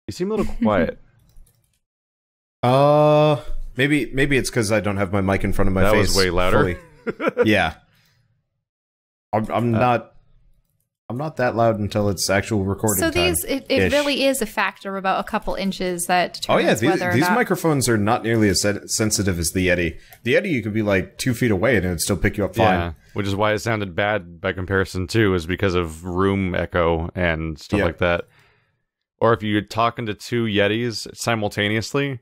You seem a little quiet. Maybe it's because I don't have my mic in front of my face. That was way louder. Yeah. I'm not that loud until it's actual recording so time. So it really is a factor about a couple inches that determines these microphones are not nearly as sensitive as the Yeti. The Yeti, you could be like 2 feet away and it would still pick you up fine. Yeah, which is why it sounded bad by comparison too, is because of room echo and stuff like that. Or if you're talking to two Yetis simultaneously,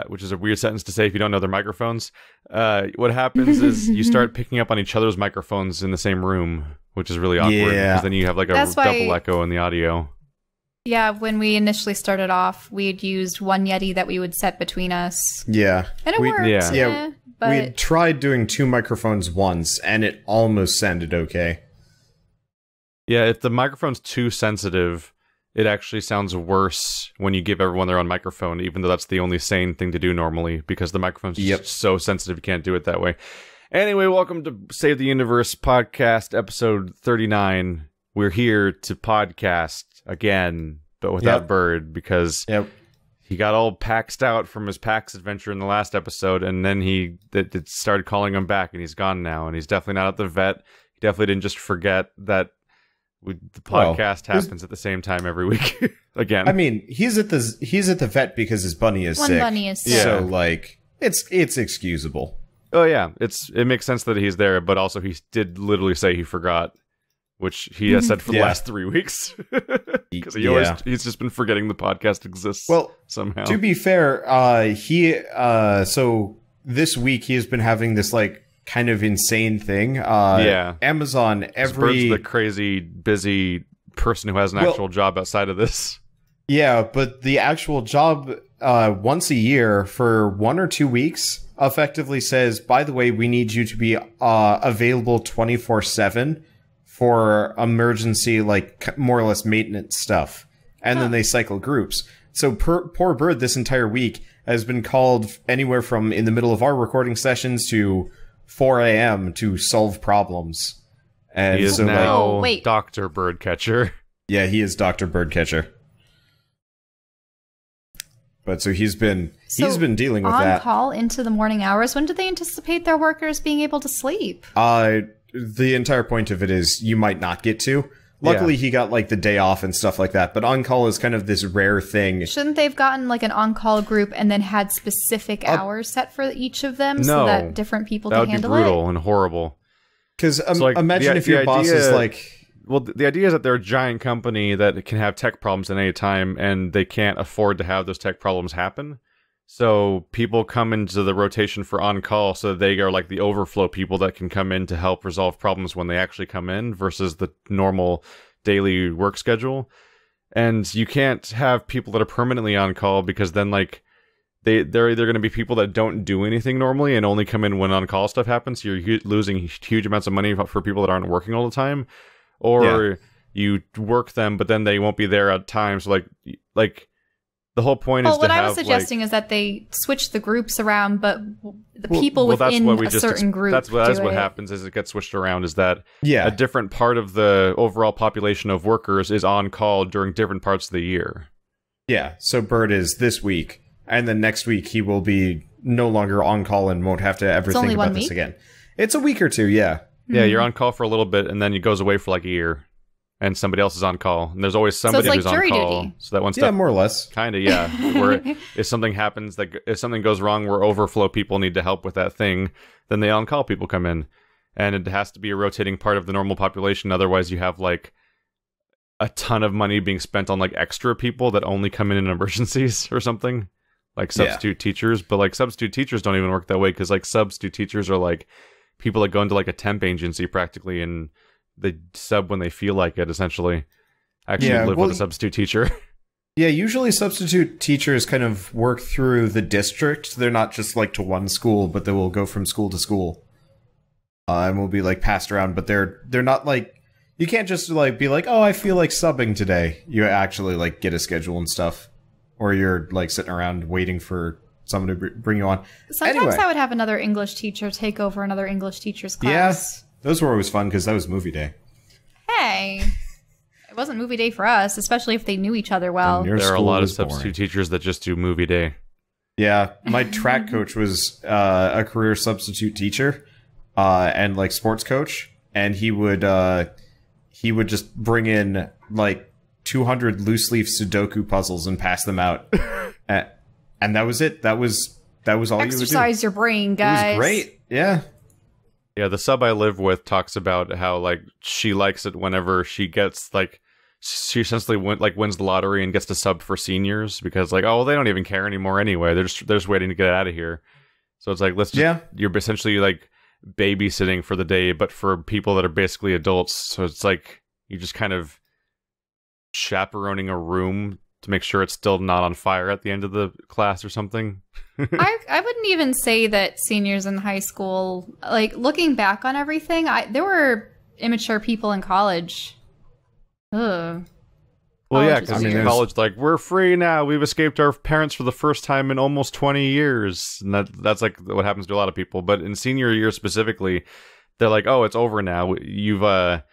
which is a weird sentence to say if you don't know their microphones, what happens is you start picking up on each other's microphones in the same room, which is really awkward, because then you have like a double echo in the audio. Yeah, when we initially started off, we'd used one Yeti that we would set between us. Yeah. And it worked. Yeah. But we tried doing 2 microphones once, and it almost sounded okay. Yeah, if the microphone's too sensitive, it actually sounds worse when you give everyone their own microphone, even though that's the only sane thing to do normally, because the microphone's just so sensitive you can't do it that way. Anyway, welcome to Save the Universe podcast, episode 39. We're here to podcast again, but without Bird, because he got all paxed out from his PAX adventure in the last episode, and then he started calling him back, and he's gone now, and he's definitely not at the vet. He definitely didn't just forget that the podcast happens at the same time every week again. I mean, he's at the vet because his bunny is sick. Bunny is sick. So like it's excusable. Oh yeah, it makes sense that he's there, but also he did literally say he forgot, which he has said for the last 3 weeks. Because he's just been forgetting the podcast exists. Well, somehow. To be fair, so this week he has been having this like kind of insane thing. Amazon Bird's the crazy busy person who has an actual job outside of this. Yeah, but the actual job once a year for 1 or 2 weeks effectively says, by the way, we need you to be available 24/7 for emergency, like more or less maintenance stuff. And then they cycle groups. So poor Bird this entire week has been called anywhere from in the middle of our recording sessions to 4 a.m. to solve problems. And he is now Dr. Birdcatcher. Yeah, he is Dr. Birdcatcher. But so he's been dealing with that. On call into the morning hours. When do they anticipate their workers being able to sleep? The entire point of it is you might not get to. Luckily, he got like the day off and stuff like that. But on call is kind of this rare thing. Shouldn't they have gotten like an on call group and then had specific hours set for each of them so that different people can handle it? That would be brutal and horrible. Because imagine if your boss is like. Well, the idea is that they're a giant company that can have tech problems at any time, and they can't afford to have those tech problems happen. So people come into the rotation for on-call, so they are like the overflow people that can come in to help resolve problems when they actually come in, versus the normal daily work schedule. And you can't have people that are permanently on-call, because then like they're either going to be people that don't do anything normally and only come in when on-call stuff happens, so you're losing huge amounts of money for people that aren't working all the time. Or you work them, but then they won't be there at times. So like the whole point is to have. What I was suggesting is that they switch the groups around, but the people within a certain group. That's what happens. Is it gets switched around? Is that a different part of the overall population of workers is on call during different parts of the year? Yeah. So Bird is this week, and then next week he will be no longer on call and won't have to ever think about this again. It's a week or two. Yeah. Yeah, you're on call for a little bit, and then it goes away for like a year, and somebody else is on call, and there's always somebody who's on call. Duty. So that one stuff, more or less, kind of, where if something happens, if something goes wrong, where overflow people need to help with that thing, then the on-call people come in, and it has to be a rotating part of the normal population. Otherwise, you have like a ton of money being spent on like extra people that only come in emergencies or something, like substitute teachers. But like substitute teachers don't even work that way, because like substitute teachers are like people that go into like a temp agency practically, and they sub when they feel like it, essentially. Actually live with a substitute teacher. Yeah, usually substitute teachers kind of work through the district. They're not just like to one school, but they will go from school to school. And will be like passed around, but they're not like, you can't just like be like, oh, I feel like subbing today. You actually like get a schedule and stuff. Or you're like sitting around waiting for someone to bring you on. Sometimes I would have another English teacher take over another English teacher's class. Yeah, those were always fun because that was movie day. Hey, It wasn't movie day for us, especially if they knew each other well. There are a lot of substitute teachers that just do movie day. Yeah, my track coach was a career substitute teacher and like sports coach, and he would just bring in like 200 loose leaf Sudoku puzzles and pass them out, and that was it. That was all you would do. Exercise your brain, guys. It was great. Yeah. Yeah, the sub I live with talks about how like she likes it whenever she gets like she essentially wins the lottery and gets to sub for seniors because like, oh, well, they don't even care anymore anyway. They're just waiting to get out of here. So it's like, you're essentially like babysitting for the day, but for people that are basically adults. So it's like you just kind of chaperoning a room to make sure it's still not on fire at the end of the class or something. I wouldn't even say that seniors in high school, like looking back on everything, there were immature people in college. Ugh. Well, yeah, because in college, like, we're free now. We've escaped our parents for the first time in almost 20 years. And that's like what happens to a lot of people. But in senior year specifically, they're like, oh, it's over now. You've, for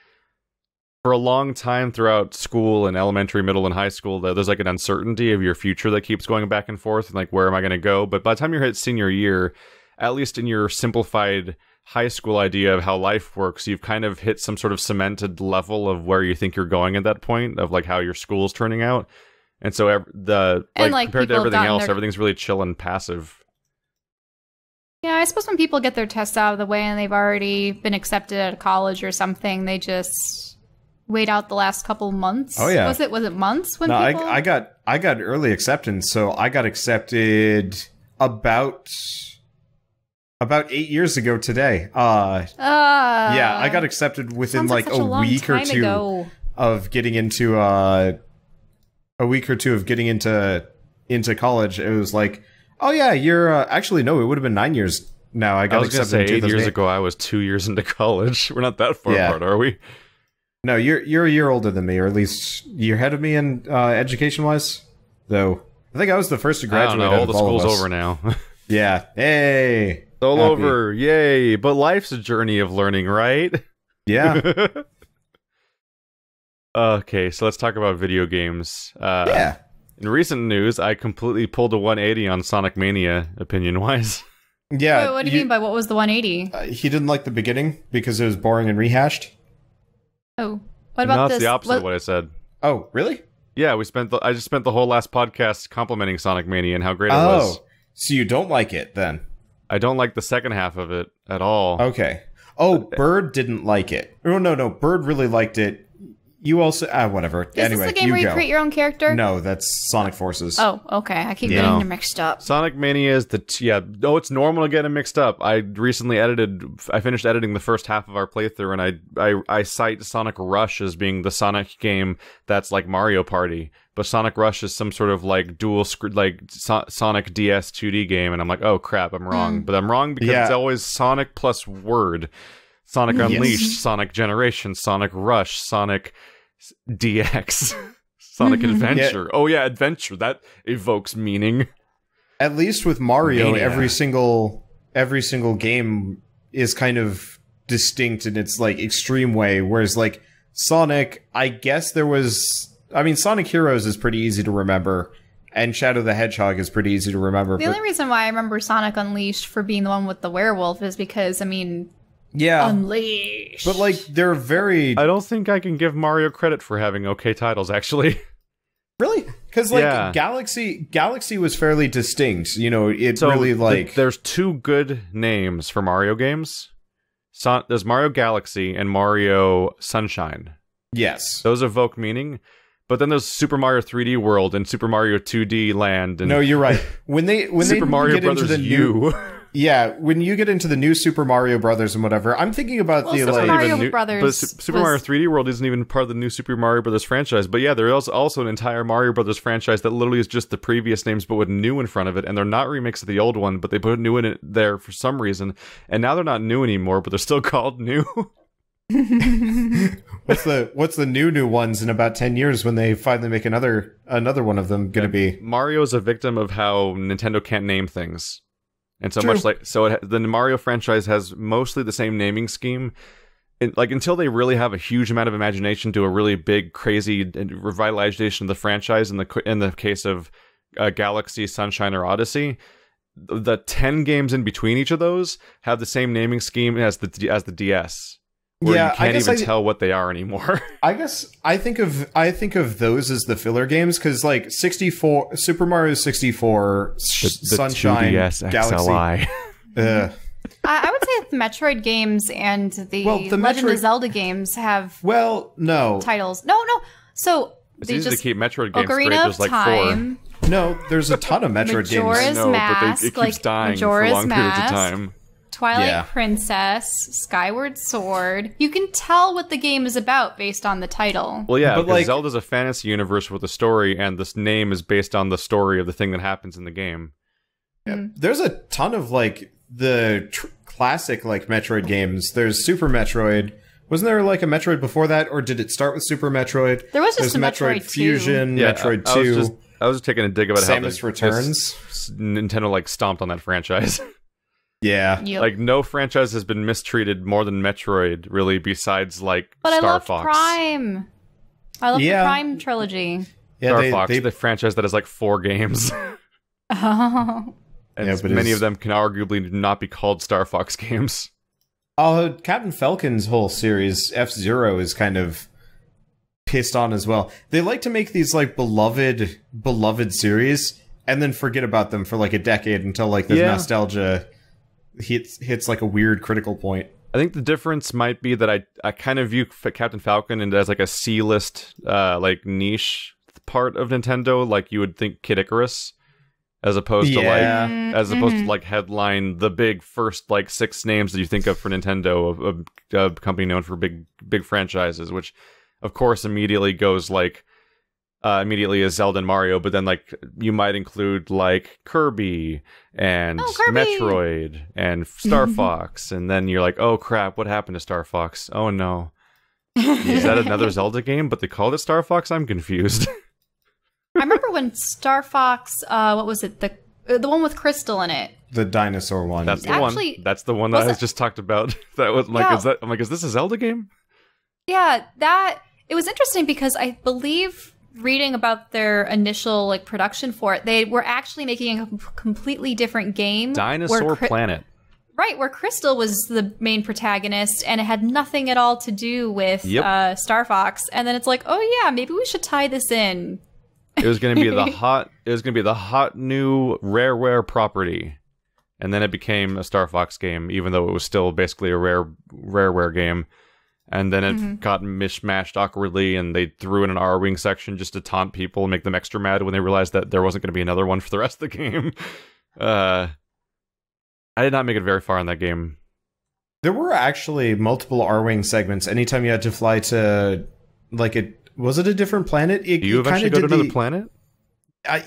a long time throughout school and elementary, middle, and high school, there's like an uncertainty of your future that keeps going back and forth. And like, where am I going to go? But by the time you hit senior year, at least in your simplified high school idea of how life works, you've kind of hit some sort of cemented level of where you think you're going at that point, of like how your school's turning out. And so compared to everything else, everything's really chill and passive. Yeah, I suppose when people get their tests out of the way and they've already been accepted at a college or something, they just wait out the last couple months. Oh yeah. Was it months when people... I got early acceptance, so I got accepted about 8 years ago today. Yeah, I got accepted within like a week or two of getting into into college. It was like, oh yeah, you're actually no, it would have been 9 years now. I got accepted 8 years ago. I was 2 years into college. We're not that far apart, are we? No, you're a year older than me, or at least you're ahead of me in education wise. Though I think I was the first to graduate. I don't know, all the school's over now. Yeah. Hey. It's all over. Yay. But life's a journey of learning, right? Yeah. Okay, so let's talk about video games. Yeah. In recent news, I completely pulled a 180 on Sonic Mania, opinion-wise. Yeah. Wait, what do you mean by what was the 180? He didn't like the beginning because it was boring and rehashed. Oh. What about this? That's the opposite of what I said. Oh, really? Yeah, I just spent the whole last podcast complimenting Sonic Mania and how great it was. So you don't like it, then? I don't like the second half of it at all. Okay. Oh, Bird didn't like it. Oh, no. Bird really liked it. You also... whatever. Is this the game where you create your own character? No, that's Sonic Forces. Oh, okay. I keep getting them mixed up. Sonic Mania is it's normal to get them mixed up. I finished editing the first half of our playthrough, and I cite Sonic Rush as being the Sonic game that's like Mario Party. But Sonic Rush is some sort of like Sonic DS 2D game, and I'm like, oh crap, I'm wrong. But I'm wrong because it's always Sonic plus word. Sonic Unleashed, Sonic Generation, Sonic Rush, Sonic DX, Sonic Adventure. Oh yeah, Adventure. That evokes meaning. At least with Mario, Mania. every single game is kind of distinct in its like extreme way. Whereas like Sonic, I guess Sonic Heroes is pretty easy to remember, and Shadow the Hedgehog is pretty easy to remember. The only reason why I remember Sonic Unleashed for being the one with the werewolf is because, yeah. Unleashed. But like they're very... I don't think I can give Mario credit for having okay titles, actually. Really? Because Galaxy was fairly distinct. There's two good names for Mario games. There's Mario Galaxy and Mario Sunshine. Yes. Those evoke meaning. But then there's Super Mario 3D World and Super Mario 2D Land. And no, you're right. When Super Mario Brothers U. Yeah, when you get into the new Super Mario Brothers and whatever, I'm thinking about Super Mario Brothers. But Super Mario 3D World isn't even part of the new Super Mario Brothers franchise. But yeah, there is also an entire Mario Brothers franchise that literally is just the previous names, but with new in front of it. And they're not remakes of the old one, but they put new in it there for some reason. And now they're not new anymore, but they're still called new. What's the new ones in about 10 years when they finally make another one of them gonna be? Mario's a victim of how Nintendo can't name things. And so True. the Mario franchise has mostly the same naming scheme, until they really have a huge amount of imagination, do a really big, crazy revitalization of the franchise. In the case of Galaxy, Sunshine, or Odyssey, the 10 games in between each of those have the same naming scheme as the DS. Where you can't even tell what they are anymore. I guess I think of those as the filler games, because like 64, Super Mario 64, the Sunshine, 2DS Galaxy. XLI. I would say the Metroid games and the Legend of Zelda games have no titles. No. So it's they easy just to keep Metroid games Ocarina straight. There's like Time, 4. No, there's a ton of Metroid games. Majora's I know, Mask, but it keeps dying Majora's for long periods of Mask, time. Twilight Princess, Skyward Sword. You can tell what the game is about based on the title. Well, yeah, but because Zelda's a fantasy universe with a story, and this name is based on the story of the thing that happens in the game. Yeah. There's a ton of like the classic like Metroid games. There's Super Metroid. Wasn't there like a Metroid before that, or did it start with Super Metroid? There was just a Metroid Fusion, 2. Yeah, Metroid 2. I was just taking a dig about how Samus Returns. Nintendo like stomped on that franchise. Yeah. Yep. Like no franchise has been mistreated more than Metroid, really, besides like But Star I loved Fox. Prime. I love the Prime trilogy. Yeah, Star Fox, the franchise that has like 4 games. Oh. And many of them can arguably not be called Star Fox games. Captain Falcon's whole series, F-Zero, is kind of pissed on as well. They like to make these like beloved series and then forget about them for like a decade until like the nostalgia hits like a weird critical point. I think the difference might be that I kind of view Captain Falcon as like a C-list like niche part of Nintendo, like you would think Kid Icarus, as opposed to like headline the big first like 6 names that you think of for Nintendo, a company known for big franchises, which of course immediately goes like immediately is Zelda and Mario, but then like you might include like Kirby and Metroid and Star Fox, and then you're like, oh crap, what happened to Star Fox? Oh no. Is that another Zelda game, but they called it Star Fox? I'm confused. I remember when Star Fox, what was it? The one with Crystal in it. The dinosaur one. That's the one. That's the one that I just talked about. That was like, is this a Zelda game? Yeah, it was interesting because I believe reading about their initial like production for it, they were actually making a completely different game. Dinosaur Planet. Right, where Crystal was the main protagonist, and it had nothing at all to do with Star Fox. And then it's like, oh yeah, maybe we should tie this in. It was going to be the hot. It was going to be the hot new rareware property, and then it became a Star Fox game, even though it was still basically a rareware game. And then it got mishmashed awkwardly, and they threw in an R-Wing section just to taunt people and make them extra mad when they realized that there wasn't going to be another one for the rest of the game. I did not make it very far in that game. There were actually multiple R-Wing segments. Anytime you had to fly to, like, was it a different planet? You eventually go to another planet? I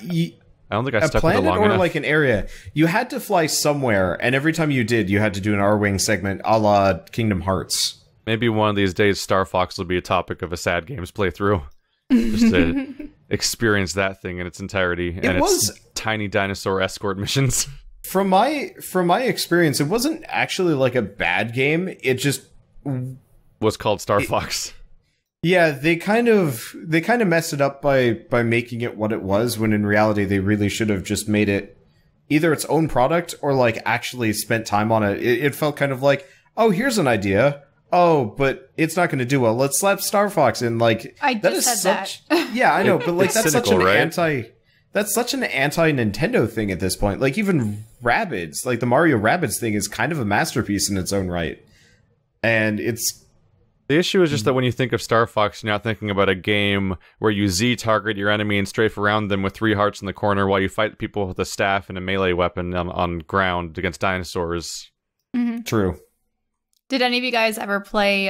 don't think I stuck with it long enough. A planet or like an area. You had to fly somewhere, and every time you did, you had to do an R-Wing segment a la Kingdom Hearts. Maybe one of these days Star Fox will be a topic of a Sad Games playthrough. Just to experience that thing in its entirety. And its tiny dinosaur escort missions. From my experience, it wasn't actually like a bad game. It just was called Star Fox. Yeah, they kind of messed it up by making it what it was, when in reality they really should have just made it either its own product or like actually spent time on it. It felt kind of like, oh, here's an idea. Oh, but it's not going to do well. Let's slap Star Fox in. Like, I just said that. Yeah, I know, but like that's cynical, such an right? That's such an anti-Nintendo thing at this point. Like even Rabbids, like the Mario Rabbids thing, is kind of a masterpiece in its own right. And it's the issue is just that when you think of Star Fox, you're not thinking about a game where you Z-target your enemy and strafe around them with 3 hearts in the corner while you fight people with a staff and a melee weapon on ground against dinosaurs. True. Did any of you guys ever play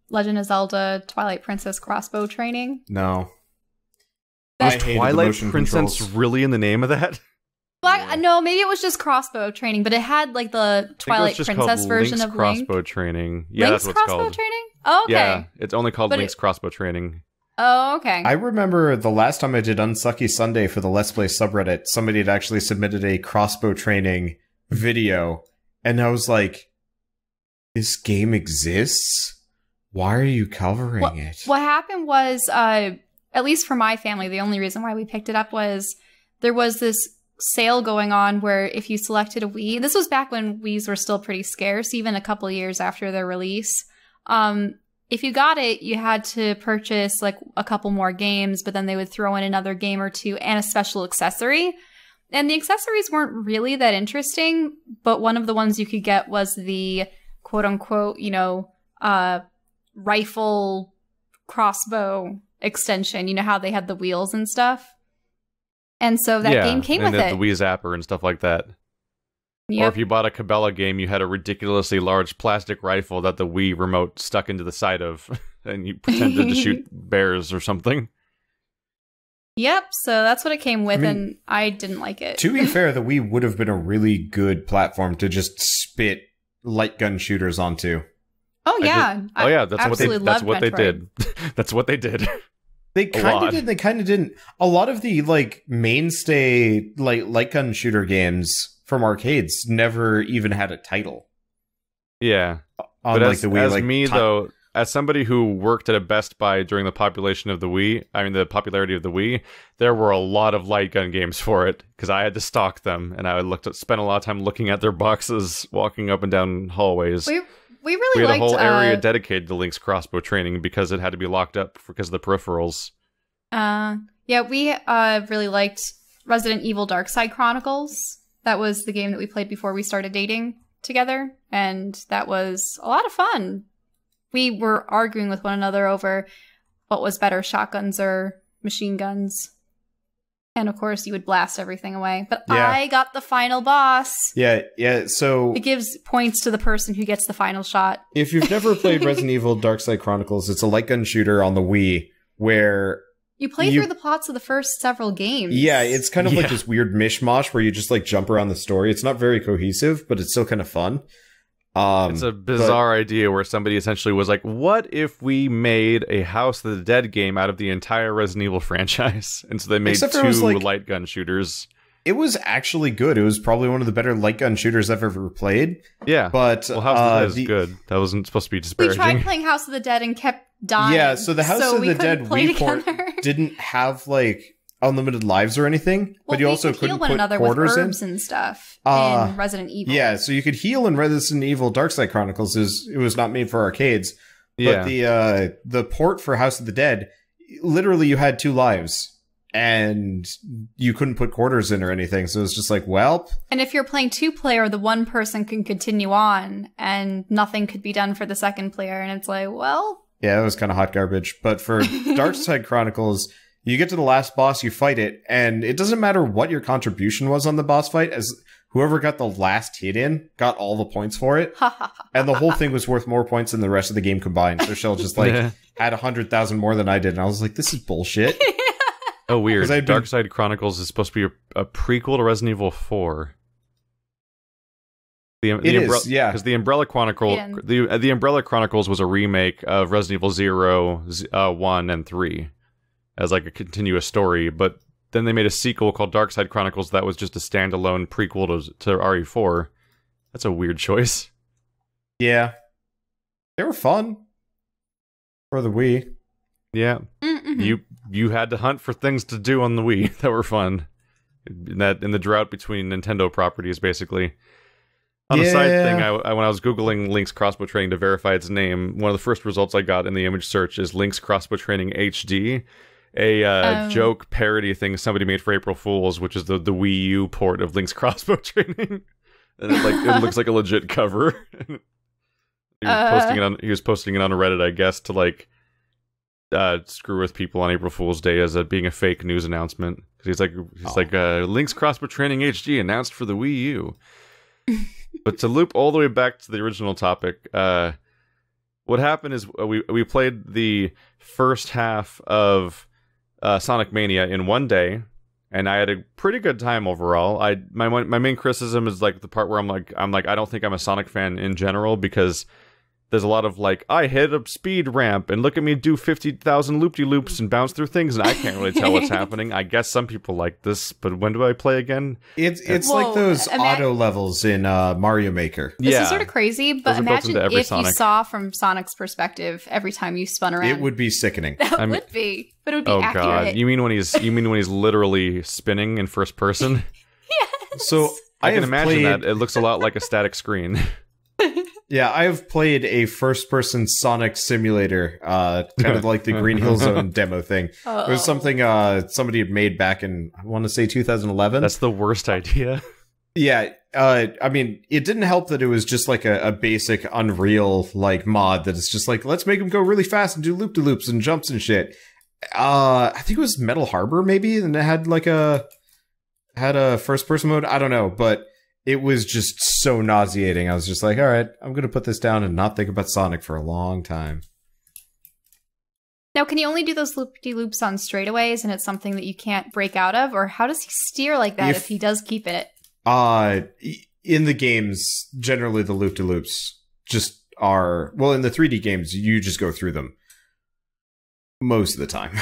Legend of Zelda Twilight Princess crossbow training? No. Was Twilight Princess really in the name of that? Well, no, maybe it was just crossbow training, but it had like the Twilight Princess version of Link. Crossbow training. Yeah, Link's that's what it's crossbow called. Training? Oh, okay. Yeah, it's only called Link's crossbow training. Oh, okay. I remember the last time I did Unsucky Sunday for the Let's Play subreddit, somebody had actually submitted a crossbow training video, and I was like, This game exists? Why are you covering it? What happened was, at least for my family, the only reason why we picked it up was there was this sale going on where if you selected a Wii, this was back when Wiis were still pretty scarce, even a couple of years after their release. If you got it, you had to purchase like a couple more games, but then they would throw in another game or two and a special accessory. And the accessories weren't really that interesting, but one of the ones you could get was the quote unquote, rifle crossbow extension. You know how they had the wheels and stuff? And so that game came with it. The Wii Zapper and stuff like that. Yep. Or if you bought a Cabela game, you had a ridiculously large plastic rifle that the Wii remote stuck into the side of, and you pretended to shoot bears or something. Yep, so that's what it came with, and I didn't like it. To be fair, the Wii would have been a really good platform to just spit light gun shooters onto. Oh yeah, that's what they did. That's what they did. They kind of did. They kind of didn't. A lot of the mainstay light gun shooter games from arcades never even had a title. Yeah, on but the Wii. Though, as somebody who worked at a Best Buy during the the popularity of the Wii, there were a lot of light gun games for it because I had to stock them, and I spent a lot of time looking at their boxes, walking up and down hallways. We really had liked, a whole area dedicated to Link's crossbow training because it had to be locked up because of the peripherals. Yeah, we really liked Resident Evil Darkside Chronicles. That was the game that we played before we started dating together, and that was a lot of fun. We were arguing with one another over what was better, shotguns or machine guns. And of course, you would blast everything away. But yeah. I got the final boss. Yeah, so... It gives points to the person who gets the final shot. If you've never played Resident Evil Darkside Chronicles, it's a light gun shooter on the Wii where... You play through the plots of the first several games. Yeah, it's kind of like this weird mishmash where you just jump around the story. It's not very cohesive, but it's still kind of fun. It's a bizarre idea where somebody essentially was like, what if we made a House of the Dead game out of the entire Resident Evil franchise? And so they made two light gun shooters. It was actually good. It was probably one of the better light gun shooters I've ever played. Yeah. But House of the Dead is good. That wasn't supposed to be disparaging. We tried playing House of the Dead and kept dying. Yeah, so the House of the Dead Wii port didn't have unlimited lives or anything, but you also couldn't put quarters in and stuff in Resident Evil. Yeah, so you could heal in Resident Evil Darkside Chronicles. It was not made for arcades, but the port for House of the Dead, literally you had 2 lives and you couldn't put quarters in or anything. So it was just well. And if you're playing 2-player, the one person can continue on and nothing could be done for the second player. And it's yeah, it was kind of hot garbage. But for Darkside Chronicles, you get to the last boss, you fight it, and it doesn't matter what your contribution was on the boss fight, as whoever got the last hit in got all the points for it. And the whole thing was worth more points than the rest of the game combined. So Shell just had 100,000 more than I did, and I was like, this is bullshit. Oh, weird. Darkside Chronicles is supposed to be a prequel to Resident Evil 4. Because the Umbrella the Umbrella Chronicles was a remake of Resident Evil 0, 1, and 3 as a continuous story, but then they made a sequel called Darkside Chronicles that was just a standalone prequel to RE4. That's a weird choice. Yeah. They were fun. For the Wii. Yeah. Mm-hmm. You had to hunt for things to do on the Wii that were fun. In the drought between Nintendo properties, basically. On a side thing, when I was Googling Link's crossbow training to verify its name, one of the first results I got in the image search is Link's crossbow training HD, a joke parody thing somebody made for April Fools, which is the Wii U port of Link's crossbow training. And it looks like a legit cover. He was posting it on Reddit, I guess, to screw with people on April Fool's Day as being a fake news announcement. He's like Link's crossbow training HD announced for the Wii U. But to loop all the way back to the original topic, what happened is we played the first half of Sonic Mania in one day, and I had a pretty good time overall. My main criticism is the part where I'm like I don't think I'm a Sonic fan in general, because there's a lot of like, I hit a speed ramp and look at me do 50,000 loop-de-loops and bounce through things, and I can't really tell what's happening. I guess some people like this, but when do I play again? It's like those auto levels in Mario Maker. This is sort of crazy, but imagine if Sonic. you saw from Sonic's perspective every time you spun around. It would be sickening. It would be, but it would be accurate. Oh god, you mean when he's literally spinning in first person? Yes. So I can imagine that. It looks a lot like a static screen. Yeah, I have played a first-person Sonic simulator, kind of like the Green Hill Zone demo thing. It was something somebody had made back in, I want to say 2011. That's the worst idea. Yeah, I mean, it didn't help that it was just like a basic Unreal like mod that it's just like, let's make them go really fast and do loop-de-loops and jumps and shit. I think it was Metal Harbor maybe, and it had like a first-person mode. I don't know, but it was just so nauseating. I was just like, all right, I'm going to put this down and not think about Sonic for a long time. Now, can you only do those loop-de-loops on straightaways and it's something that you can't break out of? Or how does he steer like that if he does keep it? In the games, generally the loop-de-loops just are... Well, in the 3D games, you just go through them. Most of the time.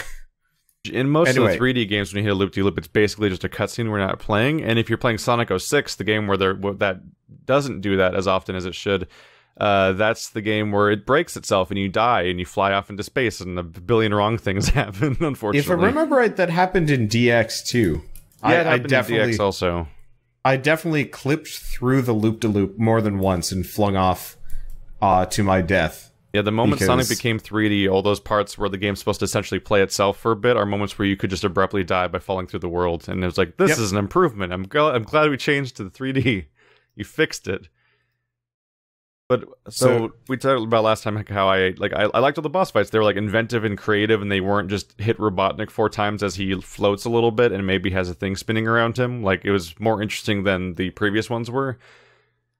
In most of the 3D games, when you hit a loop-de-loop, it's basically just a cutscene we're not playing. And if you're playing Sonic 06, the game where that doesn't do that as often as it should, that's the game where it breaks itself and you die and you fly off into space and a billion wrong things happen, unfortunately. If I remember right, that happened in DX too. Yeah, it happened in DX also. I definitely clipped through the loop-de-loop more than once and flung off to my death. Yeah, the moment Sonic became 3D, all those parts where the game's supposed to essentially play itself for a bit are moments where you could just abruptly die by falling through the world. And it was like, this is an improvement. I'm glad we changed to the 3D. You fixed it. But so we talked about last time how I liked all the boss fights. They were like inventive and creative, and they weren't just hit Robotnik 4 times as he floats a little bit and maybe has a thing spinning around him. Like, it was more interesting than the previous ones were.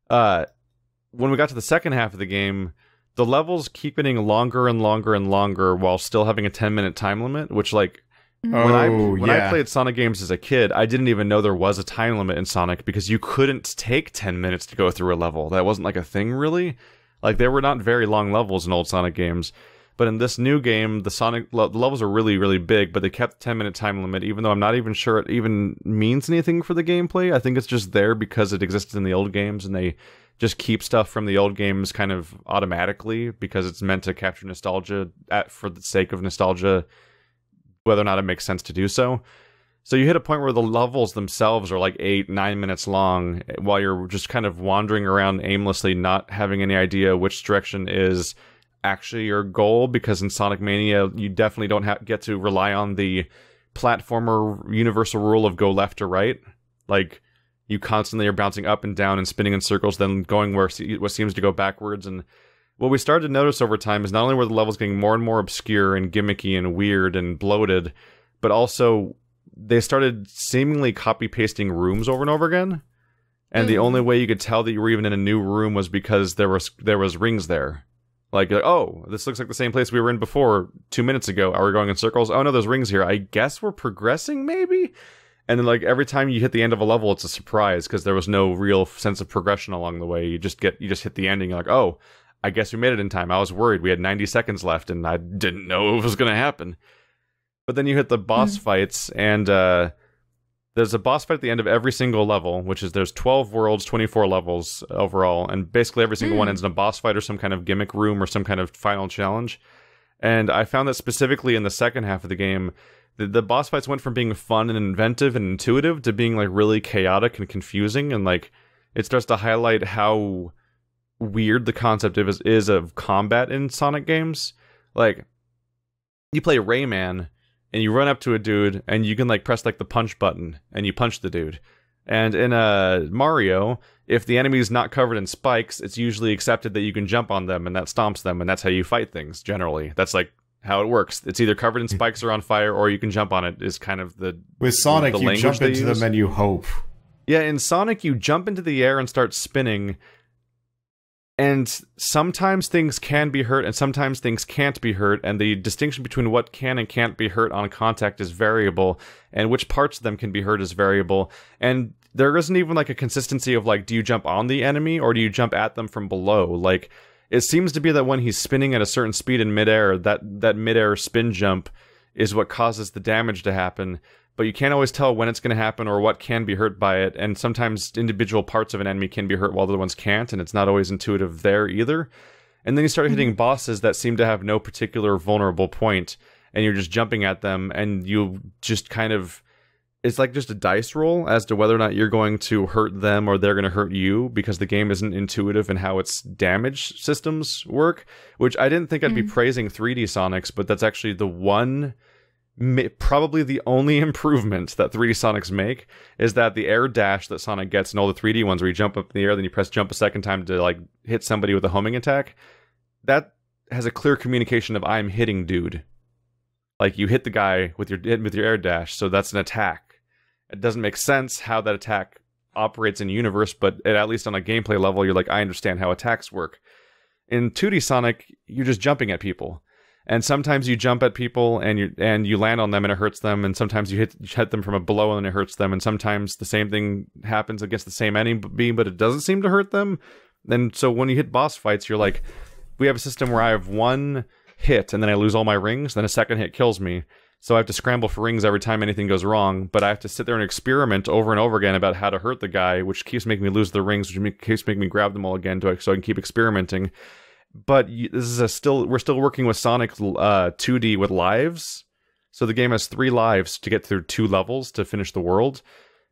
When we got to the second half of the game, the levels keep getting longer and longer and longer while still having a 10-minute time limit, which, like, when I played Sonic games as a kid, I didn't even know there was a time limit in Sonic because you couldn't take 10 minutes to go through a level. That wasn't, like, a thing, really. Like, there were not very long levels in old Sonic games. But in this new game, the levels are really, really big, but they kept the 10-minute time limit, even though I'm not even sure it even means anything for the gameplay. I think it's just there because it existed in the old games, and they just keep stuff from the old games kind of automatically because it's meant to capture nostalgia for the sake of nostalgia, whether or not it makes sense to do so. So you hit a point where the levels themselves are like 8-9 minutes long while you're just kind of wandering around aimlessly, not having any idea which direction is actually your goal, because in Sonic Mania, you definitely don't get to rely on the platformer universal rule of go left or right. Like, you constantly are bouncing up and down and spinning in circles, then going what seems to go backwards. And what we started to notice over time is not only were the levels getting more and more obscure and gimmicky and weird and bloated, but also they started seemingly copy-pasting rooms over and over again. And the only way you could tell that you were even in a new room was because there was rings there. Like, oh, this looks like the same place we were in before 2 minutes ago. Are we going in circles? Oh no, there's rings here. I guess we're progressing, maybe? And then, like, every time you hit the end of a level, it's a surprise because there was no real sense of progression along the way. You just hit the ending. You're like, oh, I guess we made it in time. I was worried. We had 90 seconds left, and I didn't know it was going to happen. But then you hit the boss fights, and there's a boss fight at the end of every single level, which is there's 12 worlds, 24 levels overall, and basically every single one ends in a boss fight or some kind of gimmick room or some kind of final challenge. And I found that specifically in the second half of the game, the boss fights went from being fun and inventive and intuitive to being, like, really chaotic and confusing, and, like, it starts to highlight how weird the concept is of combat in Sonic games. Like, you play Rayman, and you run up to a dude, and you can, like, press, like, the punch button, and you punch the dude. And in Mario, if the enemy's not covered in spikes, it's usually accepted that you can jump on them, and that stomps them, and that's how you fight things, generally. That's, like, how it works. It's either covered in spikes or on fire, or you can jump on it, is kind of the... With Sonic, you jump into them and you hope. Yeah, in Sonic, you jump into the air and start spinning, and sometimes things can be hurt, and sometimes things can't be hurt, and the distinction between what can and can't be hurt on contact is variable, and which parts of them can be hurt is variable, and there isn't even, like, a consistency of, like, do you jump on the enemy, or do you jump at them from below? Like, It seems to be that when he's spinning at a certain speed in midair, that midair spin jump is what causes the damage to happen. But you can't always tell when it's going to happen or what can be hurt by it. And sometimes individual parts of an enemy can be hurt while the other ones can't, and it's not always intuitive there either. And then you start hitting bosses that seem to have no particular vulnerable point, and you're just jumping at them, and you just kind of... It's like just a dice roll as to whether or not you're going to hurt them or they're going to hurt you, because the game isn't intuitive in how its damage systems work, which I didn't think I'd be praising 3D Sonics, but that's actually the one... probably the only improvement that 3D Sonics make is that the air dash that Sonic gets in all the 3D ones where you jump up in the air, then you press jump a second time to like hit somebody with a homing attack, that has a clear communication of I'm hitting dude. Like you hit the guy with your air dash, so that's an attack. It doesn't make sense how that attack operates in universe, but at least on a gameplay level, you're like, I understand how attacks work. In 2D Sonic, you're just jumping at people. And sometimes you jump at people and you land on them and it hurts them, and sometimes you hit them from below and it hurts them, and sometimes the same thing happens against the same enemy, but it doesn't seem to hurt them. And so when you hit boss fights, you're like, we have a system where I have one hit and then I lose all my rings, then a second hit kills me. So I have to scramble for rings every time anything goes wrong, but I have to sit there and experiment over and over again about how to hurt the guy, which keeps making me lose the rings, which keeps making me grab them all again so I can keep experimenting. But this is we're still working with Sonic 2D with lives. So the game has 3 lives to get through 2 levels to finish the world.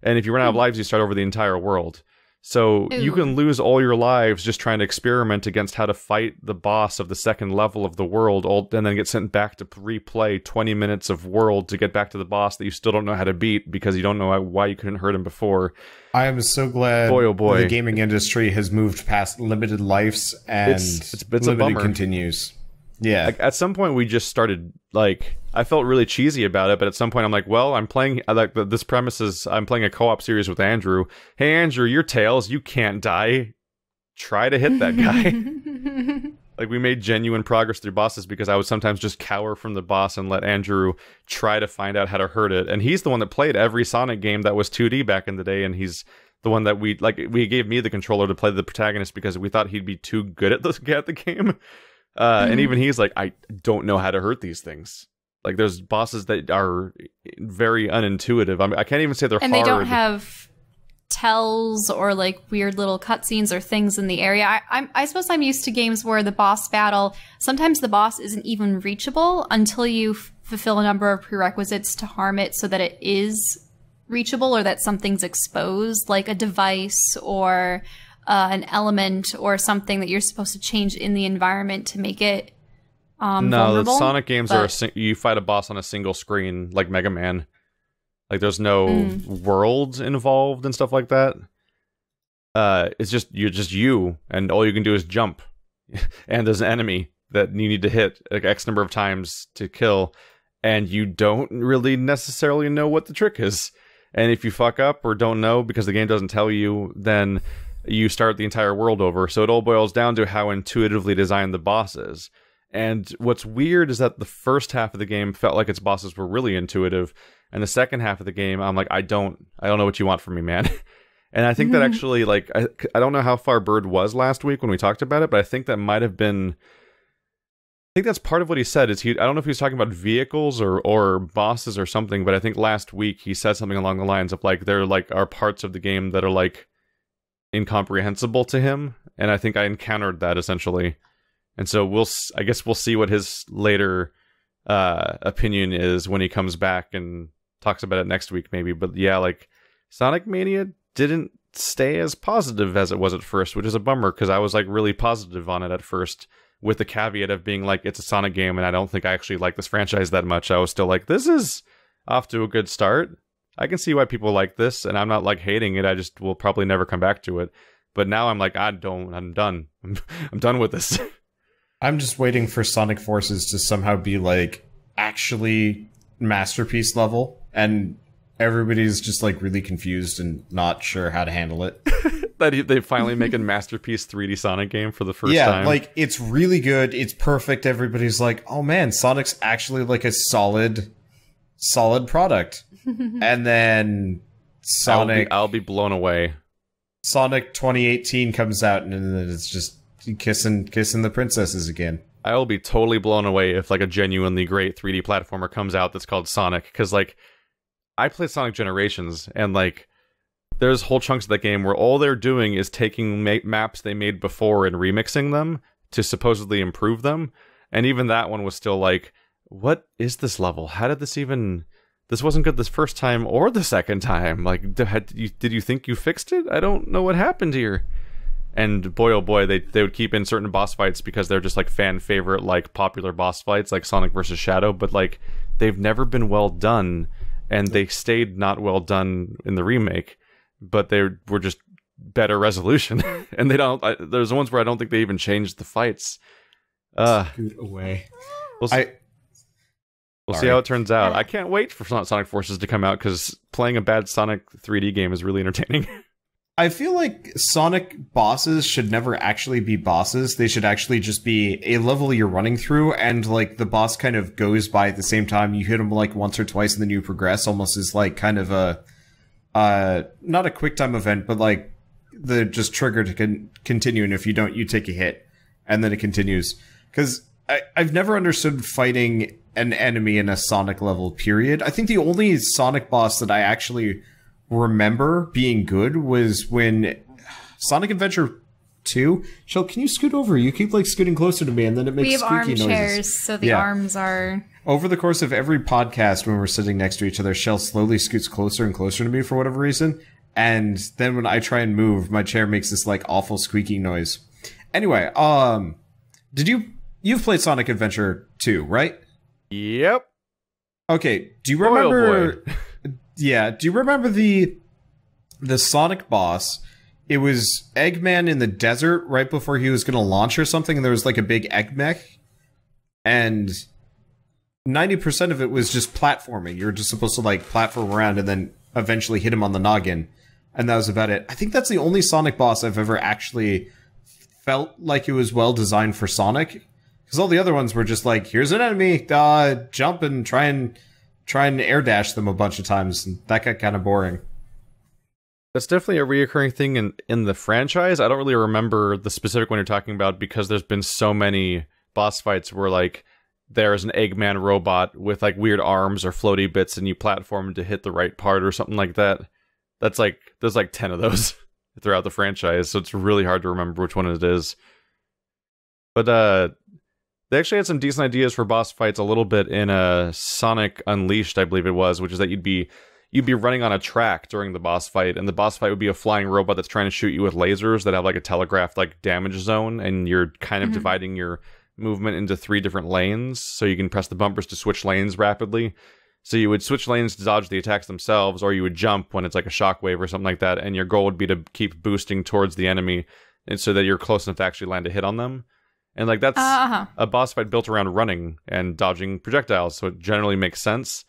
And if you run out of lives, you start over the entire world. So you can lose all your lives just trying to experiment against how to fight the boss of the second level of the world, and then get sent back to replay 20 minutes of world to get back to the boss that you still don't know how to beat because you don't know why you couldn't hurt him before. I am so glad the gaming industry has moved past limited lives and it's limited a bummer. continues. Yeah. Like, at some point we just started, like, I felt really cheesy about it, but at some point I'm like, well, I'm playing, like, this premise is, I'm playing a co-op series with Andrew. Hey, Andrew, you're Tails, you can't die. Try to hit that guy. Like, we made genuine progress through bosses because I would sometimes just cower from the boss and let Andrew try to find out how to hurt it. And he's the one that played every Sonic game that was 2D back in the day, and he's the one that we gave me the controller to play the protagonist because we thought he'd be too good at the game. And even he's like, I don't know how to hurt these things. Like, there's bosses that are very unintuitive. I can't even say they're hard. And they don't have tells or, like, weird little cutscenes or things in the area. I suppose I'm used to games where the boss battle, sometimes the boss isn't even reachable until you fulfill a number of prerequisites to harm it so that it is reachable or that something's exposed, like a device or... an element or something that you're supposed to change in the environment to make it vulnerable. The Sonic games are you fight a boss on a single screen, like Mega Man. Like, there's no world involved and stuff like that. It's just you, and all you can do is jump. And there's an enemy that you need to hit like X number of times to kill, and you don't really necessarily know what the trick is. And if you fuck up or don't know because the game doesn't tell you, then you start the entire world over. So it all boils down to how intuitively designed the boss is. And what's weird is that the first half of the game felt like its bosses were really intuitive, and the second half of the game, I'm like, I don't know what you want from me, man. And I think that actually, like, I don't know how far Bird was last week when we talked about it, but I think that might have been... I think that's part of what he said. I don't know if he was talking about vehicles or bosses or something, but I think last week he said something along the lines of, like, there like are parts of the game that are, like, incomprehensible to him, and I think I encountered that essentially. And so I guess we'll see what his later opinion is when he comes back and talks about it next week, maybe. But yeah, like, Sonic Mania didn't stay as positive as it was at first, which is a bummer because I was, like, really positive on it at first, with the caveat of being like, it's a Sonic game and I don't think I actually like this franchise that much. I was still like, this is off to a good start. I can see why people like this, and I'm not, like, hating it. I just will probably never come back to it. But now I'm like, I'm done. I'm done with this. I'm just waiting for Sonic Forces to somehow be, like, actually masterpiece level, and everybody's just, like, really confused and not sure how to handle it. That they finally make a masterpiece 3D Sonic game for the first time. Yeah, like, it's really good. It's perfect. Everybody's like, oh man, Sonic's actually, like, a solid product. And then Sonic... I'll be blown away. Sonic 2018 comes out, and then it's just... kissing the princesses again. I will be totally blown away if like a genuinely great 3D platformer comes out that's called Sonic, because like I played Sonic Generations, and like there's whole chunks of that game where all they're doing is taking maps they made before and remixing them to supposedly improve them, and even that one was still like, what is this level? How did this even... This wasn't good this first time or the second time. Like, did you think you fixed it? I don't know what happened here. And boy, oh boy, they would keep in certain boss fights because they're just like fan favorite, like popular boss fights, like Sonic vs. Shadow. But like, they've never been well done, and they stayed not well done in the remake. But they were just better resolution, and they don't. There's ones where I don't think they even changed the fights. Scoot away. We'll see how it turns out. I can't wait for Sonic Forces to come out, because playing a bad Sonic 3D game is really entertaining. I feel like Sonic bosses should never actually be bosses. They should actually just be a level you're running through, and like the boss kind of goes by at the same time. You hit him like once or twice and then you progress, almost as like kind of a not a quick time event, but like the just trigger to continue, and if you don't, you take a hit and then it continues. Because I've never understood fighting an enemy in a Sonic level, period. I think the only Sonic boss that I actually remember being good was when Sonic Adventure 2. Shell, can you scoot over? You keep like scooting closer to me, and then it makes squeaky noises. We have armchairs, so the arms are... Over the course of every podcast, when we're sitting next to each other, Shell slowly scoots closer and closer to me for whatever reason, and then when I try and move, my chair makes this like awful squeaky noise. Anyway, you've played Sonic Adventure 2, right? Yep. Okay, do you remember... Yeah, do you remember the Sonic boss? It was Eggman in the desert right before he was going to launch or something, and there was like a big egg mech, and 90% of it was just platforming. You were just supposed to like platform around and then eventually hit him on the noggin, and that was about it. I think that's the only Sonic boss I've ever actually felt like it was well designed for Sonic. Because all the other ones were just like, here's an enemy, jump and try and air dash them a bunch of times, and that got kind of boring. That's definitely a reoccurring thing in the franchise. I don't really remember the specific one you're talking about, because there's been so many boss fights where like there's an Eggman robot with like weird arms or floaty bits, and you platform to hit the right part or something like that. That's like, there's like 10 of those throughout the franchise, so it's really hard to remember which one it is. But they actually had some decent ideas for boss fights a little bit in Sonic Unleashed, I believe it was, which is that you'd be running on a track during the boss fight, and the boss fight would be a flying robot that's trying to shoot you with lasers that have like a telegraphed like damage zone, and you're kind of dividing your movement into 3 different lanes, so you can press the bumpers to switch lanes rapidly. So you would switch lanes to dodge the attacks themselves, or you would jump when it's like a shockwave or something like that, and your goal would be to keep boosting towards the enemy, and so that you're close enough to actually land a hit on them. And like that's a boss fight built around running and dodging projectiles, so it generally makes sense.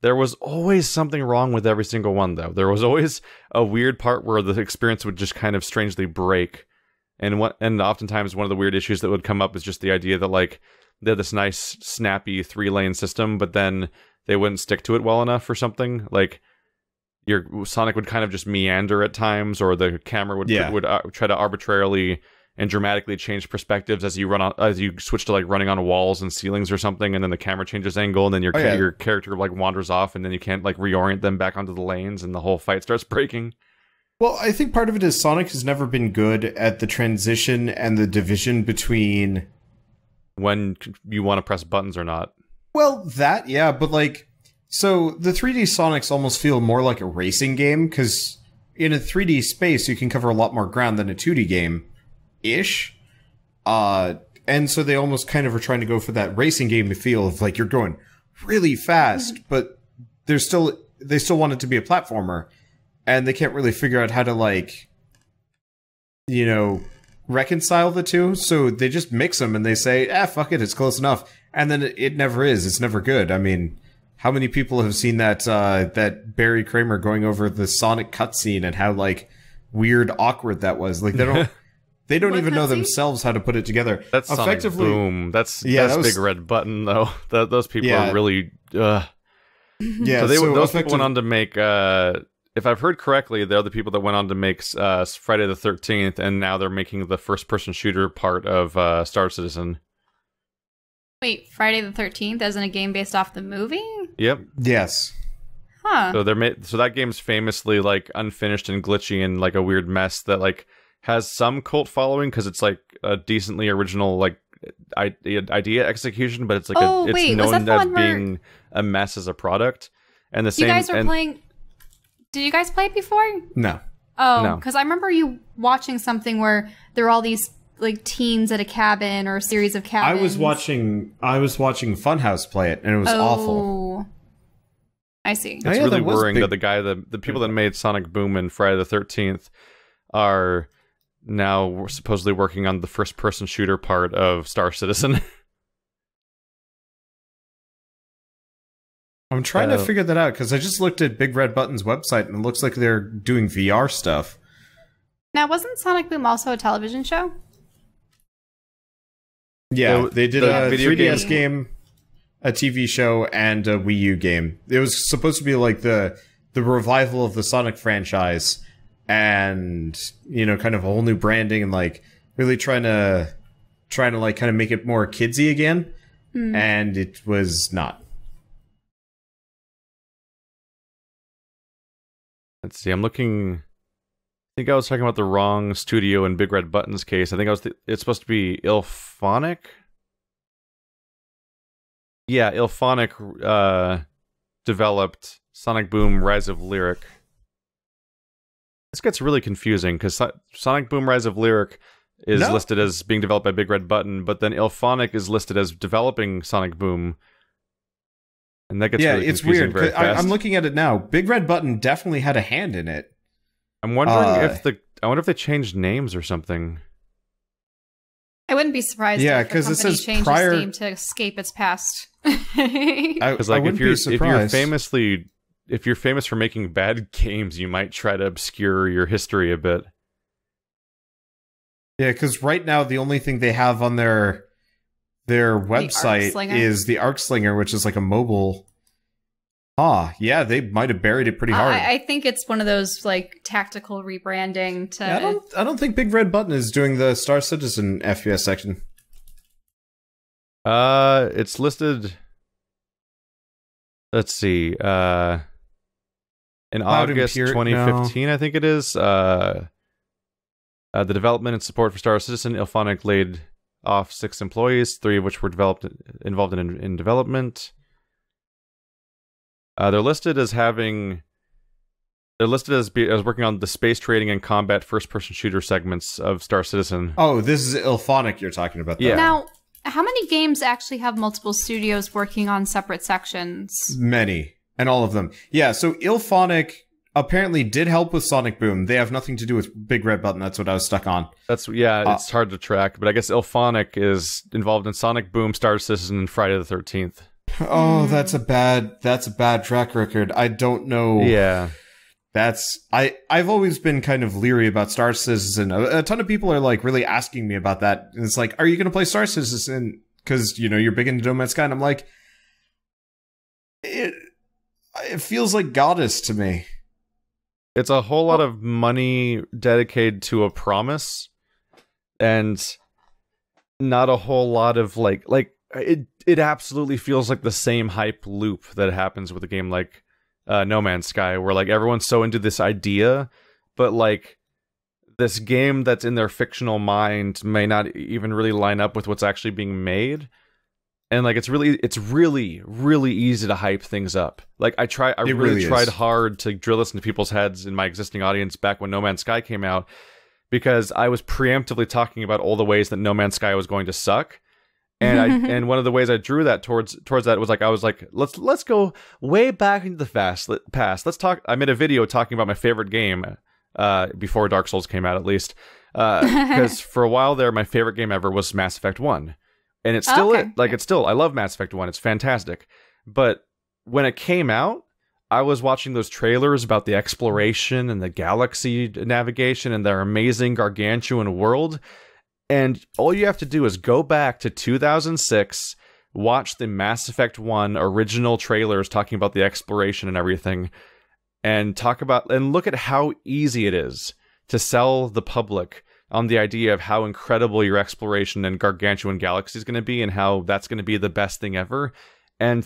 There was always something wrong with every single one, though. There was always a weird part where the experience would just kind of strangely break. And oftentimes one of the weird issues that would come up is just the idea that like they had this nice, snappy 3-lane system, but then they wouldn't stick to it well enough or something. Like your Sonic would kind of just meander at times, or the camera would try to arbitrarily and dramatically change perspectives as you switch to like running on walls and ceilings or something, and then the camera changes angle, and then your character like wanders off, and then you can't like reorient them back onto the lanes, and the whole fight starts breaking. Well, I think part of it is Sonic has never been good at the transition and the division between when you want to press buttons or not. Well, that, yeah, but like, so the 3D Sonics almost feel more like a racing game, because in a 3D space you can cover a lot more ground than a 2D game. Ish. And so they almost kind of are trying to go for that racing game feel of like you're going really fast, but they still want it to be a platformer, and they can't really figure out how to like, you know, reconcile the two. So they just mix them and they say, fuck it, it's close enough. And then it never is. It's never good. I mean, how many people have seen that Barry Kramer going over the Sonic cutscene and how like weird, awkward that was? Like they don't even know themselves how to put it together. That's effectively Sonic Boom. That's Big Red Button though. Those people are really. Yeah. So those people went on to make if I've heard correctly, they're the people that went on to make Friday the 13th, and now they're making the first-person shooter part of Star Citizen. Wait, Friday the 13th as in a game based off the movie? Yep. Yes. Huh. So that game's famously like unfinished and glitchy and like a weird mess that like has some cult following because it's like a decently original like idea execution, but it's like it's known as being a mess as a product. And the same. You guys were playing. Did you guys play it before? No. Oh, because I remember you watching something where there were all these like teens at a cabin or a series of cabins. I was watching Funhouse play it, and it was awful. I see. It's really worrying that the people that made Sonic Boom and Friday the 13th are now supposedly working on the first-person shooter part of Star Citizen. I'm trying to figure that out, because I just looked at Big Red Button's website, and it looks like they're doing VR stuff. Now, wasn't Sonic Boom also a television show? Yeah, they did a 3DS game, a TV show, and a Wii U game. It was supposed to be like the revival of the Sonic franchise, and, you know, kind of a whole new branding, and like really trying to like kind of make it more kidsy again, and it was not. Let's see, I'm looking. I think I was talking about the wrong studio in Big Red Button's case. I think it's supposed to be Ilphonic. Yeah, Ilphonic developed Sonic Boom Rise of Lyric. This gets really confusing because Sonic Boom Rise of Lyric is listed as being developed by Big Red Button, but then Ilphonic is listed as developing Sonic Boom. And that gets really confusing. It's weird. I'm looking at it now. Big Red Button definitely had a hand in it. I'm wondering if they changed names or something. I wouldn't be surprised if the company changed its name to escape its past. Because like if you're famous for making bad games, you might try to obscure your history a bit. Yeah, because right now the only thing they have on their website is the Arc Slinger, which is like a mobile. Yeah, they might have buried it pretty hard. I think it's one of those like tactical rebranding to. Yeah, I don't think Big Red Button is doing the Star Citizen FPS section. It's listed. Let's see. In August 2015, I think it is. The development and support for Star Citizen, Ilphonic laid off 6 employees, 3 of which were involved in development. They're listed as working on the space trading and combat first-person shooter segments of Star Citizen. Oh, this is Ilphonic you're talking about. Yeah. Now, how many games actually have multiple studios working on separate sections? Many, and all of them. Yeah, so Ilphonic apparently did help with Sonic Boom. They have nothing to do with Big Red Button. That's what I was stuck on. It's hard to track, but I guess Ilphonic is involved in Sonic Boom, Star Citizen, and Friday the 13th. Oh, that's a bad track record. I don't know. Yeah. I've always been kind of leery about Star Citizen. A ton of people are like really asking me about that. And it's like, are you going to play Star Citizen? Because, you know, you're big into No Man's Sky. And I'm like, it feels like Goddess to me. It's a whole lot of money dedicated to a promise, and not a whole lot of like it absolutely feels like the same hype loop that happens with a game like No Man's Sky, where like everyone's so into this idea, but like this game that's in their fictional mind may not even really line up with what's actually being made. And like it's really easy to hype things up. Like I really tried hard to drill this into people's heads in my existing audience back when No Man's Sky came out, because I was preemptively talking about all the ways that No Man's Sky was going to suck. And and one of the ways I drew that towards that was like let's go way back into the past. Let's talk. I made a video talking about my favorite game before Dark Souls came out, at least, because for a while there my favorite game ever was Mass Effect 1. And it's still I love Mass Effect 1. It's fantastic. But when it came out, I was watching those trailers about the exploration and the galaxy navigation and their amazing gargantuan world. And all you have to do is go back to 2006, watch the Mass Effect 1 original trailers talking about the exploration and everything, and talk about and look at how easy it is to sell the public on the idea of how incredible your exploration and gargantuan galaxy is going to be, and how that's going to be the best thing ever. And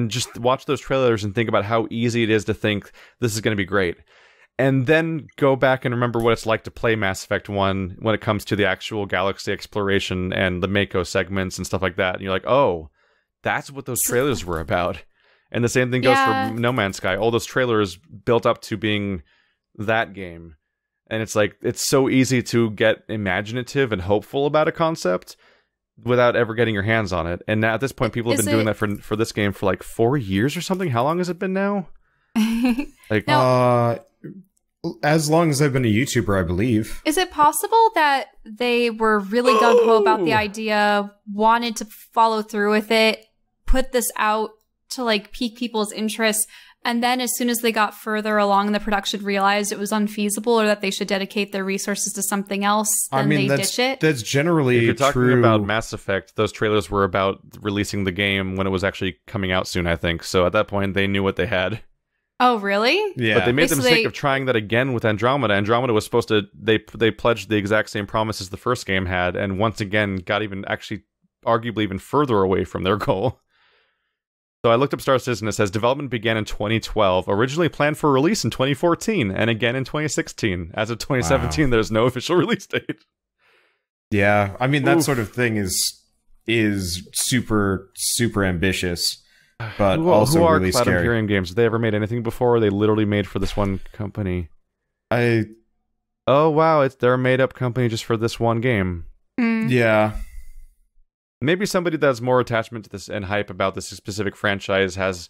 just watch those trailers and think about how easy it is to think this is going to be great. And then go back and remember what it's like to play Mass Effect 1 when it comes to the actual galaxy exploration and the Mako segments and stuff like that. And you're like, oh, that's what those trailers were about. And the same thing goes for No Man's Sky. All those trailers built up to being that game. And it's like, it's so easy to get imaginative and hopeful about a concept without ever getting your hands on it. And now at this point, people have been doing that for this game for like 4 years or something. How long has it been now? Like, as long as I've been a YouTuber, I believe. Is it possible that they were really gung-ho about the idea, wanted to follow through with it, put this out to like pique people's interest, and then as soon as they got further along in the production realized it was unfeasible or that they should dedicate their resources to something else, then they ditch it? That's generally if you're true. Talking about Mass Effect, those trailers were about releasing the game when it was actually coming out soon, I think. So at that point, they knew what they had. Oh, really? Yeah. But they made the mistake of trying that again with Andromeda. Andromeda was supposed to... They pledged the exact same promises the first game had, and once again got arguably even further away from their goal. So I looked up Star Citizen. It says development began in 2012, originally planned for release in 2014, and again in 2016. As of 2017, There's no official release date. Yeah, I mean, that sort of thing is super, super ambitious. But also who are really Cloud scary. Imperium games? Have they ever made anything before? They literally made for this one company. Oh wow, they're a made-up company just for this one game. Yeah. Maybe somebody that has more attachment to this and hype about this specific franchise has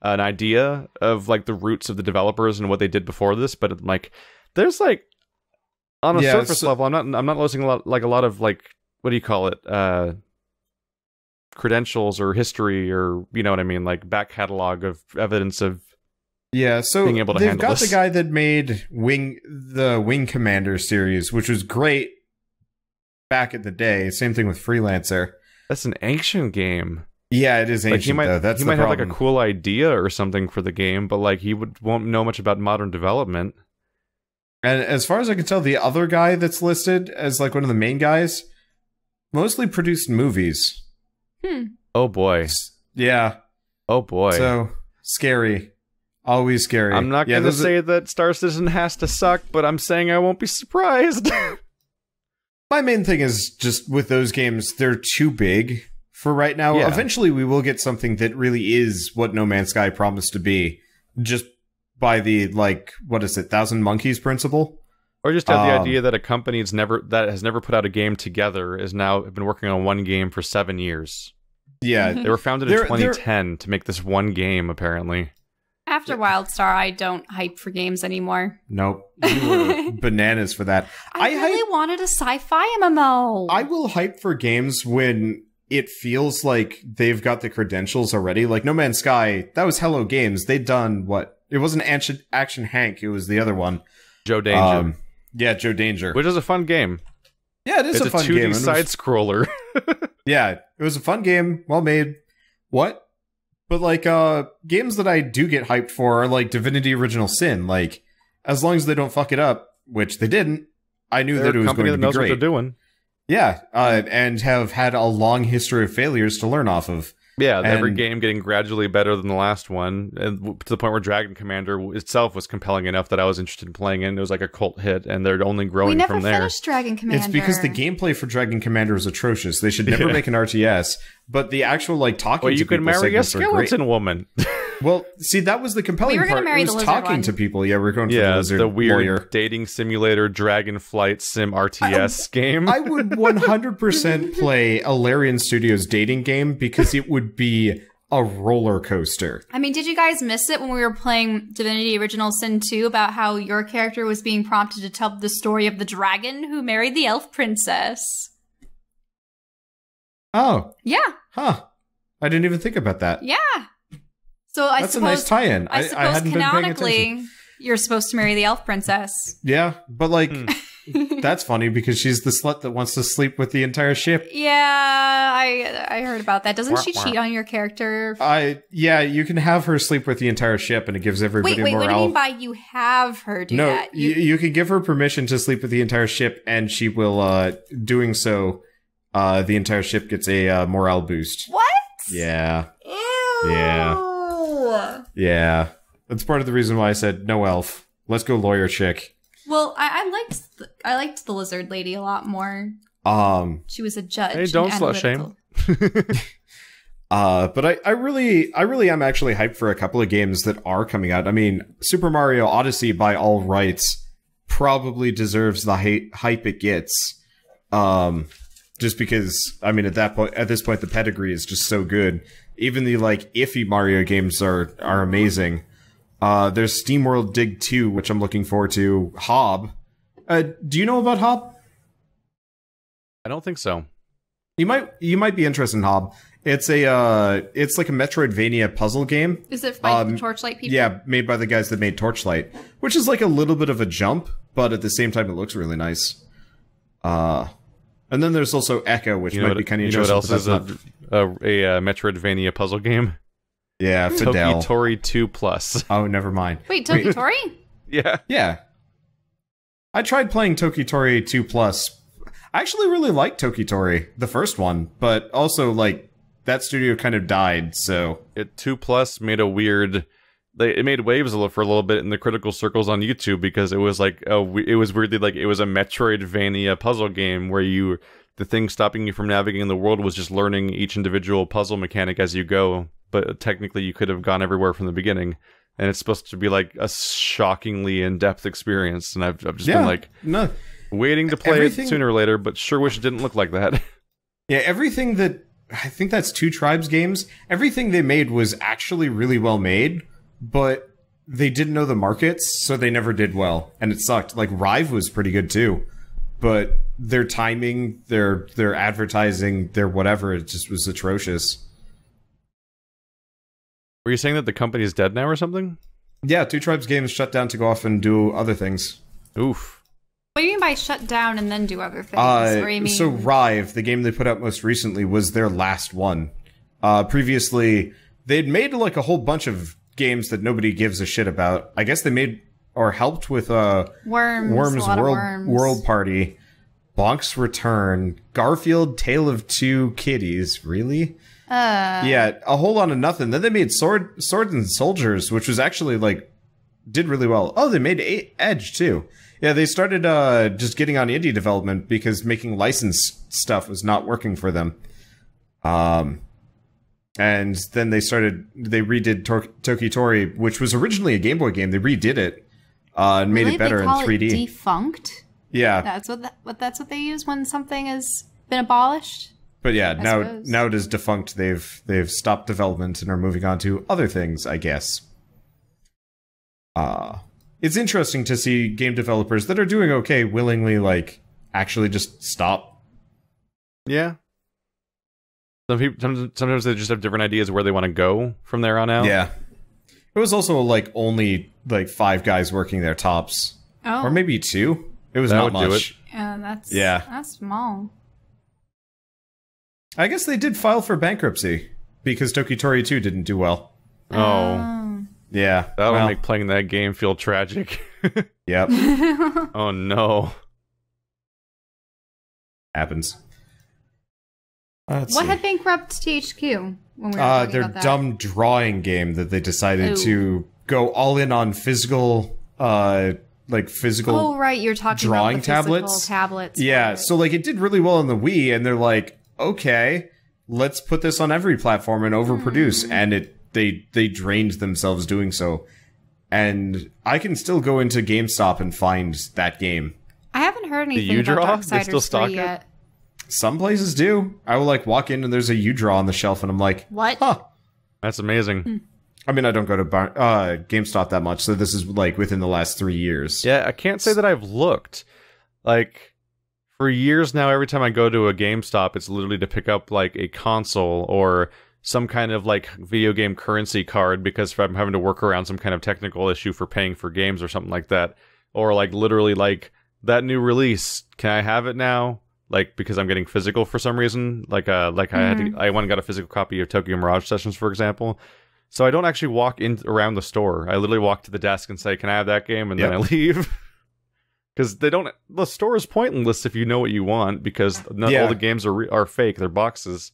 an idea of like the roots of the developers and what they did before this. But like, there's like on a surface level, I'm not losing a lot of like, what do you call it? Credentials or history, or you know what I mean, like back catalog of evidence of so being able to they've got the guy that made the Wing Commander series, which was great back in the day. Same thing with Freelancer. That's an ancient game. Yeah, it is ancient. Like though. He might have like a cool idea or something for the game, but like won't know much about modern development. And as far as I can tell, the other guy that's listed as like one of the main guys mostly produced movies. Oh boy. Yeah. Oh boy. So scary. Always scary. I'm not going to say that Star Citizen has to suck, but I'm saying I won't be surprised. My main thing is just with those games, they're too big for right now. Yeah. Eventually we will get something that really is what No Man's Sky promised to be, just by the, like, what is it, Thousand Monkeys principle? Or just have the idea that a company that has never put out a game together is now been working on one game for 7 years. Yeah. They were founded in 2010 to make this one game, apparently. After WildStar, I don't hype for games anymore. Nope. You were bananas for that. I really wanted a sci-fi MMO. I will hype for games when it feels like they've got the credentials already. Like No Man's Sky, that was Hello Games. They'd done what? It wasn't Action Hank, it was the other one. Joe Danger. Yeah, Joe Danger. Which is a fun game. Yeah, it's a fun game. It's a 2D side-scroller. Yeah, it was a fun game. Well made. What? But, like, games that I do get hyped for are, like, Divinity Original Sin. Like, as long as they don't fuck it up, which they didn't, I knew that it was going to be great. They're a company that knows what they're doing. Yeah, and have had a long history of failures to learn off of. Yeah, every game getting gradually better than the last one, and to the point where Dragon Commander itself was compelling enough that I was interested in playing it. And it was like a cult hit, and they're only growing from there. We never finished Dragon Commander. It's because the gameplay for Dragon Commander is atrocious. They should never make an RTS. But the actual like talking to people could marry a skeleton woman. Well, see, that was the compelling part. It was talking to people. Yeah, we're going for the lizard the weird lawyer. dating simulator Dragon Flight Sim RTS game. I would 100% play a Larian Studios dating game because it would be a roller coaster. I mean, did you guys miss it when we were playing Divinity Original Sin 2 about how your character was being prompted to tell the story of the dragon who married the elf princess? Oh. Yeah. Huh. I didn't even think about that. Yeah. So that's a nice tie-in. I suppose hadn't been paying attention. canonically, you're supposed to marry the elf princess. Yeah, but like That's funny because she's the slut that wants to sleep with the entire ship. Yeah, I heard about that. Doesn't she cheat on your character? Yeah, you can have her sleep with the entire ship, and it gives everybody morale. Wait, what do you mean by you have her do that? You can give her permission to sleep with the entire ship, and she will, doing so, the entire ship gets a morale boost. What? Yeah. Ew. Yeah. That's part of the reason why I said no elf. Let's go lawyer chick. Well, I liked the lizard lady a lot more. She was a judge. Hey, don't slut shame. But I really am actually hyped for a couple of games that are coming out. I mean, Super Mario Odyssey, by all rights, probably deserves the hype it gets. Just because, I mean, at this point, the pedigree is just so good. Even the iffy Mario games are amazing. There's SteamWorld Dig 2, which I'm looking forward to. Hob. Do you know about Hob? I don't think so. You might be interested in Hob. It's like a Metroidvania puzzle game. Is it by the Torchlight people? Yeah, made by the guys that made Torchlight, which is like a little bit of a jump, but at the same time it looks really nice. And then there's also Echo, which might be kind of interesting. You know what else is a Metroidvania puzzle game? Yeah, Fidel. Tokitori 2 Plus. Oh, never mind. Wait, Tokitori? Yeah. Yeah. I tried playing Tokitori 2 Plus. I actually really liked Tokitori, the first one, but also, that studio kind of died, so... 2 Plus made a weird... It made waves for a little bit in the critical circles on YouTube because it was it was weirdly it was a Metroidvania puzzle game where the thing stopping you from navigating the world was just learning each individual puzzle mechanic as you go, but technically you could have gone everywhere from the beginning, and it's supposed to be a shockingly in-depth experience, and I've just been waiting to play it sooner or later, but sure wish it didn't look like that. Yeah, everything that... I think that's Two Tribes games. Everything they made was actually really well made, but they didn't know the markets, so they never did well, and it sucked. Rive was pretty good too, but their timing, their advertising, their whatever, it just was atrocious. Were you saying that the company is dead now or something? Yeah, Two Tribes Games shut down to go off and do other things. Oof. What do you mean by shut down and then do other things? So Rive, the game they put out most recently, was their last one. Previously, they'd made a whole bunch of games that nobody gives a shit about. I guess they made or helped with Worms World Party, Bonk's Return, Garfield Tale of Two Kitties. Really? Yeah, a whole lot of nothing. Then they made Swords and Soldiers, which was actually did really well. Oh, they made Edge too. Yeah, they started just getting on indie development because making licensed stuff was not working for them. And then they redid Tokitori, which was originally a Game Boy game. They redid it and made it better in 3D. It defunct? Yeah. That's what they use when something has been abolished? But yeah, now it is defunct. They've stopped development and are moving on to other things, I guess. It's interesting to see game developers that are doing okay willingly actually just stop. Yeah. Sometimes they just have different ideas where they want to go from there on out. Yeah. It was also only 5 guys working there tops. Oh. Or maybe 2. It was not much. That's small. I guess they did file for bankruptcy because Tokitori 2 didn't do well. Oh. Yeah. That would make playing that game feel tragic. Yep. Oh no. Happens. What had bankrupt THQ when we were talking their about that? dumb drawing game that they decided to go all in on physical physical Oh right, you're talking drawing about the tablets. Tablets. Yeah, right. so it did really well on the Wii, and they're like, okay, let's put this on every platform and overproduce, and they drained themselves doing so. And I can still go into GameStop and find that game. I haven't heard anything U-Draw? about They still Darksiders stock 3 it? yet. Some places do. I will walk in and there's a U-Draw on the shelf, and I'm like, What? huh. That's amazing. I mean, I don't go to GameStop that much, so this is within the last 3 years. Yeah, I can't say that I've looked. For years now, every time I go to a GameStop, it's literally to pick up a console or some kind of video game currency card because I'm having to work around some kind of technical issue for paying for games or something like that. Or literally that new release, can I have it now? Like, because I'm getting physical for some reason. Like I went and got a physical copy of Tokyo Mirage Sessions, for example. So I don't actually walk in around the store. I literally walk to the desk and say, "Can I have that game?" And then I leave. Because the store is pointless if you know what you want, because not all the games are fake. They're boxes.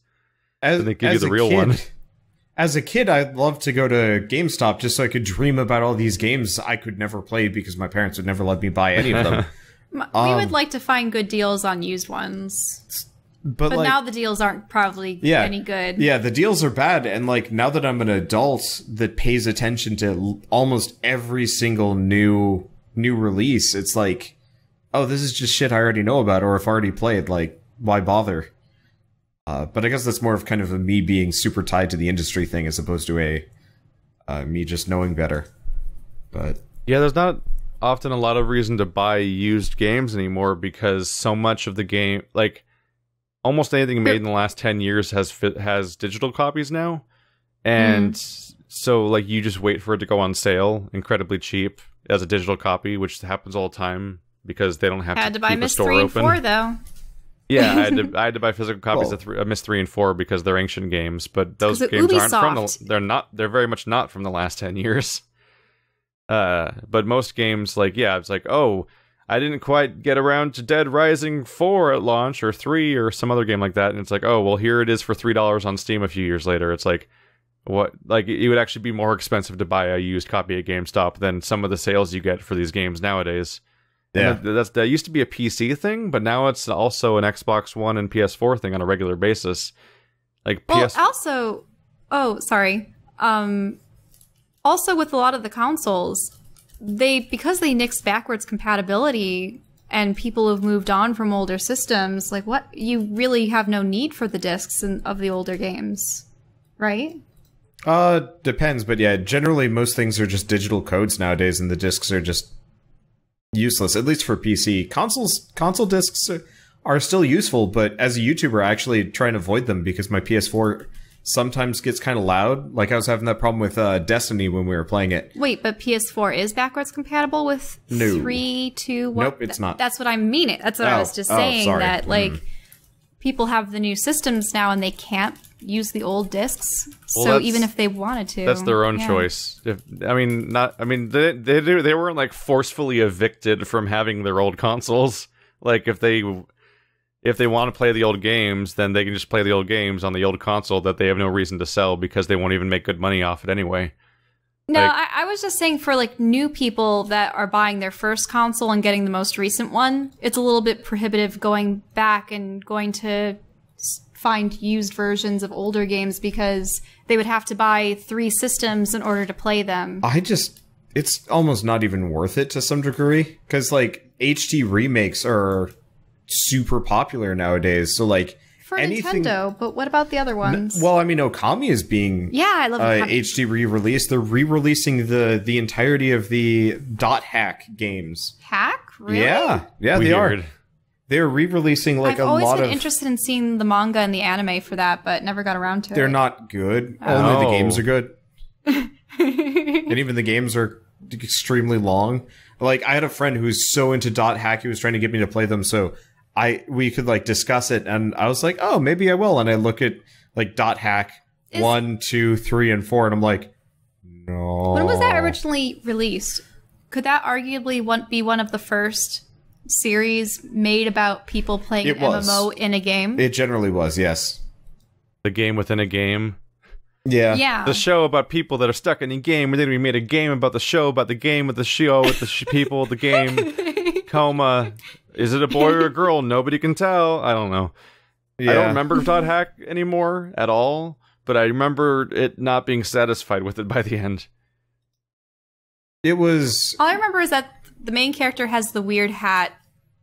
And they give you the real one. As a kid, I'd love to go to GameStop just so I could dream about all these games I could never play because my parents would never let me buy any of them. We would like to find good deals on used ones. But like, now the deals aren't probably any good. Yeah, the deals are bad. And like, now that I'm an adult that pays attention to almost every single new release, it's like, oh, this is just shit I already know about or if I already played. Like, why bother? But I guess that's more of kind of a me being super tied to the industry thing as opposed to a me just knowing better. But yeah, there's not often a lot of reason to buy used games anymore because so much of the game, like almost anything made in the last 10 years has digital copies now. And so like you just wait for it to go on sale incredibly cheap as a digital copy, which happens all the time because they don't have to buy keep a store 3 and open. 4 though. Yeah, I had to buy physical copies of Myst 3 and 4 because they're ancient games, but those games aren't from they're very much not from the last 10 years. But most games, like, it's like, oh, I didn't quite get around to Dead Rising 4 at launch, or 3, or some other game like that, and it's like, oh, well, here it is for $3 on Steam a few years later. It's like, what? Like, it would actually be more expensive to buy a used copy at GameStop than some of the sales you get for these games nowadays. Yeah, that used to be a PC thing, but now it's also an Xbox One and PS4 thing on a regular basis. Like, also, also, with a lot of the consoles, because they nix backwards compatibility and people have moved on from older systems, like you really have no need for the discs of the older games, right? Depends, but yeah, generally most things are just digital codes nowadays and the discs are just useless, at least for PC. Console discs are still useful, but as a YouTuber, I actually try and avoid them because my PS4 sometimes gets kind of loud. Like I was having that problem with Destiny when we were playing it. Wait, but PS4 is backwards compatible with 3, 2, 1? Nope, it's not. That's what I mean. That's what I was just saying. That like people have the new systems now and they can't use the old discs. Well, so even if they wanted to, that's their own choice. They weren't like forcefully evicted from having their old consoles. Like if they want to play the old games, then they can just play the old games on the old console that they have no reason to sell because they won't even make good money off it anyway. No, I was just saying for like new people that are buying their first console and getting the most recent one, it's a little bit prohibitive going back and going to find used versions of older games because they would have to buy 3 systems in order to play them. It's almost not even worth it to some degree because like HD remakes are super popular nowadays, so like for Nintendo, but what about the other ones? Well, I mean, Okami is being I love HD re-released. They're re-releasing the entirety of the dot hack games. Hack? Really? Yeah, they are. They're re-releasing like a lot of... I've always been interested in seeing the manga and the anime for that, but never got around to it. They're not good. Only the games are good. And even the games are extremely long. Like, I had a friend who's so into dot hack, he was trying to get me to play them, so we could like discuss it, and I was like, oh, maybe I will. And I look at like dot hack 1, 2, 3, and 4, and I'm like, no. When was that originally released? Could that arguably be one of the first series made about people playing MMO in a game? It generally was, yes. The game within a game. Yeah. The show about people that are stuck in a game, and then we made a game about the show about the game with the show with the people, the game. Coma. Is it a boy or a girl? Nobody can tell. I don't know. Yeah. I don't remember dot hack anymore at all, but I remember it not being satisfied with it by the end. It was... All I remember is that the main character has the weird hat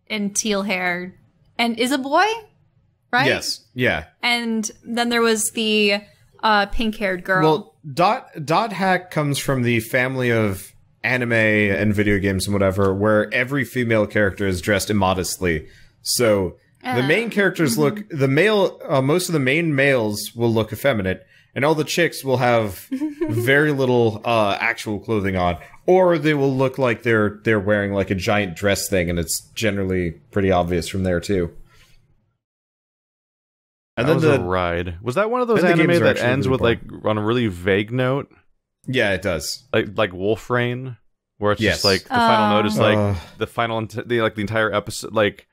and teal hair and is a boy, right? Yes. Yeah. And then there was the pink-haired girl. Well, dot hack comes from the family of anime and video games and whatever, where every female character is dressed immodestly. So the main characters look... most of the main males will look effeminate, and all the chicks will have very little actual clothing on, or they will look like they're wearing like a giant dress thing, and it's generally pretty obvious from there too. And that then was a ride. Was that one of those anime that ends with like on a really vague note? Yeah, it does. Like Wolf Rain, where it's just like the final note is like the final the entire episode. Like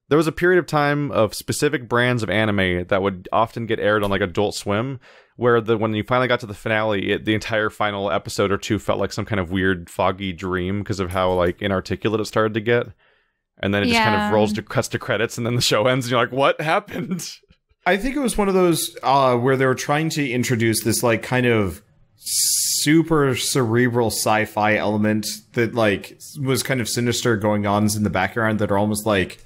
there was a period of time of specific brands of anime that would often get aired on like Adult Swim, where when you finally got to the finale, the entire final episode or two felt like some kind of weird foggy dream because of how like inarticulate it started to get, and then it just kind of rolls to cuts to credits, and then the show ends, and you're like, what happened? I think it was one of those where they were trying to introduce this like kind of super cerebral sci-fi element that like was kind of sinister going ons in the background that are almost like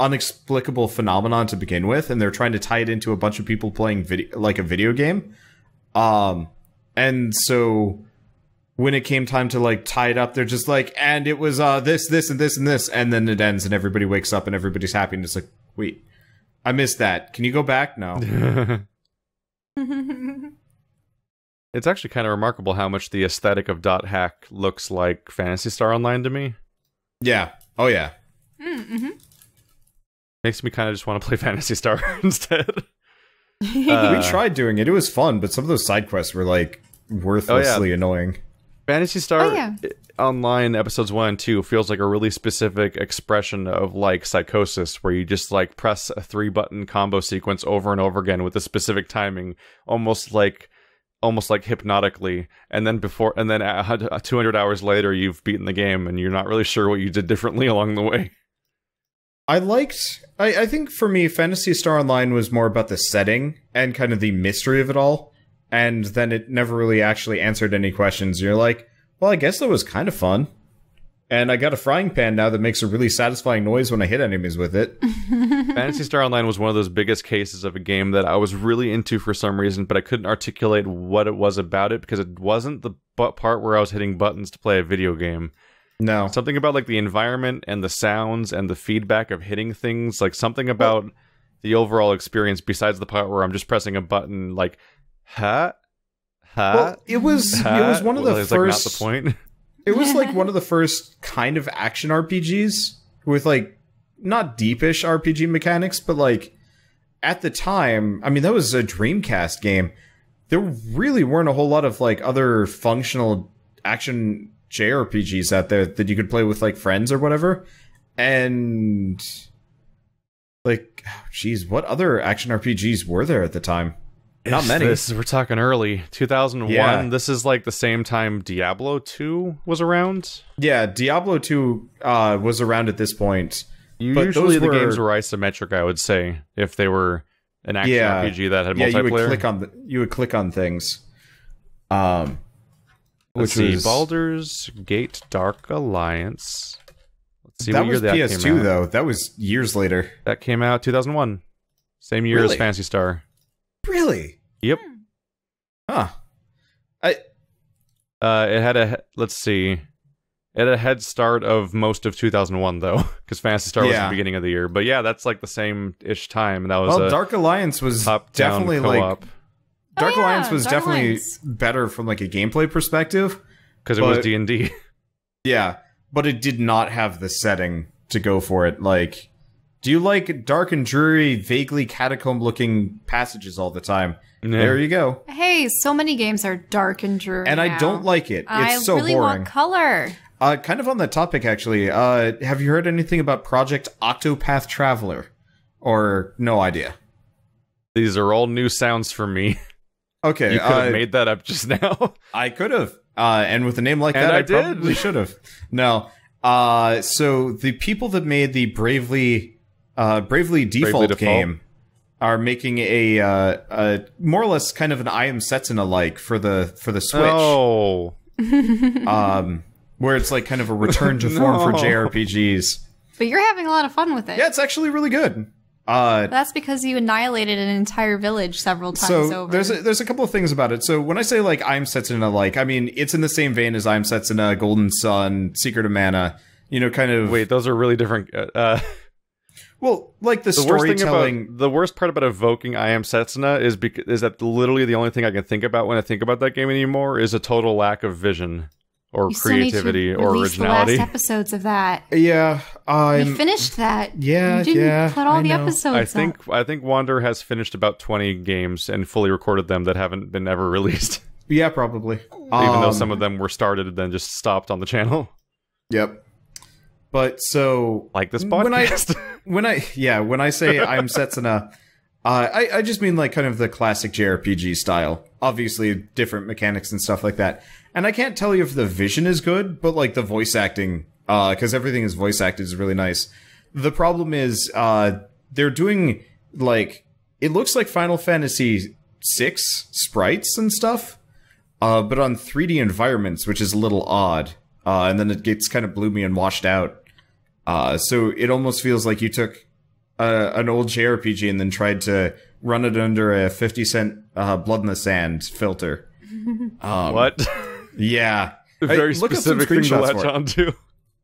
inexplicable phenomenon to begin with, and they're trying to tie it into a bunch of people playing a video game. And so when it came time to like tie it up, they're just like, and it was this and this and this, and then it ends and everybody wakes up and everybody's happy, and it's like, wait, I missed that. Can you go back? No. It's actually kind of remarkable how much the aesthetic of Dot Hack looks like Phantasy Star Online to me. Yeah. Oh, yeah. Mm-hmm. Makes me kind of just want to play Phantasy Star instead. We tried doing it. It was fun, but some of those side quests were like worthlessly annoying. Phantasy Star Online episodes 1 and 2 feels like a really specific expression of like psychosis, where you just like press a 3-button combo sequence over and over again with a specific timing, almost like hypnotically, and then 200 hours later you've beaten the game and you're not really sure what you did differently along the way. I think for me, Phantasy Star Online was more about the setting and kind of the mystery of it all, and then it never really actually answered any questions. You're like, well, I guess that was kind of fun. And I got a frying pan now that makes a really satisfying noise when I hit enemies with it. Phantasy Star Online was one of those biggest cases of a game that I was really into for some reason, but I couldn't articulate what it was about it, because it wasn't the part where I was hitting buttons to play a video game. No. Something about like the environment and the sounds and the feedback of hitting things, like something about the overall experience besides the part where I'm just pressing a button like, Well, it was one of the first... like not the point. It was like one of the first kind of action RPGs with like not deepish RPG mechanics, but like at the time, I mean, that was a Dreamcast game. There really weren't a whole lot of like other functional action JRPGs out there that you could play with like friends or whatever. And like, geez, what other action RPGs were there at the time? Not many. We're talking early 2001. Yeah. This is like the same time Diablo 2 was around. Yeah, Diablo 2 was around at this point. Usually the games were isometric, I would say, if they were an action RPG that had multiplayer. You would click on things. Let's see, Baldur's Gate Dark Alliance. Let's see what year that came out. That was PS2 though. That was years later. That came out 2001. Same year as Phantasy Star. Really? Yep. Huh. It had a It had a head start of most of 2001 though, because Phantasy Star was the beginning of the year. But yeah, that's like the same-ish time. And that was Dark Alliance was definitely co-op. Like Dark Alliance was definitely better from like a gameplay perspective, because it was D&D. Yeah, but it did not have the setting to go for it. Like, do you like dark and dreary, vaguely catacomb-looking passages all the time? Yeah. There you go. Hey, so many games are dark and dreary and I don't like it. It's so boring. I really want color. Kind of on that topic, actually. Have you heard anything about Project Octopath Traveler? Or no idea? These are all new sounds for me. Okay. You could have made that up just now. I could have. And with a name like that, I probably should have. No. So the people that made the Bravely Default game are making a more or less kind of an I Am Setsuna-like for the Switch. Oh. Where it's like kind of a return to form for JRPGs. But you're having a lot of fun with it. Yeah, it's actually really good. That's because you annihilated an entire village several times over. There's a couple of things about it. So when I say like I'm Setsuna-like, I mean it's in the same vein as I'm Setsuna, Golden Sun, Secret of Mana. You know, kind of. Wait, those are really different. Well, like the storytelling. The worst part about evoking I Am Setsuna is that literally the only thing I can think about when I think about that game anymore is a total lack of vision or creativity or originality. The last episodes of that. Yeah, we finished that. Yeah, you didn't put all the episodes. I think Wander has finished about 20 games and fully recorded them that haven't been ever released. Yeah, probably. Even though some of them were started and then just stopped on the channel. Yep. But so like this podcast. When I say I'm Setsuna, I just mean like kind of the classic JRPG style. Obviously, different mechanics and stuff like that. And I can't tell you if the vision is good, but like the voice acting, because everything is voice acted, is really nice. The problem is they're doing like it looks like Final Fantasy VI sprites and stuff, but on 3D environments, which is a little odd. And then it gets kind of bloomy and washed out. So it almost feels like you took an old JRPG and then tried to run it under a 50-cent Blood in the Sand filter. What? Yeah. A very specific thing to latch onto.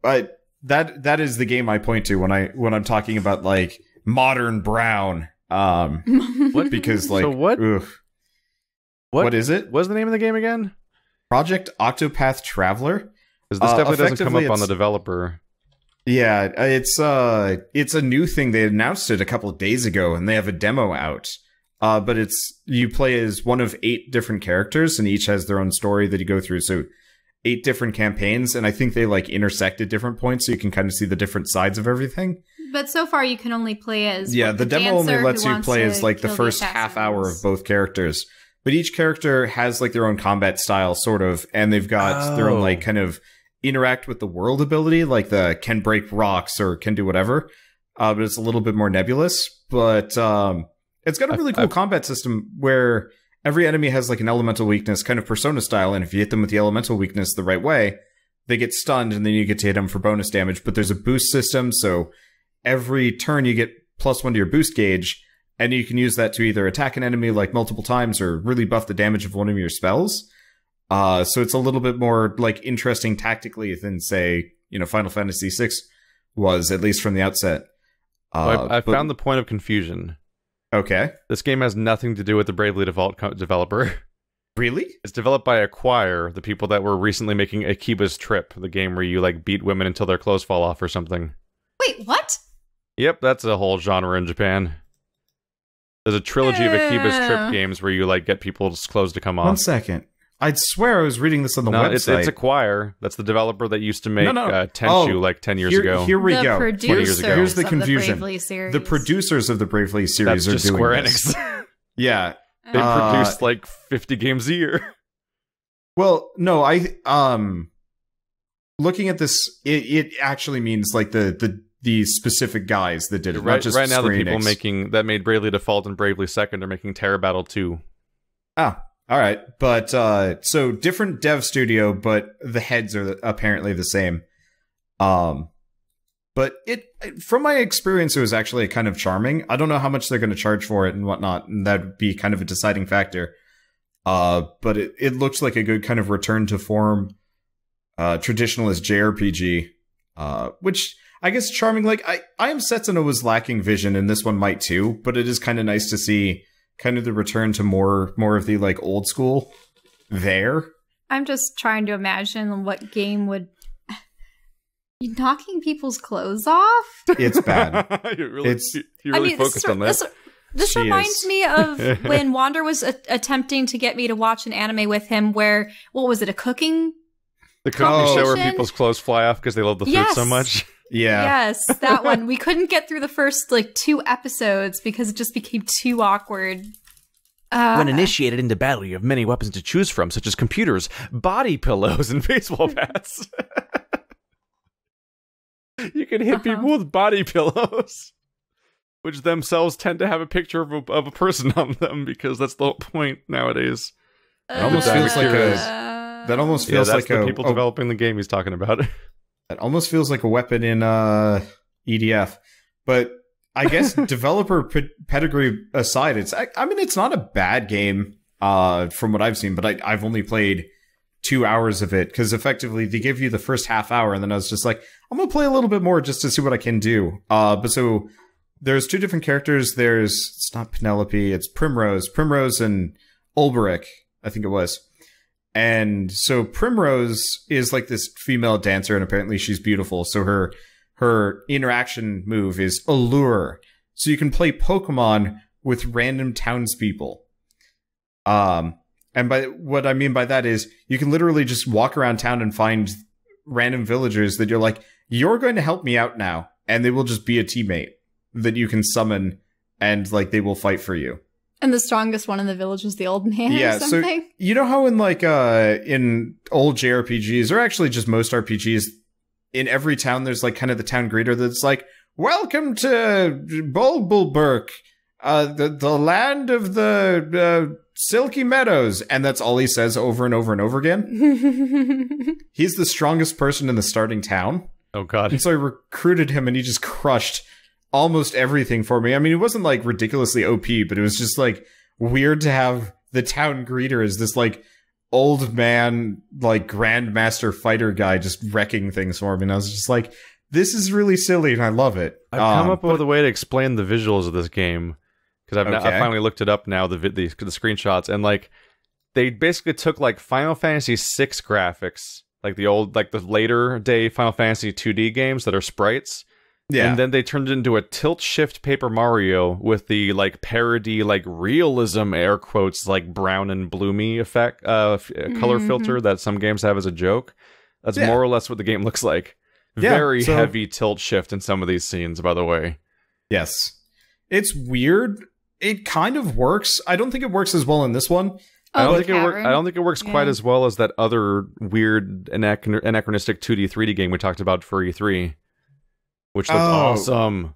But that is the game I point to when I'm talking about like modern brown. What? Because like so what? What is it? What's the name of the game again? Project Octopath Traveler. Because this definitely doesn't come up on the developer. Yeah, it's a new thing. They announced it a couple of days ago, and they have a demo out. But you play as one of 8 different characters, and each has their own story that you go through. So 8 different campaigns, and I think they like intersect at different points, so you can kind of see the different sides of everything. But so far, you can only play as the demo only lets you play as like the first half hour of both characters. But each character has like their own combat style, sort of, and they've got their own like kind of interact with the world ability, like the can break rocks or can do whatever. But it's a little bit more nebulous. But it's got a really cool combat system where every enemy has like an elemental weakness, kind of Persona style, and if you hit them with the elemental weakness the right way, they get stunned, and then you get to hit them for bonus damage. But there's a boost system, so every turn you get +1 to your boost gauge. And you can use that to either attack an enemy like multiple times or really buff the damage of one of your spells. So it's a little bit more like interesting tactically than say, Final Fantasy VI was, at least from the outset. I found the point of confusion. Okay. This game has nothing to do with the Bravely Default developer. Really? It's developed by Acquire, the people that were recently making Akiba's Trip, the game where you like beat women until their clothes fall off or something. Wait, what? Yep, that's a whole genre in Japan. There's a trilogy of Akiba's Trip games where you like get people's clothes to come off. 1 second. I'd swear I was reading this on the website. It's Acquire. That's the developer that used to make Tenchu like 10 years ago. Here we go. 20 years ago. Here's the confusion. The producers of the Bravely series are doing Square this. Enix. Yeah. They produce like 50 games a year. Well, no, looking at this, it actually means like the specific guys that did it, not just right now. The Square people Enix. that made Bravely Default and Bravely Second are making Terra Battle 2. Ah, all right. But so different dev studio, but the heads are apparently the same. But from my experience, it was actually kind of charming. I don't know how much they're going to charge for it and whatnot, and that'd be kind of a deciding factor. But it looks like a good kind of return to form, traditionalist JRPG, which I guess charming. Like I Am Setsuna was lacking vision, and this one might too. But it is kind of nice to see kind of the return to more of the like old school there. I'm just trying to imagine what game would. You knocking people's clothes off? It's bad. You're really focused on that. This reminds me of when Wander was attempting to get me to watch an anime with him where, what was it, a cooking? The cooking show where people's clothes fly off because they love the food so much. Yeah. Yes, that one. We couldn't get through the first, 2 episodes because it just became too awkward. When initiated into battle, you have many weapons to choose from, such as computers, body pillows, and baseball bats. You can hit people with body pillows, which themselves tend to have a picture of a person on them because that's the whole point nowadays. It almost feels like that almost feels like the people developing the game he's talking about. That almost feels like a weapon in EDF. But I guess developer pedigree aside, it's not a bad game from what I've seen, but I've only played 2 hours of it because effectively they give you the first half hour and then I was just like, I'm going to play a little bit more just to see what I can do. But so there's two different characters. It's not Penelope, it's Primrose. Primrose and Ulberich, I think it was. And so Primrose is like this female dancer, and apparently she's beautiful. So her interaction move is Allure. So you can play Pokemon with random townspeople. And by what I mean by that is you can literally just walk around town and find random villagers that you're like, you're going to help me out now. And they will just be a teammate that you can summon, and like they will fight for you. And the strongest one in the village is the old man or something? So you know how in like in old JRPGs, or actually just most RPGs, in every town there's like kind of the town greeter that's like, welcome to Bulbulburk, the land of the Silky Meadows, and that's all he says over and over and over again. He's the strongest person in the starting town. Oh god. And so I recruited him, and he just crushed almost everything for me. I mean, it wasn't like ridiculously OP, but it was just like weird to have the town greeter as this like old man, like grandmaster fighter guy just wrecking things for me. And I was just like, this is really silly, and I love it. I've come up with a way to explain the visuals of this game, because I finally looked it up now, the screenshots, and like they basically took like Final Fantasy VI graphics, like the later day Final Fantasy 2D games that are sprites. Yeah. And then they turned it into a tilt-shift Paper Mario with the, like, parody, like, realism, air quotes, like, brown and bloomy effect, color filter that some games have as a joke. That's more or less what the game looks like. Very heavy tilt-shift in some of these scenes, by the way. Yes. It's weird. It kind of works. I don't think it works as well in this one. I don't think it works quite as well as that other weird anachronistic 2D, 3D game we talked about for E3. Which looked awesome.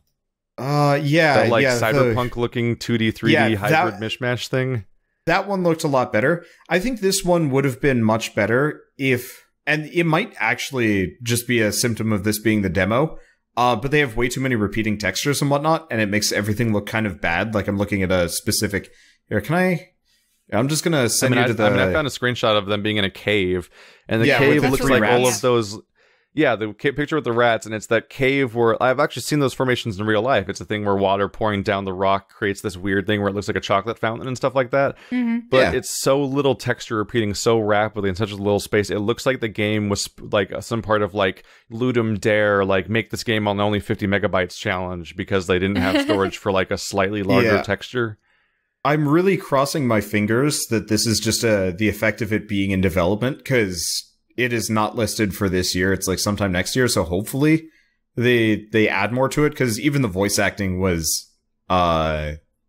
That cyberpunk-looking 2D, 3D hybrid mishmash thing. That one looked a lot better. I think this one would have been much better if... And it might actually just be a symptom of this being the demo. But they have way too many repeating textures and whatnot, and it makes everything look kind of bad. Like I'm looking at a specific... Here, can I... I'm just going to send you to the... I found a screenshot of them being in a cave. And the cave looks like all of those... Yeah, the picture with the rats, and it's that cave where I've actually seen those formations in real life. It's a thing where water pouring down the rock creates this weird thing where it looks like a chocolate fountain and stuff like that. But it's so little texture repeating so rapidly in such a little space. It looks like the game was like some part of like Ludum Dare, like make this game on only 50 megabytes challenge because they didn't have storage for like a slightly larger texture. I'm really crossing my fingers that this is just the effect of it being in development, because it is not listed for this year. It's like sometime next year, so hopefully they add more to it, because even the voice acting was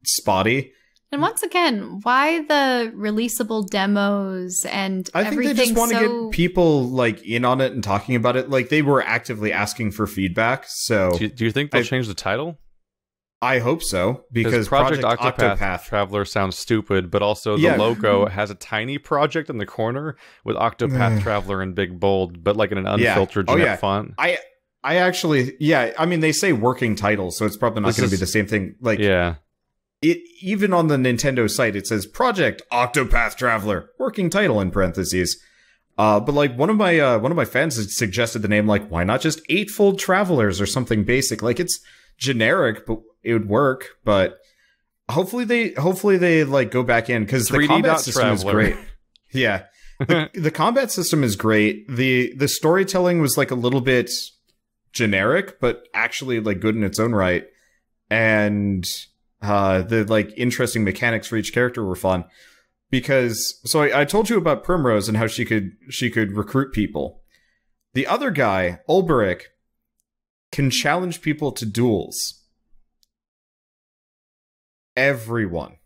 spotty. And once again, why the releasable demos and I think they just want to get people like in on it and talking about it. Like they were actively asking for feedback. So do you think they'll change the title? I hope so, because Project Octopath Traveler sounds stupid, but also the logo has a tiny project in the corner with Octopath Traveler in big bold, but like in an unfiltered font. I actually, I mean, they say working title, so it's probably not going to be the same thing. Like, it even on the Nintendo site, it says Project Octopath Traveler, working title in parentheses. But like one of my fans suggested the name, like, why not just Eightfold Travelers or something basic? Like it's generic, but it would work. But hopefully they like go back in, because the combat system is great. Yeah, the combat system is great. The storytelling was like a little bit generic, but actually like good in its own right. And the like interesting mechanics for each character were fun. Because I told you about Primrose and how she could recruit people. The other guy, Ulberich, can challenge people to duels. Everyone.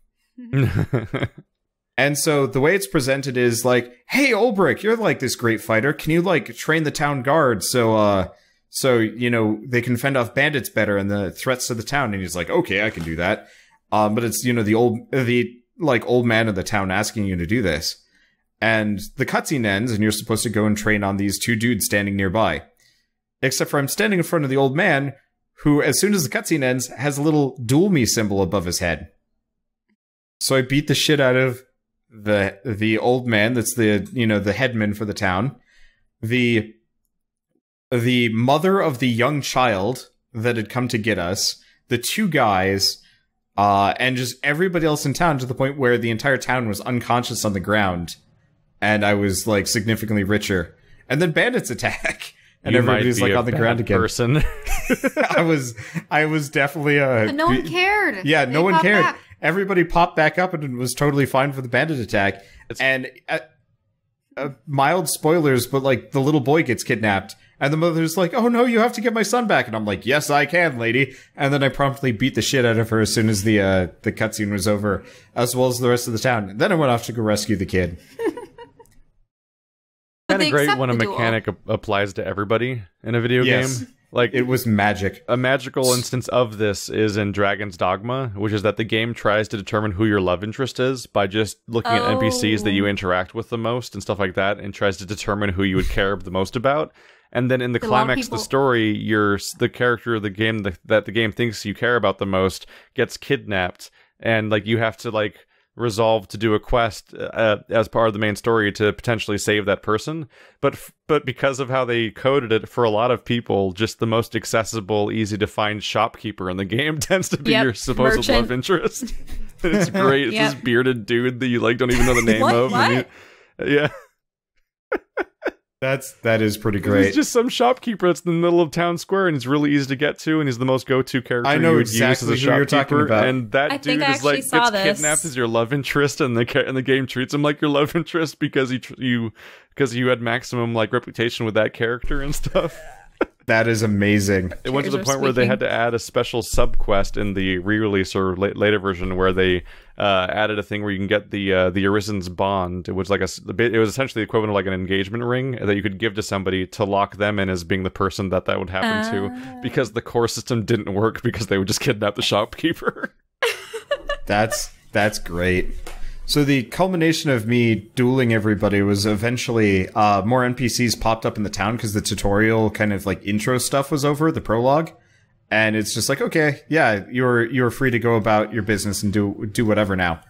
And so the way it's presented is like, hey, Ulberich, you're like this great fighter. Can you like train the town guard so you know they can fend off bandits better and the threats to the town? And he's like, okay, I can do that. But it's, you know, the old man of the town asking you to do this. And the cutscene ends, and you're supposed to go and train on these two dudes standing nearby. Except for I'm standing in front of the old man, who, as soon as the cutscene ends, has a little duel me symbol above his head. So I beat the shit out of the old man that's the headman for the town. The mother of the young child that had come to get us, the two guys, and just everybody else in town, to the point where the entire town was unconscious on the ground, and I was like significantly richer. And then bandits attack, and everybody's like on the ground again. Person. I was definitely But no one cared. Yeah, no They one popped cared. back. Everybody popped back up and was totally fine for the bandit attack. And mild spoilers, but like the little boy gets kidnapped, and the mother's like, "Oh no, you have to get my son back." And I'm like, "Yes, I can, lady." And then I promptly beat the shit out of her as soon as the cutscene was over, as well as the rest of the town. And then I went off to go rescue the kid. But Kind of they great accept when a the duel. mechanic applies to everybody in a video Yes. game. Like It was magic. a magical instance of this is in Dragon's Dogma, which is that the game tries to determine who your love interest is by just looking at NPCs that you interact with the most and stuff like that, and tries to determine who you would care the most about. And then in the A lot of climax of the people- story, the character of the game that the game thinks you care about the most gets kidnapped, and like you have to like resolve to do a quest as part of the main story to potentially save that person. But because of how they coded it, for a lot of people, just the most accessible, easy to find shopkeeper in the game tends to be Yep, your supposed merchant. love interest. And it's great. It's Yep. this bearded dude that you like don't even know the name What? of. and yeah. That is pretty great. He's just some shopkeeper that's in the middle of town square, and he's really easy to get to, and he's the most go-to character I know you would exactly use as a who you're shopkeeper. talking about. And that I dude think I is like actually saw gets this. kidnapped as your love interest, and the game treats him like your love interest because you had maximum like reputation with that character and stuff. That is amazing. It went to the Chairs are point where they squeaking. had to add a special sub-quest in the re-release or later version where they added a thing where you can get the Arisen's Bond. It was like it was essentially the equivalent of like an engagement ring that you could give to somebody to lock them in as being the person that would happen to, because the core system didn't work because they would just kidnap the shopkeeper. That's great. So the culmination of me dueling everybody was eventually more NPCs popped up in the town because the tutorial kind of like intro stuff was over, the prologue, and it's just like, okay, yeah, you're free to go about your business and do whatever now.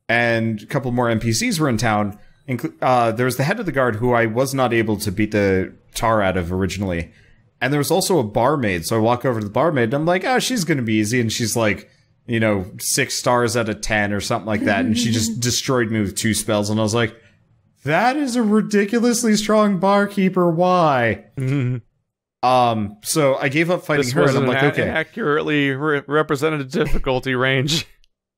And a couple more NPCs were in town. There was the head of the guard who I was not able to beat the tar out of originally, and there was also a barmaid. So I walk over to the barmaid and I'm like, oh, she's gonna be easy, and she's like, 6 stars out of 10 or something like that. And she just destroyed me with 2 spells. And I was like, that is a ridiculously strong barkeeper. Why? So I gave up fighting This her, and wasn't I'm like, okay. accurately represented a difficulty range.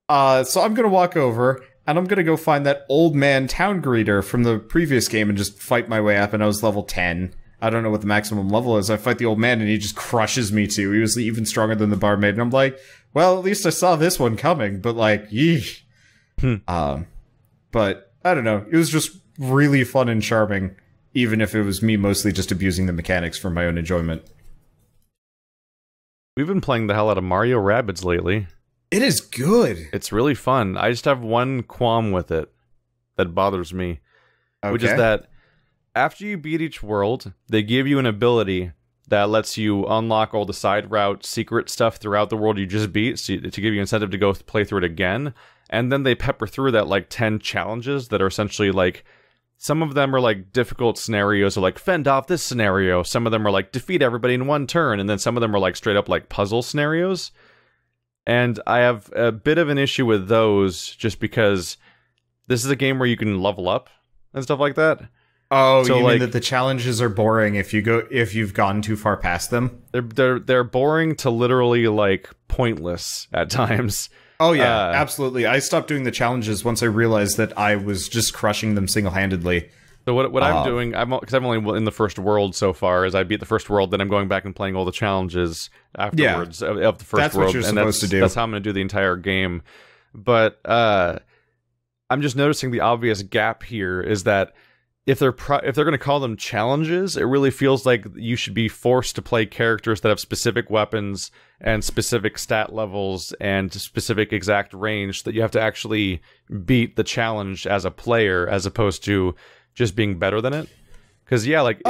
So I'm going to walk over and I'm going to go find that old man town greeter from the previous game and just fight my way up. And I was level 10. I don't know what the maximum level is. I fight the old man and he just crushes me too. He was even stronger than the barmaid. And I'm like, well, at least I saw this one coming, but like, yeesh. But I don't know. It was just really fun and charming, even if it was me mostly just abusing the mechanics for my own enjoyment. We've been playing the hell out of Mario Rabbids lately. It is good. It's really fun. I just have one qualm with it that bothers me, which is Okay. that after you beat each world, they give you an ability that lets you unlock all the side route secret stuff throughout the world you just beat, to give you incentive to go play through it again. And then they pepper through that like 10 challenges that are essentially like, some of them are like difficult scenarios, or like fend off this scenario. Some of them are like defeat everybody in one turn, and then some of them are like straight up like puzzle scenarios. And I have a bit of an issue with those, just because this is a game where you can level up and stuff like that. Oh, So, you like- mean that the challenges are boring if you've gone too far past them? They're boring to literally like pointless at times. Oh yeah, absolutely. I stopped doing the challenges once I realized that I was just crushing them single-handedly. So what I'm doing, because I'm only in the first world so far, is I beat the first world, then I'm going back and playing all the challenges afterwards of the first That's what world. you're and supposed to do. That's how I'm going to do the entire game. But I'm just noticing the obvious gap here is that if they're going to call them challenges, it really feels like you should be forced to play characters that have specific weapons and specific stat levels and specific exact range, that you have to actually beat the challenge as a player, as opposed to just being better than it. Because yeah, like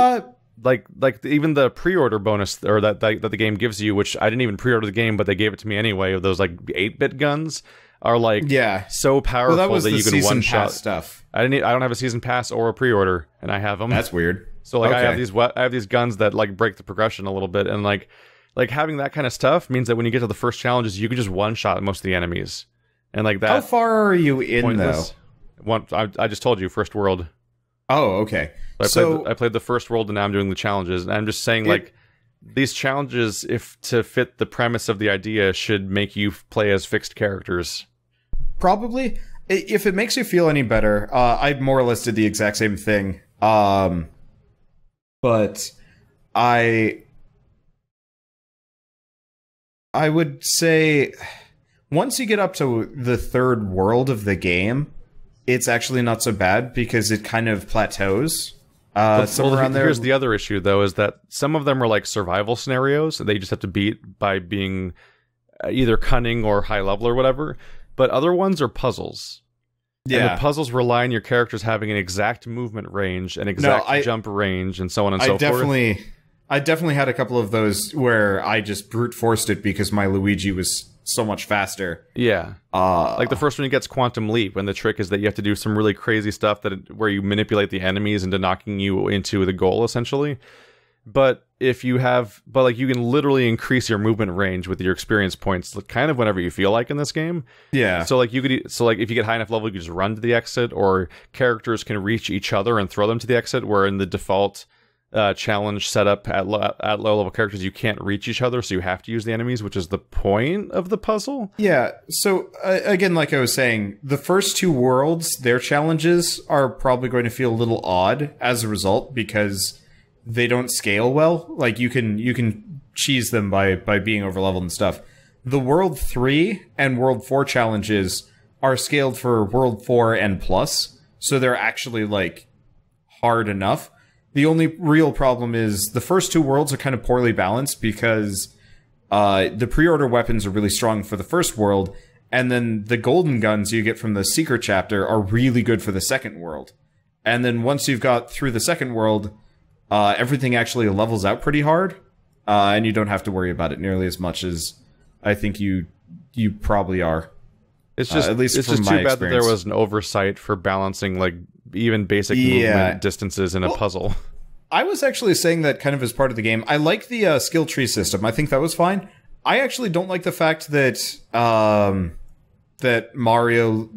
even the pre-order bonus or that the game gives you, which I didn't even pre-order the game, but they gave it to me anyway, of those like 8-bit guns, are like so powerful that was that the you can season one-shot pass stuff. I don't have a season pass or a pre-order, and I have them. That's weird. So like Okay. I have these guns that like break the progression a little bit, and like like having that kind of stuff means that when you get to the first challenges, you can just one-shot most of the enemies. And like that. How far are you in, pointless. Though? I just told you, first world. Oh, okay. I played the first world, and now I'm doing the challenges. And I'm just saying, like, these challenges, if to fit the premise of the idea, should make you play as fixed characters. Probably. If it makes you feel any better, I more or less did the exact same thing. But I would say once you get up to the third world of the game, it's actually not so bad because it kind of plateaus. Somewhere around there. Here's the other issue, though, is that some of them are like survival scenarios that you just have to beat by being either cunning or high level or whatever. But other ones are puzzles. Yeah. And the puzzles rely on your characters having an exact movement range, an exact jump range, and so on and so forth. I definitely had a couple of those where I just brute forced it because my Luigi was so much faster. Yeah. Like the first one, he gets Quantum Leap, and the trick is that you have to do some really crazy stuff where you manipulate the enemies into knocking you into the goal, essentially. But you can literally increase your movement range with your experience points kind of whenever you feel like in this game. Yeah. So if you get high enough level, you can just run to the exit, or characters can reach each other and throw them to the exit, where in the default challenge setup at low level characters, you can't reach each other, so you have to use the enemies, which is the point of the puzzle. Yeah. So again, like I was saying, the first two worlds, their challenges are probably going to feel a little odd as a result because they don't scale well. Like you can cheese them by being over leveled and stuff. The World 3 and World 4 challenges are scaled for World 4 and plus, so they're actually like hard enough. The only real problem is the first two worlds are kind of poorly balanced because the pre-order weapons are really strong for the first world, and then the golden guns you get from the secret chapter are really good for the second world. And then once you've got through the second world, everything actually levels out pretty hard, and you don't have to worry about it nearly as much as I think you probably are. It's just at least it's from just my too bad experience. that there was an oversight for balancing like even basic movement distances in a puzzle. I was actually saying that kind of as part of the game. I like the skill tree system. I think that was fine. I actually don't like the fact that that Mario,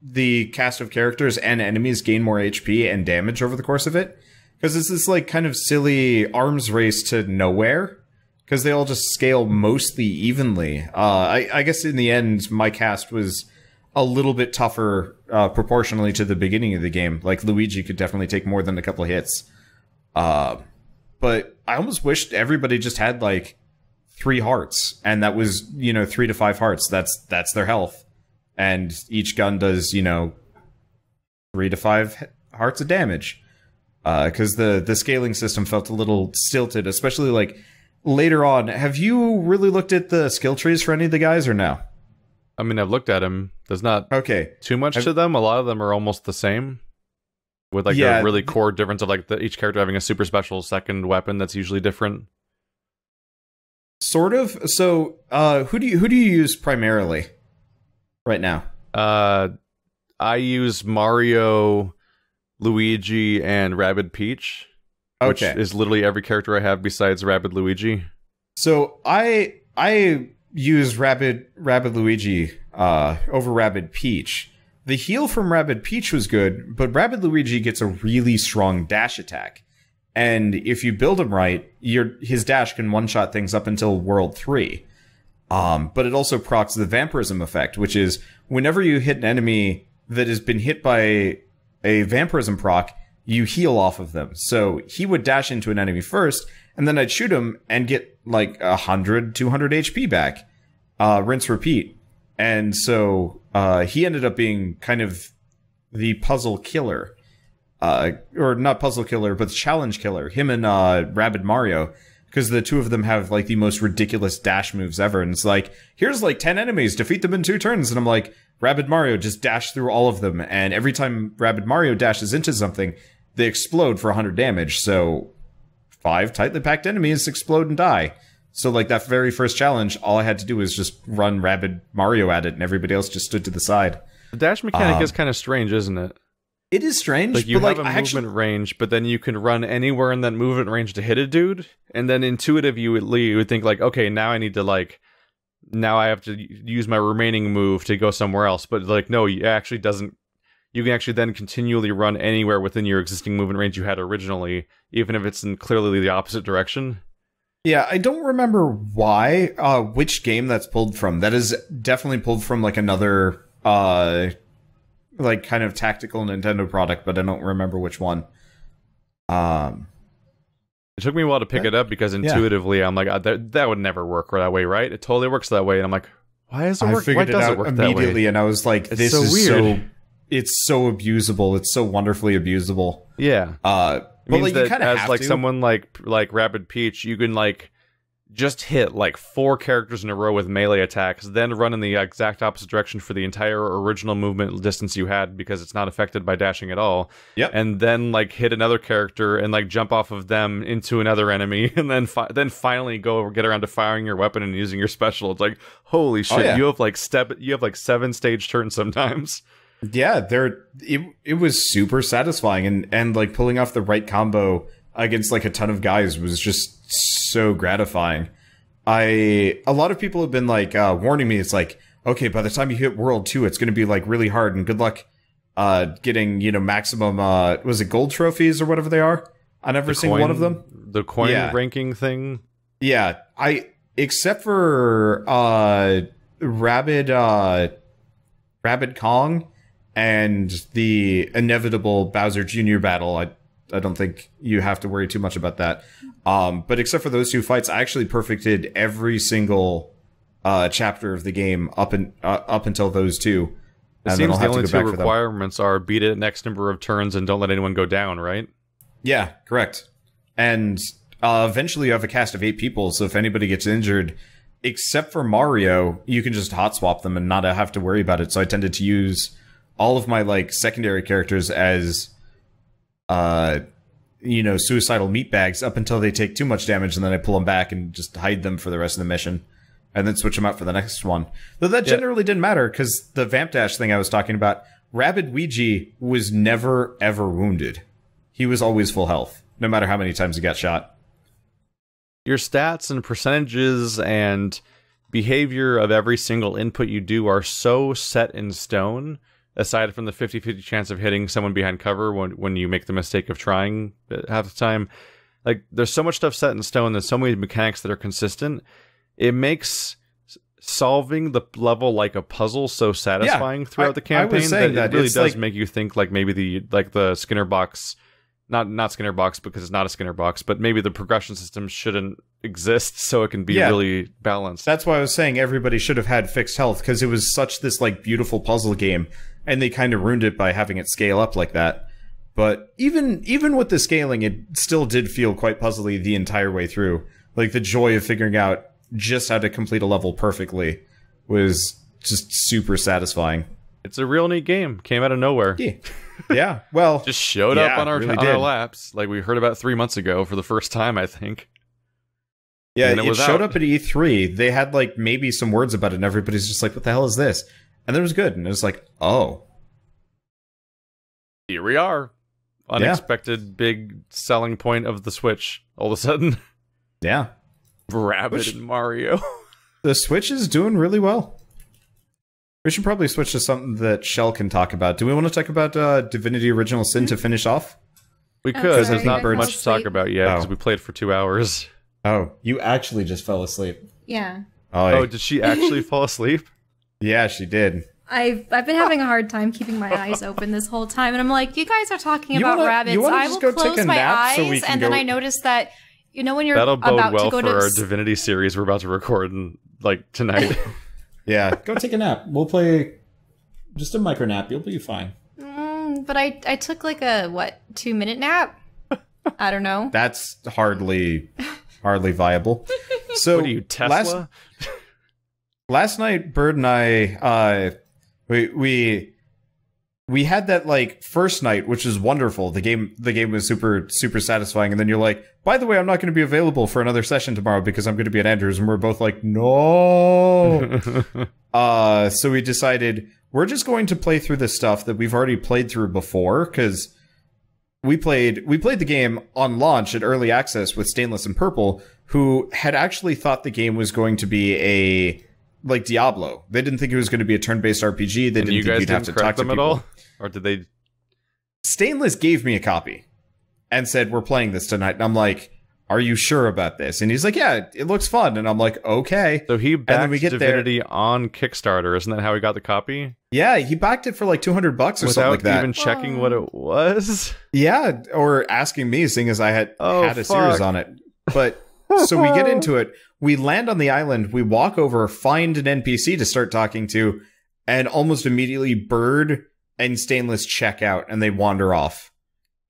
the cast of characters and enemies gain more HP and damage over the course of it. Because it's this like kind of silly arms race to nowhere. Because they all just scale mostly evenly. I guess in the end, my cast was a little bit tougher proportionally to the beginning of the game. Like Luigi could definitely take more than a couple of hits. But I almost wished everybody just had like 3 hearts, and that was 3 to 5 hearts. That's their health, and each gun does 3 to 5 hearts of damage. Because the scaling system felt a little stilted, especially like later on. Have you really looked at the skill trees for any of the guys, or no? I mean, I've looked at them. There's not too much to them. A lot of them are almost the same, with like a really core difference of like each character having a super special second weapon that's usually different. Sort of. So, who do you use primarily right now? I use Mario, Luigi, and Rabbid Peach, which is literally every character I have besides Rabbid Luigi. So I use Rabbid Luigi over Rabbid Peach. The heal from Rabbid Peach was good, but Rabbid Luigi gets a really strong dash attack. And if you build him right, his dash can one-shot things up until World 3. But it also procs the vampirism effect, which is whenever you hit an enemy that has been hit by a vampirism proc, you heal off of them. So he would dash into an enemy first, and then I'd shoot him and get like 100, 200 HP back. Rinse, repeat. And so he ended up being kind of the puzzle killer. Or not puzzle killer, but challenge killer. Him and Rabid Mario. Because the two of them have like the most ridiculous dash moves ever. And it's like, here's like 10 enemies, defeat them in 2 turns. And I'm like, Rabid Mario, just dash through all of them. And every time Rabid Mario dashes into something, they explode for 100 damage. So 5 tightly packed enemies explode and die. So like that very first challenge, all I had to do was just run Rabid Mario at it, and everybody else just stood to the side. The dash mechanic is kind of strange, isn't it? It is strange. Like, you but have a movement range, but then you can run anywhere in that movement range to hit a dude, and then intuitively you would think, like, okay, now I need to, like, now I have to use my remaining move to go somewhere else. But, like, no, it actually doesn't. You can actually then continually run anywhere within your existing movement range you had originally, even if it's in clearly the opposite direction. Yeah, I don't remember why, which game that's pulled from. That is definitely pulled from, like, another, like, kind of tactical Nintendo product, but I don't remember which one. It took me a while to pick it up because intuitively I'm like, that would never work that way, right? It totally works that way, and I'm like, why does it work? Why does it work that way? Immediately, and I was like, this is weird. It's so abusable. It's so wonderfully abusable. Yeah. But like, you kind of have like to. Someone like Rabid Peach, you can like just hit like 4 characters in a row with melee attacks, then run in the exact opposite direction for the entire original movement distance you had because it's not affected by dashing at all. Yep. And then like hit another character and like jump off of them into another enemy, and then finally get around to firing your weapon and using your special. It's like, holy shit! Oh, yeah. You have like 7 stage turns sometimes. Yeah, it was super satisfying, and like pulling off the right combo against like a ton of guys was just so gratifying. A lot of people have been like warning me, it's like, okay, by the time you hit World 2, it's going to be like really hard, and good luck getting, maximum was it gold trophies or whatever they are on every single one of them? The coin ranking thing? Yeah, except for Rabid Kong and the inevitable Bowser Jr. battle, I don't think you have to worry too much about that. But except for those 2 fights, I actually perfected every single chapter of the game up until those 2. It seems the only 2 requirements are beat it next number of turns and don't let anyone go down, right? Yeah, correct. And eventually you have a cast of 8 people, so if anybody gets injured, except for Mario, you can just hot swap them and not have to worry about it. So I tended to use all of my like secondary characters as suicidal meatbags up until they take too much damage, and then I pull them back and just hide them for the rest of the mission, and then switch them out for the next one. Though that generally didn't matter, because the Vamp Dash thing I was talking about, Rabid Ouija was never ever wounded. He was always full health, no matter how many times he got shot. Your stats and percentages and behavior of every single input you do are so set in stone, aside from the 50-50 chance of hitting someone behind cover when you make the mistake of trying half the time. Like, there's so much stuff set in stone, there's so many mechanics that are consistent. It makes solving the level like a puzzle so satisfying throughout the campaign that it really does make you think like maybe the Skinner box, not Skinner box because it's not a Skinner box, but maybe the progression system shouldn't exist so it can be really balanced. That's why I was saying everybody should have had fixed health, because it was such this like beautiful puzzle game, and they kind of ruined it by having it scale up like that. But even with the scaling, it still did feel quite puzzly the entire way through. Like, the joy of figuring out just how to complete a level perfectly was just super satisfying. It's a real neat game. Came out of nowhere. Yeah. Well, just showed up on our laps, like we heard about 3 months ago for the first time, I think. Yeah, it showed up at E3. They had like maybe some words about it, and everybody's just like, "What the hell is this?" And it was good, and it was like, "Oh, here we are." Unexpected big selling point of the Switch. All of a sudden, yeah, Rabbids and Mario. The Switch is doing really well. We should probably switch to something that Shell can talk about. Do we want to talk about Divinity Original Sin to finish off? We could. There's not very much to talk about yet because we played for 2 hours. Oh, you actually just fell asleep. Yeah. Oh, did she actually fall asleep? Yeah, she did. I've been having a hard time keeping my eyes open this whole time, and I'm like, you guys are talking about Rabbids. I will close my eyes, and then I notice that, when you're about to go to... That'll bode well for our Divinity series we're about to record tonight. Yeah, go take a nap. We'll play just a micro nap. You'll be fine. But I took like a 2-minute nap? I don't know. That's hardly viable. So what are you, Tesla? Last night, Bird and I we we had that like first night, which was wonderful. The game was super satisfying, and then you're like, by the way, I'm not going to be available for another session tomorrow because I'm going to be at Andrews, and we're both like, no. So we decided we're just going to play through the stuff that we've already played through before, because we played the game on launch at early access with Stainless and Purple, who had actually thought the game was going to be a like Diablo. They didn't think it was going to be a turn-based RPG. They didn't think you'd have to talk to people. At all? Or did they? Stainless gave me a copy and said, we're playing this tonight. And I'm like, are you sure about this? And he's like, yeah, it looks fun. And I'm like, okay. So he backed Divinity on Kickstarter. Isn't that how he got the copy? Yeah, he backed it for like $200 or something like that. Without even checking what it was? Yeah, or asking me, seeing as I had a series on it. But so we get into it. We land on the island. We walk over, find an NPC to start talking to, and almost immediately Bird and Stainless check out and they wander off.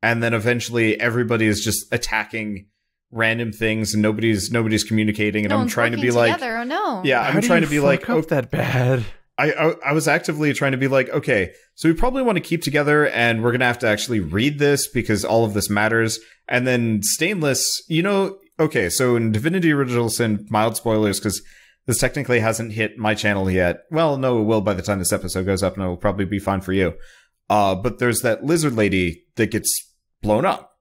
And then eventually everybody is just attacking random things and nobody's communicating, and I'm trying to be like, oh no. Yeah, I'm trying to be like, oh, that bad. I was actively trying to be like, okay, so we probably want to keep together and we're going to have to actually read this because all of this matters. And then Stainless, okay, so in Divinity Original Sin, mild spoilers because this technically hasn't hit my channel yet. Well, no, it will by the time this episode goes up, and it will probably be fine for you. But there's that lizard lady that gets blown up.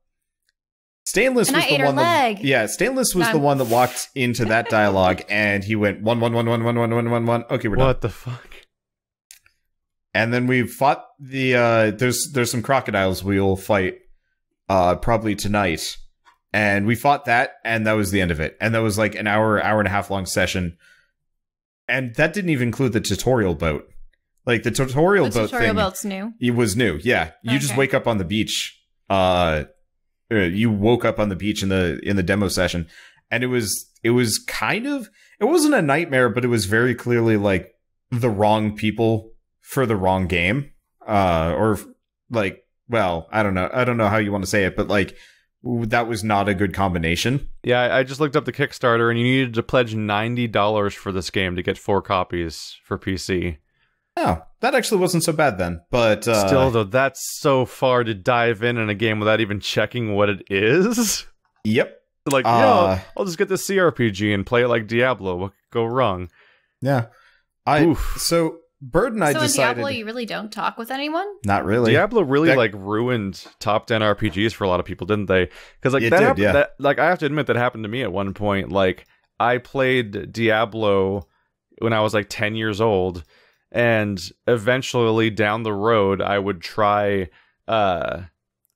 Stainless was the one that, yeah, Stainless was the one that walked into that dialogue, and he went 1-1-1-1-1-1-1-1-1. Okay, we're done. What the fuck? And then we fought the there's some crocodiles we'll fight probably tonight. And we fought that, and that was the end of it. And that was like an hour and a half long session. And that didn't even include the tutorial boat. Like the tutorial boat thing. The tutorial boat's new? It was new, yeah. You just wake up on the beach. You woke up on the beach in the demo session. And it was kind of, it wasn't a nightmare, but it was very clearly like the wrong people for the wrong game. Or like, well, I don't know how you want to say it, but like, that was not a good combination. Yeah, I just looked up the Kickstarter, and you needed to pledge $90 for this game to get 4 copies for PC. Oh, that actually wasn't so bad then. But still, though, that's so far to dive in a game without even checking what it is. Yep. Like, I'll just get this CRPG and play it like Diablo. What could go wrong? Yeah. So Bird and I decided... So in Diablo, you really don't talk with anyone? Not really. Diablo really ruined top-down RPGs for a lot of people, didn't they? Because like I have to admit that happened to me at one point. Like, I played Diablo when I was like 10 years old, and eventually down the road I would try I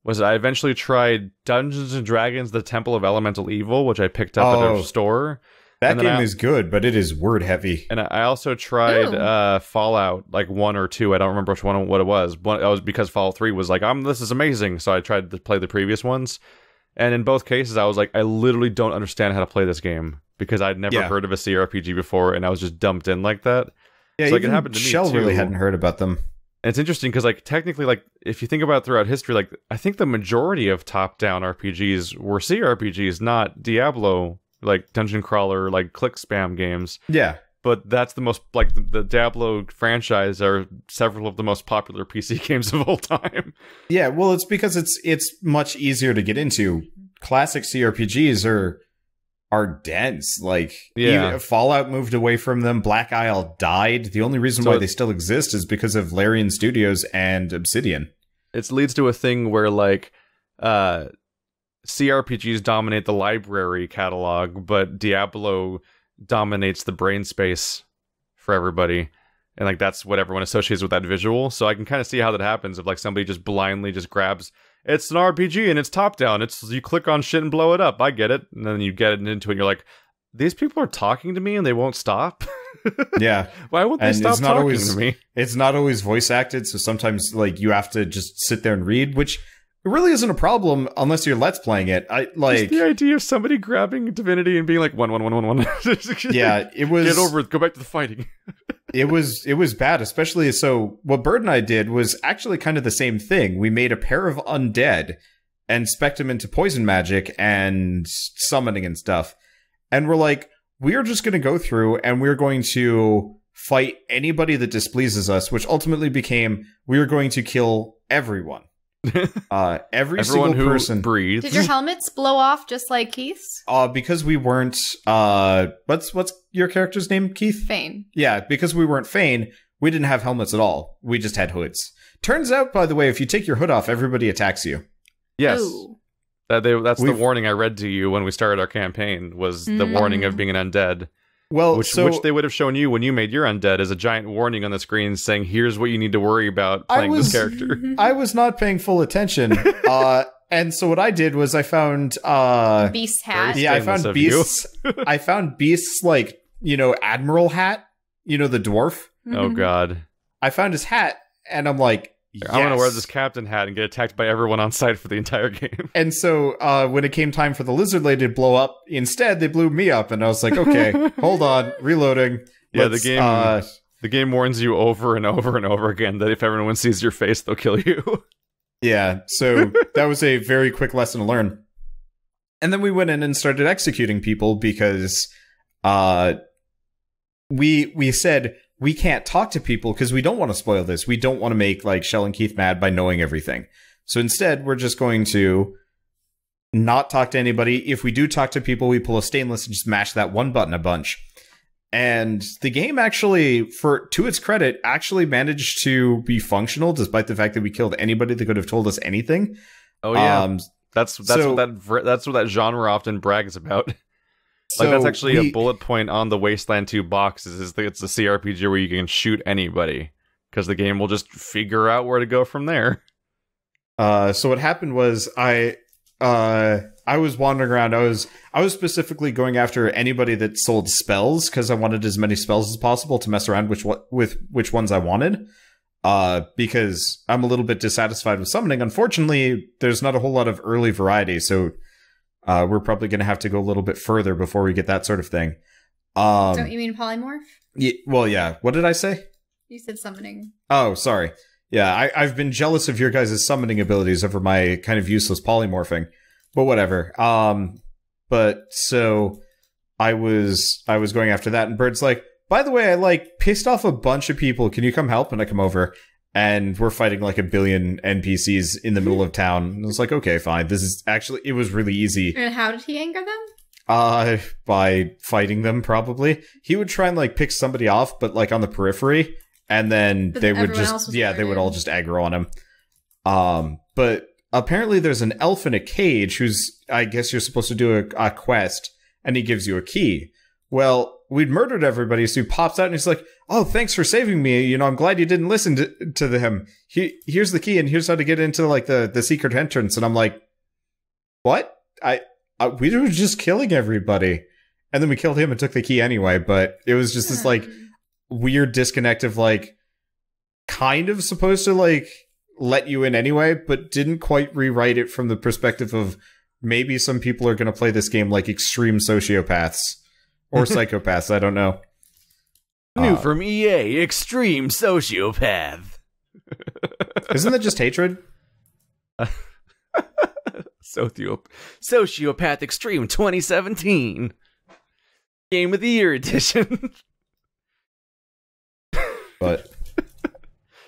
eventually tried Dungeons and Dragons: The Temple of Elemental Evil, which I picked up at a store. That game is good, but it is word heavy. And I also tried Fallout, like 1 or 2. I don't remember what it was. That was because Fallout 3 was like, this is amazing. So I tried to play the previous ones. And in both cases, I was like, I literally don't understand how to play this game because I'd never heard of a CRPG before, and I was just dumped in like that. Yeah, so like, it happened to me too. Really hadn't heard about them. And it's interesting because, like, technically, like, if you think about it throughout history, like, I think the majority of top-down RPGs were CRPGs, not Diablo, like, dungeon crawler, like, click spam games. Yeah. But that's the most, like, the Diablo franchise are several of the most popular PC games of all time. Yeah, well, it's because it's much easier to get into. Classic CRPGs are dense. Like, even Fallout moved away from them. Black Isle died. The only reason why they still exist is because of Larian Studios and Obsidian. It leads to a thing where, like, CRPGs dominate the library catalog, but Diablo dominates the brain space for everybody. And, like, that's what everyone associates with that visual. So I can kind of see how that happens if, like, somebody just blindly just grabs... It's an RPG and it's top-down. It's you click on shit and blow it up. I get it. And then you get into it and you're like, these people are talking to me and they won't stop? Yeah. Why won't they stop talking to me? It's not always voice acted, so sometimes like you have to just sit there and read, which really isn't a problem unless you're Let's Playing it. Just the idea of somebody grabbing Divinity and being like, 1-1-1-1-1. Yeah, it was... Get over it. Go back to the fighting. It was bad, especially so what Bird and I did was actually kind of the same thing. We made a pair of undead and spec'd them into poison magic and summoning and stuff. And we're like, we're just going to go through and we're going to fight anybody that displeases us, which ultimately became we were going to kill everyone. Every Everyone single who person breathes. Did your helmets blow off just like Keith's? Because we weren't what's your character's name, Keith? Fane. Yeah, because we weren't Fane, we didn't have helmets at all. We just had hoods. Turns out, by the way, if you take your hood off, everybody attacks you. Yes. Ooh. That's the warning I read to you when we started our campaign, was the warning of being an undead. Well, which they would have shown you when you made your undead as a giant warning on the screen saying, here's what you need to worry about playing this character. I was not paying full attention. And so what I did was I found Beast's hat. Yeah, I found Beast's I found Beast's like, Admiral hat, the dwarf. Oh god. I found his hat and I'm like, yes. I want to wear this captain hat and get attacked by everyone on site for the entire game. And so when it came time for the lizard lady to blow up, instead they blew me up, and I was like, okay, hold on, reloading. Yeah, the game warns you over and over and over again that if everyone sees your face, they'll kill you. Yeah, so that was a very quick lesson to learn. And then we went in and started executing people because we said we can't talk to people because we don't want to spoil this. We don't want to make like Shell and Keith mad by knowing everything. So instead, we're just going to not talk to anybody. If we do talk to people, we pull a stainless and just mash that one button a bunch. And the game actually, to its credit, actually managed to be functional despite the fact that we killed anybody that could have told us anything. Oh yeah, that's what that genre often brags about. Like, that's actually a bullet point on the Wasteland 2 box, it's a CRPG where you can shoot anybody, because the game will just figure out where to go from there. So what happened was I was wandering around. I was specifically going after anybody that sold spells, because I wanted as many spells as possible to mess around with which ones I wanted. Because I'm a little bit dissatisfied with summoning. Unfortunately, there's not a whole lot of early variety, so we're probably going to have to go a little bit further before we get that sort of thing. Don't you mean polymorph? Yeah, well, yeah. What did I say? You said summoning. Oh, sorry. Yeah, I've been jealous of your guys' summoning abilities over my kind of useless polymorphing. But whatever. But so I was going after that, and Bird's like, by the way, I pissed off a bunch of people. Can you come help? And I come over. And we're fighting like a billion NPCs in the middle of town. And I was like, okay, fine. It was really easy. And how did he anger them? By fighting them, probably. He would try and pick somebody off, but on the periphery. And then they would they would all just aggro on him. But apparently there's an elf in a cage who's, I guess you're supposed to do a quest, and he gives you a key. Well, we'd murdered everybody, so he pops out and he's like, oh, thanks for saving me. I'm glad you didn't listen to him. Here's the key, and here's how to get into the secret entrance. And I'm like, what? We were just killing everybody. And then we killed him and took the key anyway, but it was just this weird disconnect of kind of supposed to let you in anyway, but didn't quite rewrite it from the perspective of maybe some people are going to play this game like extreme sociopaths. Or psychopaths, I don't know. New from EA, Extreme Sociopath. Isn't that just hatred? Sociopath Extreme 2017. Game of the Year edition. But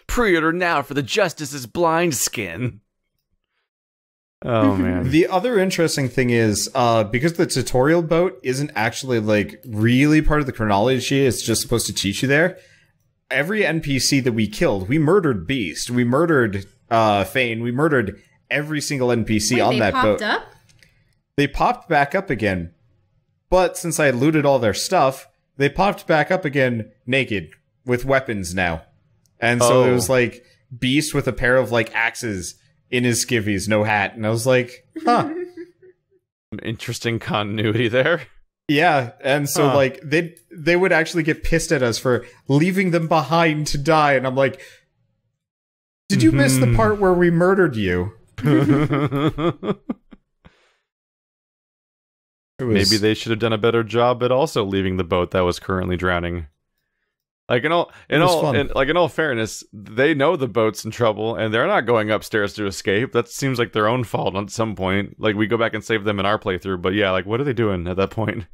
pre-order now for the Justice's Blind Skin. Oh man. The other interesting thing is, because the tutorial boat isn't actually really part of the chronology, it's just supposed to teach you there. Every NPC that we killed, we murdered Beast, we murdered Fane, we murdered every single NPC on that boat. Up? They popped back up again. But since I had looted all their stuff, they popped back up again naked with weapons now. And so it was Beast with a pair of axes in his skivvies, no hat. And I was like, huh. Interesting continuity there. Yeah, and so they would actually get pissed at us for leaving them behind to die, and I'm like, did you miss the part where we murdered you? Maybe they should have done a better job at also leaving the boat that was currently drowning. In all fairness, they know the boat's in trouble, and they're not going upstairs to escape. That seems like their own fault at some point. We go back and save them in our playthrough, but yeah, what are they doing at that point?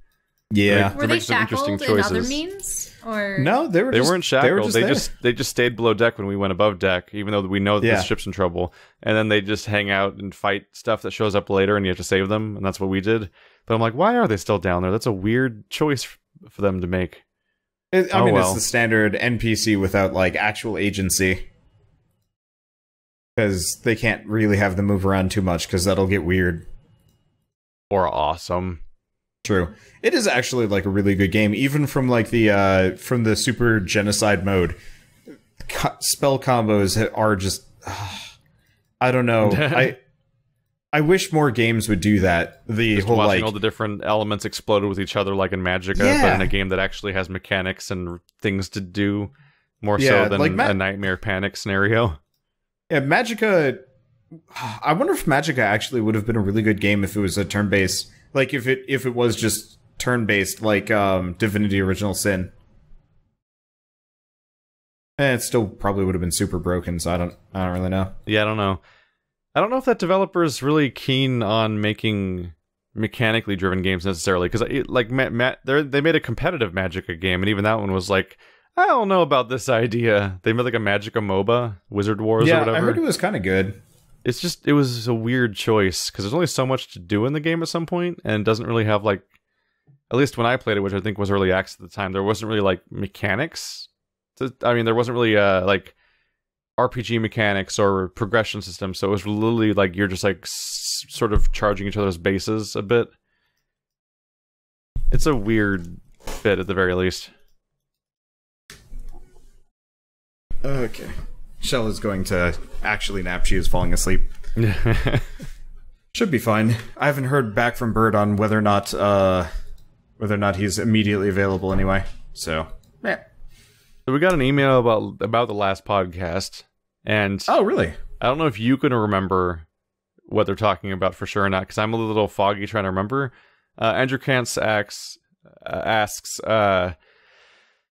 Yeah. Were they shackled in other means? Or No, they weren't shackled. They They just stayed below deck when we went above deck, even though we know that the ship's in trouble. And then they just hang out and fight stuff that shows up later, and you have to save them. And that's what we did. But I'm like, why are they still down there? That's a weird choice for them to make. It's the standard NPC without like actual agency, because they can't really have them move around too much, because that'll get weird. Or awesome. True. It is actually like a really good game, even from like the from the super genocide mode. Spell combos are just I don't know. I wish more games would do that. The just whole watching like all the different elements exploded with each other, like in Magicka, but in a game that actually has mechanics and things to do more so than like a Nightmare Panic scenario. Yeah, Magicka. I wonder if Magicka actually would have been a really good game if it was a turn-based. Like if it was just turn-based, like Divinity Original Sin. And it still probably would have been super broken, so I don't really know. Yeah, I don't know. I don't know if that developer is really keen on making mechanically driven games necessarily, because like they made a competitive Magicka game, and even that one was like, I don't know about this idea. They made like a Magicka MOBA, Wizard Wars or whatever. I heard it was kind of good. It was a weird choice, because there's only so much to do in the game at some point, and it doesn't really have like, at least when I played it, which I think was early access at the time, there wasn't really like mechanics. There wasn't really like RPG mechanics or progression system, so it was literally like you're just like sort of charging each other's bases a bit. It's a weird bit at the very least. Okay. Shell is going to actually nap. She is falling asleep. Should be fine. I haven't heard back from Bird on whether or not he's immediately available anyway. So, yeah. So we got an email about the last podcast, and oh, really? I don't know if you can remember what they're talking about for sure or not, because I'm a little foggy trying to remember. Andrew Kantz asks,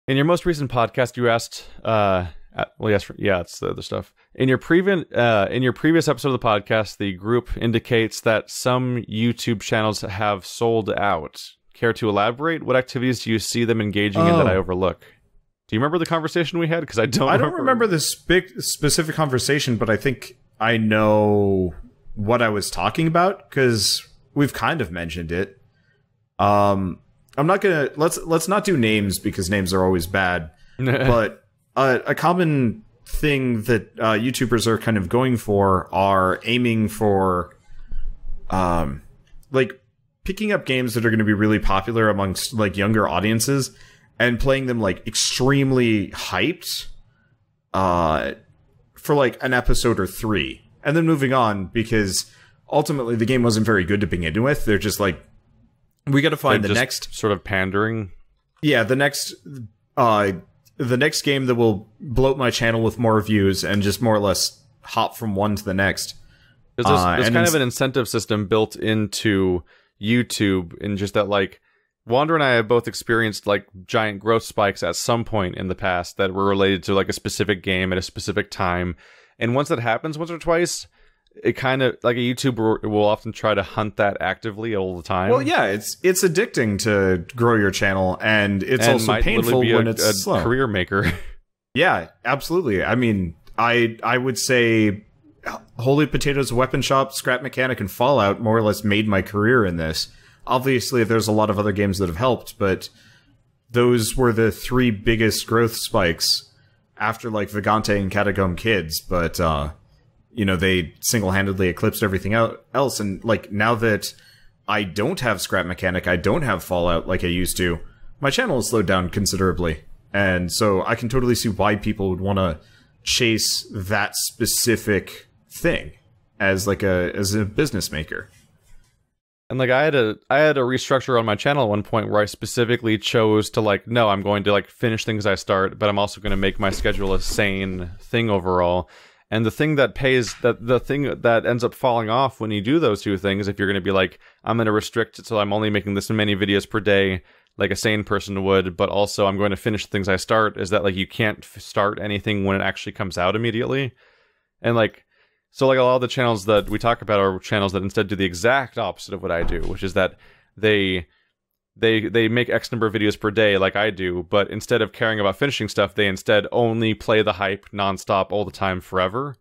in your most recent podcast, you asked, it's the other stuff. In your previous episode of the podcast, the group indicates that some YouTube channels have sold out. Care to elaborate? What activities do you see them engaging in that I overlook? Do you remember the conversation we had? Because I don't remember this specific conversation, but I think I know what I was talking about, because we've kind of mentioned it. I'm not gonna let's not do names, because names are always bad. But a common thing that YouTubers are kind of going for are aiming for like picking up games that are going to be really popular amongst like younger audiences and playing them like extremely hyped for like an episode or 3, and then moving on, because ultimately the game wasn't very good to begin with. They're just like, we got to find the next sort of pandering. Yeah, the next game that will bloat my channel with more views and just more or less hop from one to the next. There's kind of an incentive system built into YouTube, in just that like Wander and I have both experienced like giant growth spikes at some point in the past that were related to like a specific game at a specific time. And once that happens once or twice, it kind of like a YouTuber will often try to hunt that actively all the time. Well, yeah, it's addicting to grow your channel, and it's also painful when it's slow. Career maker. Yeah, absolutely. I mean, I would say Holy Potatoes, Weapon Shop, Scrap Mechanic, and Fallout more or less made my career in this. Obviously, there's a lot of other games that have helped, but those were the 3 biggest growth spikes after like Vagante and Catacomb Kids. But they single-handedly eclipsed everything else. And like now that I don't have Scrap Mechanic, I don't have Fallout like I used to, my channel has slowed down considerably. And so I can totally see why people would want to chase that specific thing as a business maker. And like I had a restructure on my channel at one point where I specifically chose to like, no, I'm going to like finish things I start, but I'm also going to make my schedule a sane thing overall. And the thing that pays, the thing that ends up falling off when you do those two things, if you're going to be like, I'm going to restrict it so I'm only making this many videos per day, like a sane person would, but also I'm going to finish the things I start, is that like you can't start anything when it actually comes out immediately. And like, so like a lot of the channels that we talk about are channels that instead do the exact opposite of what I do, which is that they they make X number of videos per day like I do, but instead of caring about finishing stuff, they instead only play the hype nonstop all the time forever.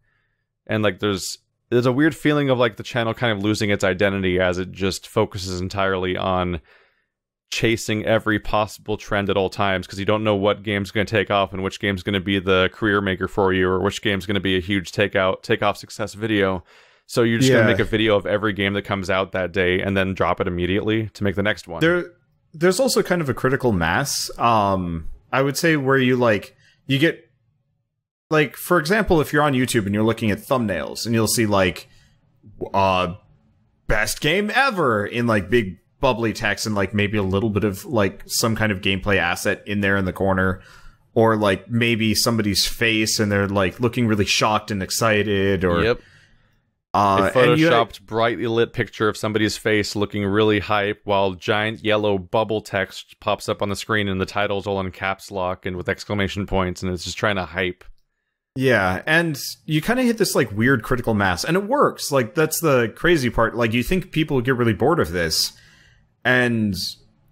And like there's a weird feeling of like the channel kind of losing its identity as it just focuses entirely on chasing every possible trend at all times, because you don't know what game's going to take off and which game's going to be the career maker for you, or which game's going to be a huge takeoff success video. So you're just going to make a video of every game that comes out that day and then drop it immediately to make the next one. There's also kind of a critical mass, I would say, where you get, like, for example, if you're on YouTube and you're looking at thumbnails and you'll see like best game ever in like big bubbly text and like maybe a little bit of like some kind of gameplay asset in there in the corner, or like maybe somebody's face and they're like looking really shocked and excited, or a photoshopped brightly lit picture of somebody's face looking really hype while giant yellow bubble text pops up on the screen and the title's all in caps lock and with exclamation points, and it's just trying to hype. Yeah, and you kind of hit this like weird critical mass, and it works. Like, that's the crazy part. Like, you think people get really bored of this, and,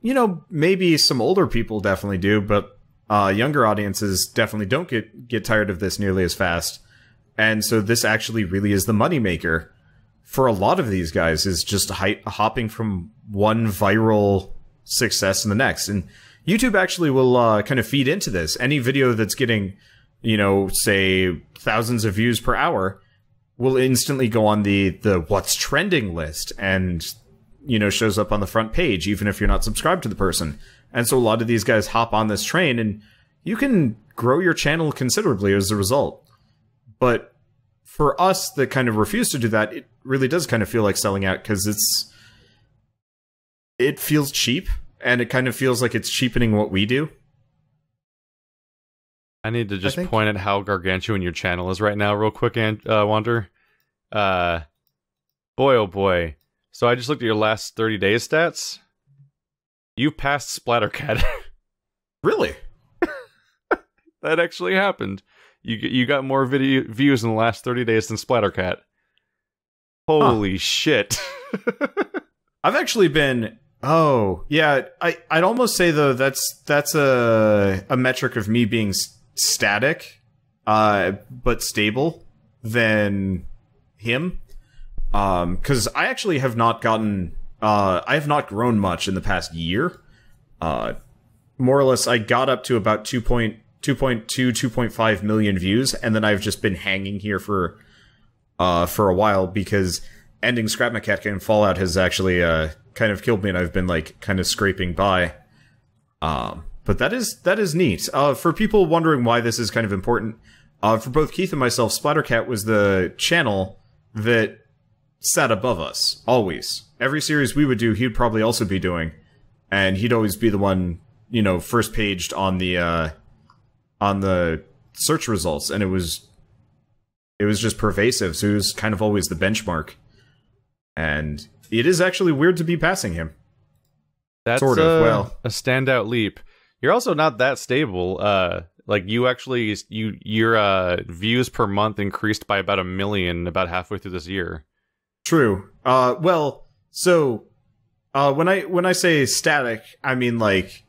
you know, maybe some older people definitely do, but younger audiences definitely don't get tired of this nearly as fast. And so this actually really is the moneymaker for a lot of these guys, is just hopping from one viral success to the next. And YouTube actually will kind of feed into this. Any video that's getting, you know, say thousands of views per hour will instantly go on the what's trending list, and, you know, shows up on the front page, even if you're not subscribed to the person. And so a lot of these guys hop on this train, and you can grow your channel considerably as a result. But for us that kind of refuse to do that, it really does kind of feel like selling out, because it feels cheap, and it kind of feels like it's cheapening what we do. I need to just point out how gargantuan your channel is right now real quick, Wander. Boy, oh boy. So I just looked at your last 30 days stats. You passed Splattercat. Really? That actually happened. You got more video views in the last 30 days than Splattercat. Holy shit. I've actually been... Oh, yeah. I'd almost say, though, that's a metric of me being static, but stable, than him. Because I actually have not gotten... I have not grown much in the past year. More or less, I got up to about 2.5 million views, and then I've just been hanging here for a while, because ending Scrap Mechanic and Fallout has actually kind of killed me, and I've been like kind of scraping by. But that is neat. For people wondering why this is kind of important, for both Keith and myself, Splattercat was the channel that sat above us, always. Every series we would do, he'd probably also be doing, and he'd always be the one, you know, first paged on the search results, and it was just pervasive, so he was kind of always the benchmark. And it is actually weird to be passing him. That's sort of, well, a standout leap. You're also not that stable. Like, you actually, your views per month increased by about 1 million about halfway through this year. True. Well, so when I say static, I mean like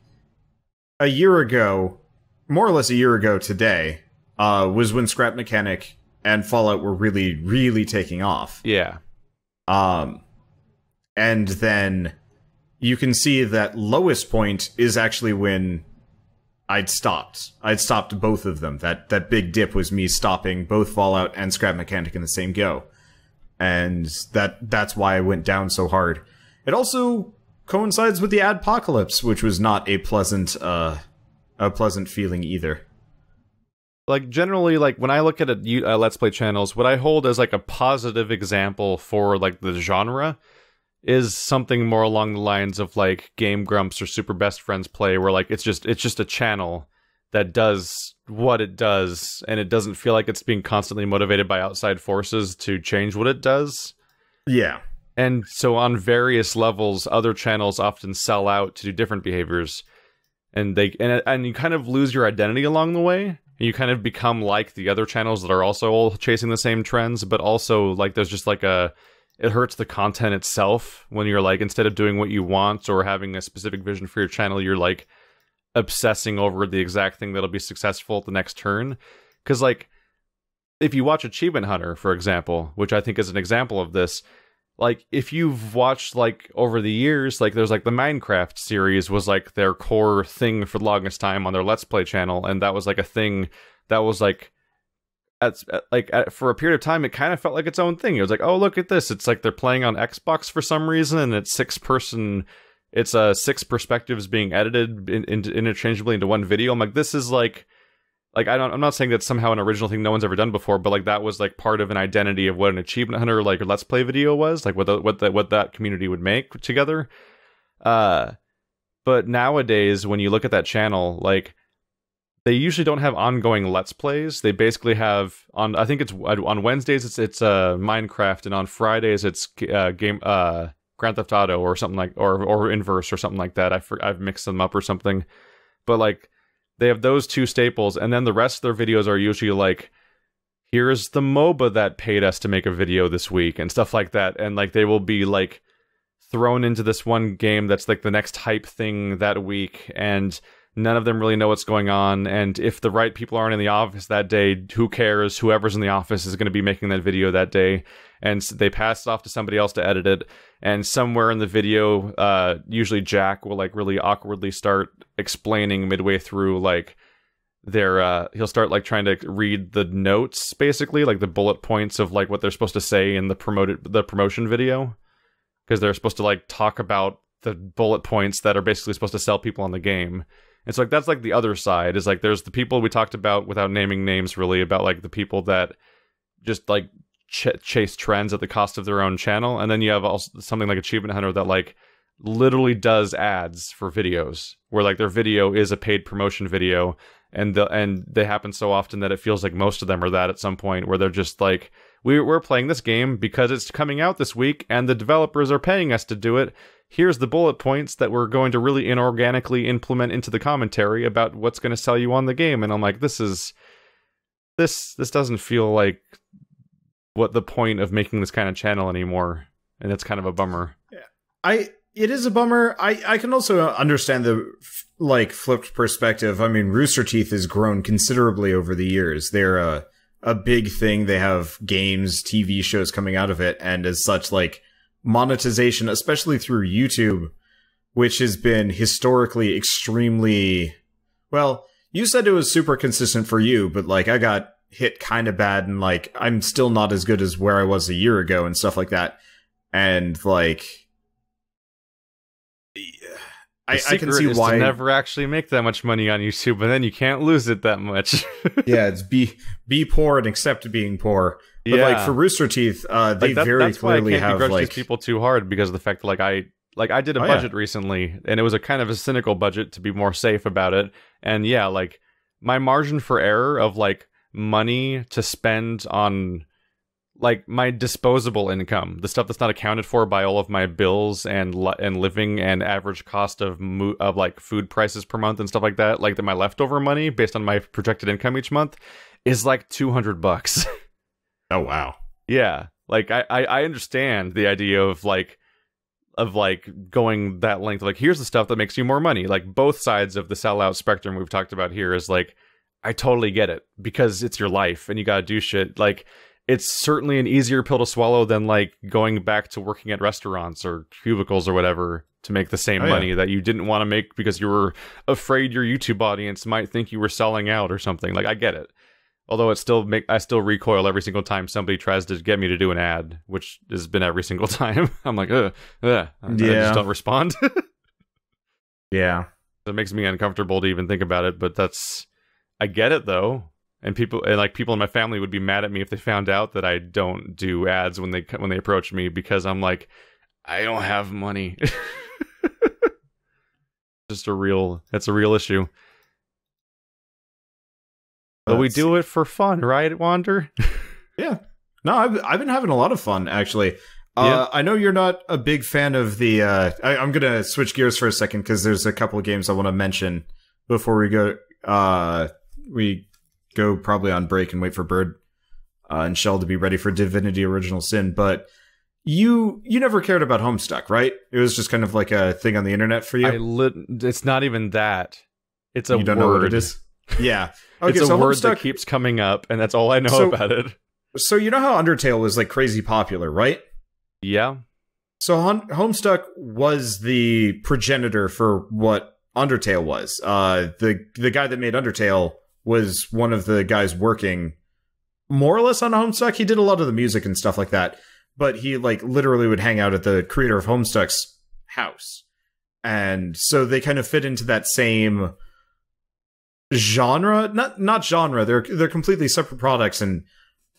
a year ago, more or less a year ago today, was when Scrap Mechanic and Fallout were really, really taking off. Yeah. And then you can see that lowest point is actually when I'd stopped. I'd stopped both of them. That big dip was me stopping both Fallout and Scrap Mechanic in the same go. And that's why I went down so hard. It also coincides with the Adpocalypse, which was not a pleasant feeling either. Like, generally, like, when I look at Let's Play channels, what I hold as, like, a positive example for, like, the genre is something more along the lines of, like, Game Grumps or Super Best Friends Play, where, like, it's just a channel that does what it does, and it doesn't feel like it's being constantly motivated by outside forces to change what it does. Yeah. And so on various levels, other channels often sell out to do different behaviors. And you kind of lose your identity along the way. You kind of become like the other channels that are also all chasing the same trends, but also like there's just like it hurts the content itself when you're like, instead of doing what you want or having a specific vision for your channel, you're like obsessing over the exact thing that'll be successful at the next turn. Because like, if you watch Achievement Hunter, for example, which I think is an example of this, like if you've watched like over the years, like there's like the Minecraft series was like their core thing for the longest time on their Let's Play channel, and that was like a thing that was like for a period of time, it kind of felt like its own thing. It was like, oh, look at this. It's like they're playing on Xbox for some reason, and it's six six perspectives being edited interchangeably into one video. I'm like, this is like I'm not saying that's somehow an original thing no one's ever done before, but like that was like part of an identity of what an Achievement Hunter like or Let's Play video was, like what that community would make together. But nowadays, when you look at that channel, like, they usually don't have ongoing Let's Plays. They basically have I think it's on Wednesdays it's Minecraft, and on Fridays it's Grand Theft Auto or something like, or Inverse or something like that. I've mixed them up or something, but like they have those two staples, and then the rest of their videos are usually like, here's the MOBA that paid us to make a video this week and stuff like that, and like they will be like thrown into this one game that's like the next hype thing that week, and none of them really know what's going on, and if the right people aren't in the office that day, who cares? Whoever's in the office is going to be making that video that day, and so they pass it off to somebody else to edit it, and somewhere in the video, usually Jack will like really awkwardly start explaining midway through, like, he'll start like trying to read the notes, basically, like the bullet points of like what they're supposed to say in the promotion video, because they're supposed to like talk about the bullet points that are basically supposed to sell people on the game. And so like that's like the other side, is like there's the people we talked about without naming names really, about like the people that just like chase trends at the cost of their own channel, and then you have also something like Achievement Hunter that like literally does ads for videos, where like their video is a paid promotion video, and they happen so often that it feels like most of them are that at some point, where they're just like, we're playing this game because it's coming out this week and the developers are paying us to do it. Here's the bullet points that we're going to really inorganically implement into the commentary about what's going to sell you on the game. And I'm like, this doesn't feel like what the point of making this kind of channel anymore. And it's kind of a bummer. Yeah. It is a bummer. I can also understand the like flipped perspective. I mean, Rooster Teeth has grown considerably over the years. They're a big thing. They have games, TV shows coming out of it, and as such, like, monetization, especially through YouTube, which has been historically extremely, well, you said it was super consistent for you, but like I got hit kind of bad, and like I'm still not as good as where I was a year ago and stuff like that. And like I can see why to never actually make that much money on YouTube, and then you can't lose it that much. Yeah, it's be poor and accept being poor. But like for Rooster Teeth, they very clearly have, like, begrudge these people too hard, because of the fact that like I did a budget recently, and it was a kind of a cynical budget to be more safe about it. And yeah, like my margin for error of like money to spend on like my disposable income, the stuff that's not accounted for by all of my bills and living and average cost of like food prices per month and stuff like that, like my leftover money based on my projected income each month is like $200. Oh wow. Yeah, like I understand the idea of like going that length. Like, here's the stuff that makes you more money. Like both sides of the sellout spectrum we've talked about here is like, I totally get it, because it's your life and you gotta do shit. Like, it's certainly an easier pill to swallow than like going back to working at restaurants or cubicles or whatever to make the same money that you didn't want to make because you were afraid your YouTube audience might think you were selling out or something. Like, I get it. Although I still recoil every single time somebody tries to get me to do an ad, which has been every single time. I'm like, I just don't respond. Yeah. It makes me uncomfortable to even think about it, but I get it though. And people in my family would be mad at me if they found out that I don't do ads when they approach me, because I'm like, I don't have money. That's a real issue. But we do it for fun, right, Wander? Yeah. No, I've been having a lot of fun, actually. I know you're not a big fan of the... I'm going to switch gears for a second, because there's a couple of games I want to mention before we go... we go probably on break and wait for Bird and Shell to be ready for Divinity Original Sin. But you never cared about Homestuck, right? It was just kind of like a thing on the internet for you. It's not even that. It's a you don't word. know what it is. Yeah. Okay, it's a so word Homestuck that keeps coming up, and that's all I know about it. So you know how Undertale was like crazy popular, right? Yeah. So Homestuck was the progenitor for what Undertale was. The guy that made Undertale was one of the guys working more or less on Homestuck. He did a lot of the music and stuff like that, but he like literally would hang out at the creator of Homestuck's house. And so they kind of fit into that same genre, not genre. They're completely separate products, and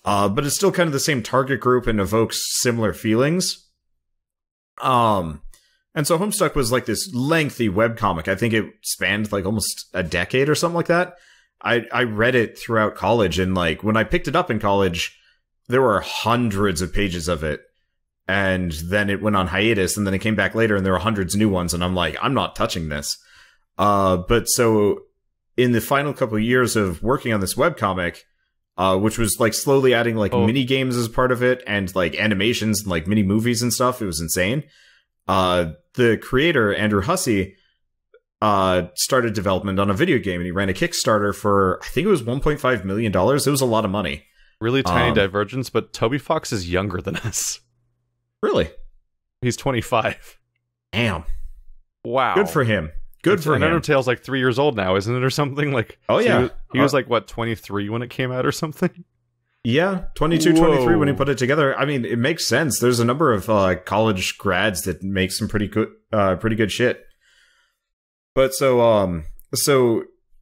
but it's still kind of the same target group and evokes similar feelings. And so Homestuck was like this lengthy webcomic. I think it spanned like almost a decade or something like that. I read it throughout college, and like when I picked it up in college, there were hundreds of pages of it. And then it went on hiatus, and then it came back later, and there were hundreds of new ones, and I'm like, I'm not touching this. But so in the final couple of years of working on this webcomic, which was like slowly adding like mini games as part of it, and like animations and like mini movies and stuff, it was insane. The creator, Andrew Hussey, started development on a video game, and he ran a Kickstarter for, I think it was $1.5 million. It was a lot of money. Really tiny divergence, but Toby Fox is younger than us. Really? He's 25. Damn. Wow. Good for him. Good for him. Undertale's like 3 years old now, isn't it, or something? Like, oh, yeah. So he was like, what, 23 when it came out or something? Yeah, 22, 23 when he put it together. I mean, it makes sense. There's a number of college grads that make some pretty good shit. But so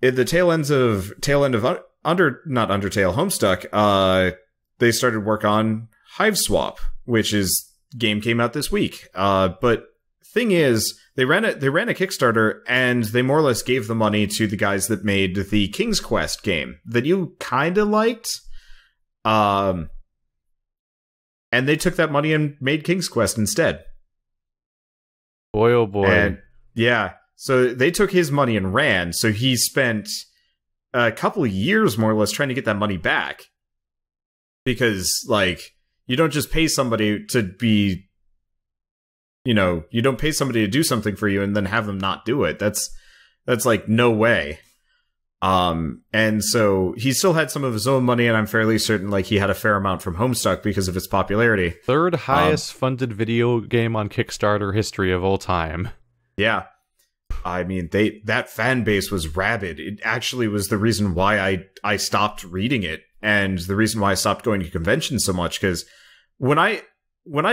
at the tail end of not Undertale, Homestuck, they started work on Hiveswap, which is game came out this week. But thing is, they ran a Kickstarter, and they more or less gave the money to the guys that made the King's Quest game that you kind of liked. And they took that money and made King's Quest instead. Boy, oh boy. And yeah, so they took his money and ran. So he spent a couple of years more or less trying to get that money back. Because, like, you don't just pay somebody to be, you don't pay somebody to do something for you and then have them not do it. That's like, no way. And so he still had some of his own money, and I'm fairly certain like he had a fair amount from Homestuck because of its popularity. Third highest funded video game on Kickstarter history of all time. Yeah. I mean, that fan base was rabid. It actually was the reason why I stopped reading it, and the reason why I stopped going to conventions so much, because when I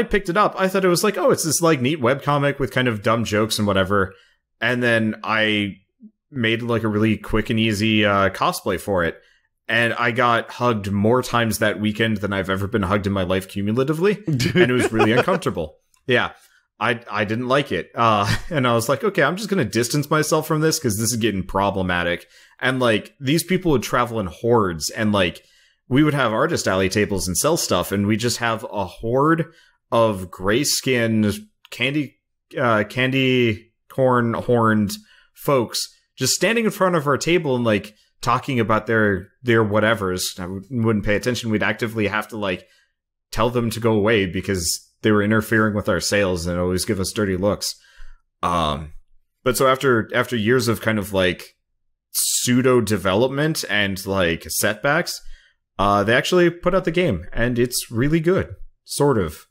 picked it up, I thought it was like, oh, it's this like neat webcomic with kind of dumb jokes and whatever. And then I made like a really quick and easy cosplay for it, and I got hugged more times that weekend than I've ever been hugged in my life cumulatively, and it was really uncomfortable. Yeah, I didn't like it, and I was like, okay, I'm just gonna distance myself from this because this is getting problematic. And like, these people would travel in hordes, and like, we would have artist alley tables and sell stuff, and we just have a horde of gray-skinned candy corn horned folks just standing in front of our table and like talking about their whatevers. I wouldn't pay attention. We'd actively have to like tell them to go away because they were interfering with our sales and always give us dirty looks. But so after years of kind of like pseudo development and like setbacks, they actually put out the game, and it's really good. Sort of.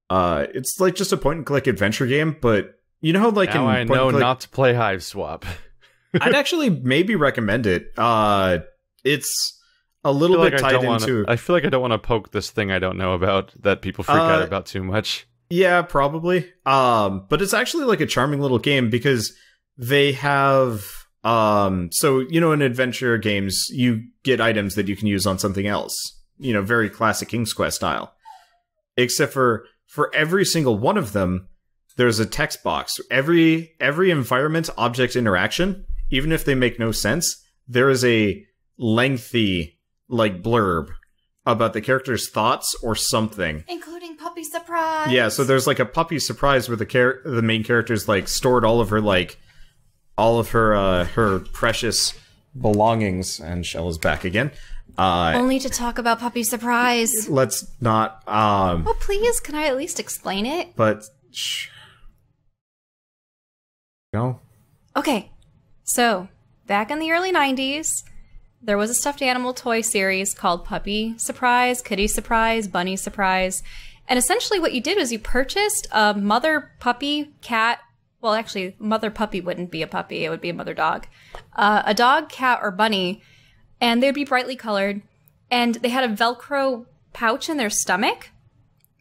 It's like just a point and click adventure game, but you know how like now I know not to play Hiveswap. I'd actually maybe recommend it. It's a little bit tied into... I feel like I don't want to poke this thing I don't know about that people freak out about too much. Yeah, probably. But it's actually like a charming little game because they have... so, in adventure games, you get items that you can use on something else. Very classic King's Quest style. Except for every single one of them, there's a text box. Every environment object interaction, even if they make no sense, there is a lengthy like blurb about the character's thoughts or something, including puppy surprise. Yeah, so there's like a puppy surprise where the main character's like stored all of her precious belongings, and Shell is back again. Only to talk about Puppy Surprise. Let's not. Oh, please, can I at least explain it? But no. Okay, so back in the early 90s, there was a stuffed animal toy series called Puppy Surprise, Kitty Surprise, Bunny Surprise. And essentially what you did was you purchased a mother puppy cat. Well, actually, mother puppy wouldn't be a puppy. It would be a mother dog. A dog, cat, or bunny. And they'd be brightly colored. And they had a Velcro pouch in their stomach.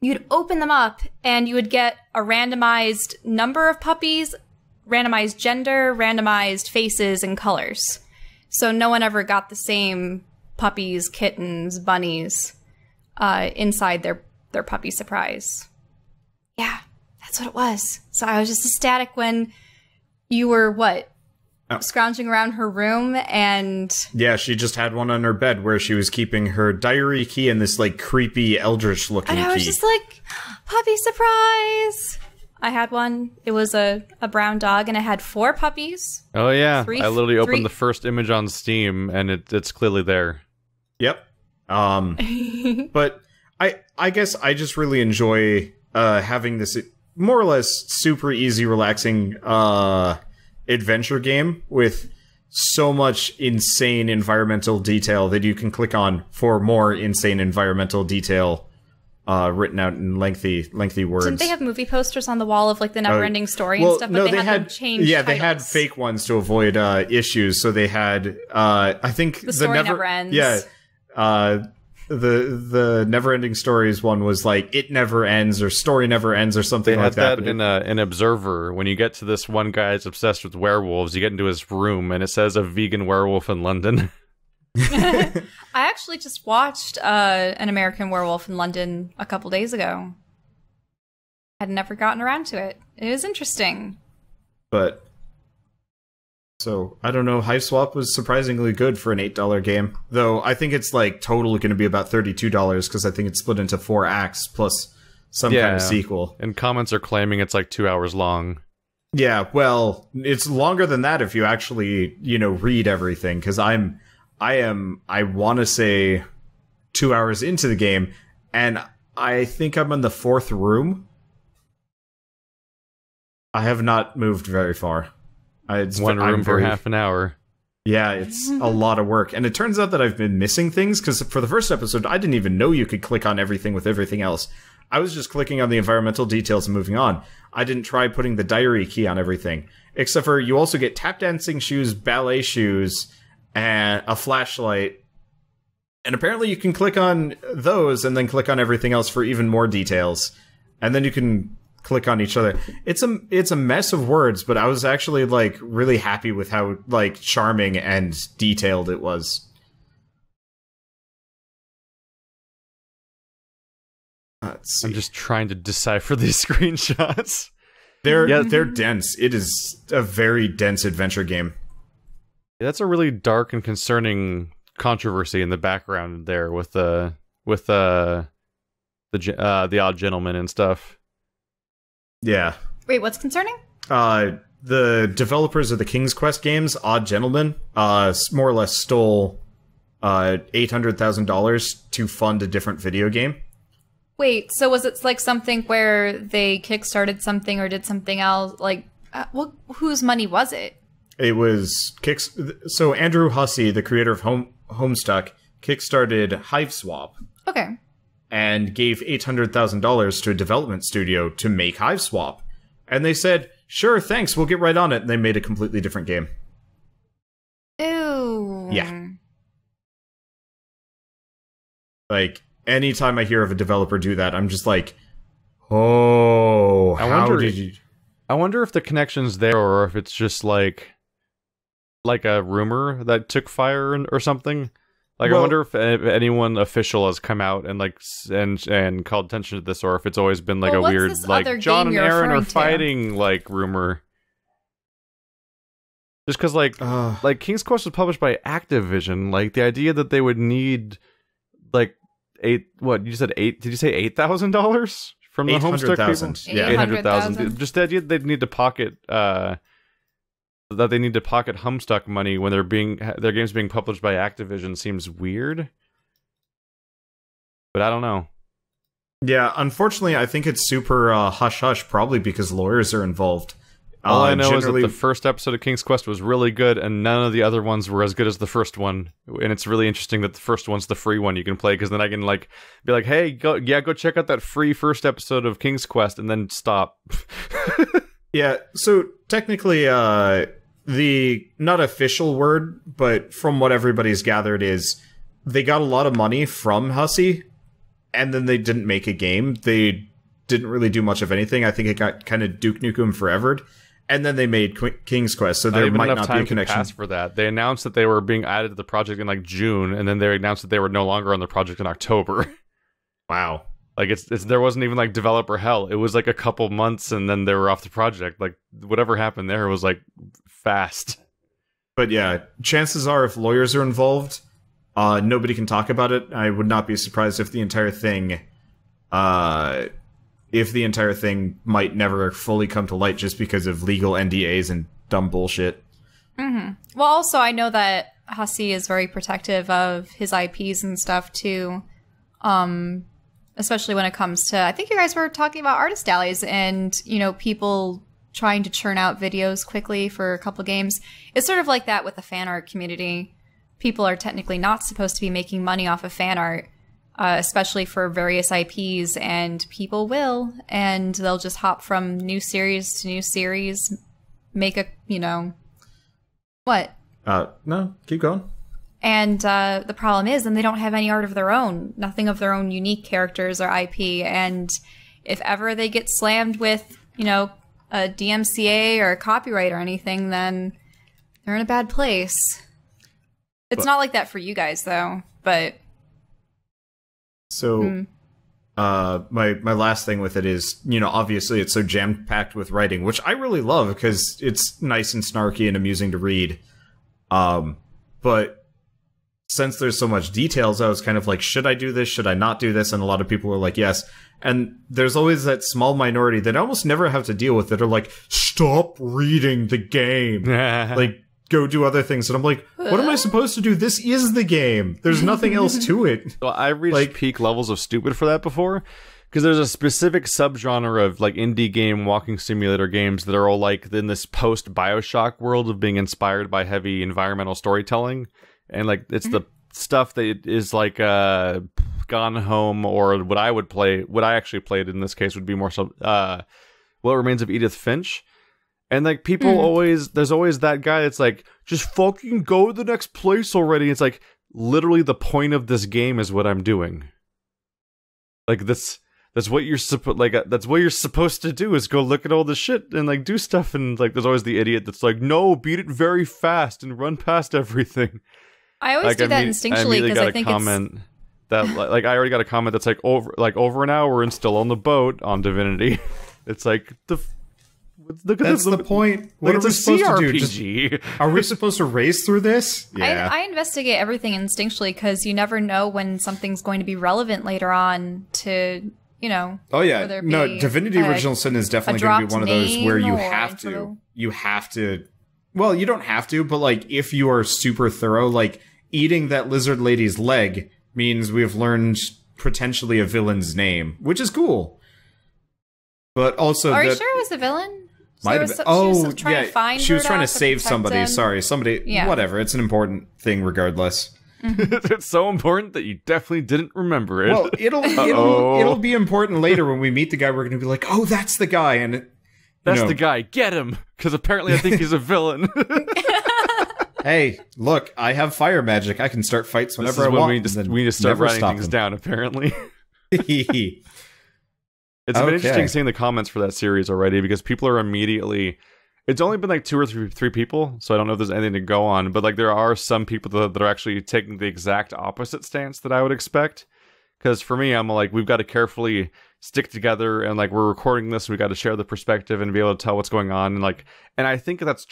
You'd open them up and you would get a randomized number of puppies, randomized gender, randomized faces, and colors. So no one ever got the same puppies, kittens, bunnies inside their Puppy Surprise. Yeah, that's what it was. So I was just ecstatic when you were, scrounging around her room and... Yeah, she just had one on her bed where she was keeping her diary key and this, like, creepy, eldritch-looking key. And I was just like, Puppy Surprise! I had one. It was a brown dog, and it had 4 puppies. Oh, yeah. I literally opened the first image on Steam, and it's clearly there. Yep. But I guess I just really enjoy having this more or less super easy, relaxing adventure game with so much insane environmental detail that you can click on for more insane environmental detail. Written out in lengthy words. Didn't they have movie posters on the wall of like the never-ending story and stuff? But they had them change titles. They had fake ones to avoid issues. So they had, I think the story never ends. Yeah, the never-ending stories one was like it never ends or story never ends or something like that. They had that in Observer. When you get to this one guy that's obsessed with werewolves, you get into his room and it says a vegan werewolf in London. I actually just watched An American Werewolf in London a couple days ago. Had never gotten around to it. It was interesting. But, so, I don't know, Hiveswap was surprisingly good for an $8 game. Though, I think it's like total going to be about $32 because I think it's split into 4 acts plus some kind of sequel. And comments are claiming it's like 2 hours long. Yeah, well, it's longer than that if you actually, read everything, because I want to say 2 hours into the game, and I think I'm in the 4th room. I have not moved very far. It's one room for half an hour. Yeah, it's a lot of work. And it turns out that I've been missing things, because for the first episode, I didn't even know you could click on everything with everything else. I was just clicking on the environmental details and moving on. I didn't try putting the diary key on everything. Except for you also get tap dancing shoes, ballet shoes, and a flashlight. And apparently you can click on those and then click on everything else for even more details. And then you can click on each other. It's a mess of words, but I was actually like really happy with how like charming and detailed it was. Let's see. I'm just trying to decipher these screenshots. They're dense. It is a very dense adventure game. That's a really dark and concerning controversy in the background there with the Odd Gentleman and stuff. Yeah. Wait, what's concerning? The developers of the King's Quest games, Odd Gentleman, more or less stole $800,000 to fund a different video game. Wait, so was it like something where they kickstarted something or did something else? Like, whose money was it? It was so Andrew Hussey, the creator of Homestuck, kickstarted Hiveswap. Okay. And gave $800,000 to a development studio to make Hiveswap. And they said, sure, thanks, we'll get right on it. And they made a completely different game. Ew. Yeah. Like, anytime I hear of a developer do that, I'm just like, oh, how did you... I wonder if the connection's there or if it's just like a rumor that took fire or something. Like, I wonder if anyone official has come out and like and called attention to this, or if it's always been like a weird like John and Aaron are fighting like rumor. Just because like King's Quest was published by Activision, like the idea that they would need like did you say $8,000 from the Homestuck people? Yeah, 800,000. Just the idea that they'd need to pocket Homestuck money when their games being published by Activision seems weird. But I don't know. Yeah, unfortunately, I think it's super hush-hush, probably because lawyers are involved. All I know is that the first episode of King's Quest was really good, and none of the other ones were as good as the first one. And it's really interesting that the first one's the free one you can play, because then I can like be like, "Hey, go check out that free first episode of King's Quest," and then stop. Yeah, so technically, the not official word, but from what everybody's gathered is they got a lot of money from Hussey, and then they didn't make a game. They didn't really do much of anything. I think it got kind of Duke Nukem Forever'd. And then they made King's Quest, so there might not be a connection for that. They announced that they were being added to the project in like June, and then they announced that they were no longer on the project in October. Wow. Like it's there wasn't even like developer hell. It was like a couple months, and then they were off the project. Like whatever happened there was like fast. But yeah, chances are if lawyers are involved, nobody can talk about it. I would not be surprised if the entire thing might never fully come to light just because of legal NDAs and dumb bullshit. Mm-hmm. Well, also, I know that Hussey is very protective of his IPs and stuff, too. Especially when it comes to, I think you guys were talking about artist alleys and, you know, people trying to churn out videos quickly for a couple games. It's sort of like that with the fan art community. People are technically not supposed to be making money off of fan art. Especially for various IPs, and people will, and they'll just hop from new series to new series, make a, you know, what? No, keep going. And the problem is, then they don't have any art of their own, nothing of their own unique characters or IP, and if ever they get slammed with, you know, a DMCA or a copyright or anything, then they're in a bad place. It's not like that for you guys, though, but... So, my last thing with it is, you know, obviously it's so jam-packed with writing, which I really love because it's nice and snarky and amusing to read. But since there's so much details, I was kind of like, should I do this? Should I not do this? And a lot of people were like, yes. And there's always that small minority that I almost never have to deal with that are like, stop reading the game. Like, go do other things. And I'm like, what am I supposed to do? This is the game. There's nothing else to it. Well, I reached like, peak levels of stupid for that before, because there's a specific subgenre of like indie game walking simulator games that are all like in this post BioShock world of being inspired by heavy environmental storytelling, and like it's the stuff that is like Gone Home, or what I actually played in this case would be more so What Remains of Edith Finch. And, like, people always... There's always that guy that's like, just fucking go to the next place already. It's like, literally the point of this game is what I'm doing. Like, that's what you're that's what you're supposed to do, is go look at all the shit and, like, do stuff. And, like, there's always the idiot that's like, no, beat it very fast and run past everything. I always do that instinctually because I think it's... That, like, I already got a comment that's like, over an hour and still on the boat on Divinity. It's like, that's the point. What are we supposed to do? Just, are we supposed to race through this? Yeah. I investigate everything instinctually because you never know when something's going to be relevant later on to, you know. Oh yeah, no. Divinity Original Sin is definitely going to be one of those where you have to. Well, you don't have to, but like if you are super thorough, like eating that lizard lady's leg means we've learned potentially a villain's name, which is cool. But also, are you sure it was the villain? Might have been. She was trying to save somebody. Him. Sorry, somebody. Yeah. Whatever. It's an important thing, regardless. It's so important that you definitely didn't remember it. Well, it'll be important later when we meet the guy. We're going to be like, oh, that's the guy, and that's the guy. Get him, because apparently I think he's a villain. Hey, look, I have fire magic. I can start fights whenever I want. We just start writing things down. Apparently. It's been interesting seeing the comments for that series already, because people are immediately... It's only been like 2 or 3 people, so I don't know if there's anything to go on, but like there are some people that are actually taking the exact opposite stance that I would expect. Because for me, I'm like, we've got to carefully stick together, and like we're recording this, we got to share the perspective and be able to tell what's going on, and I think that's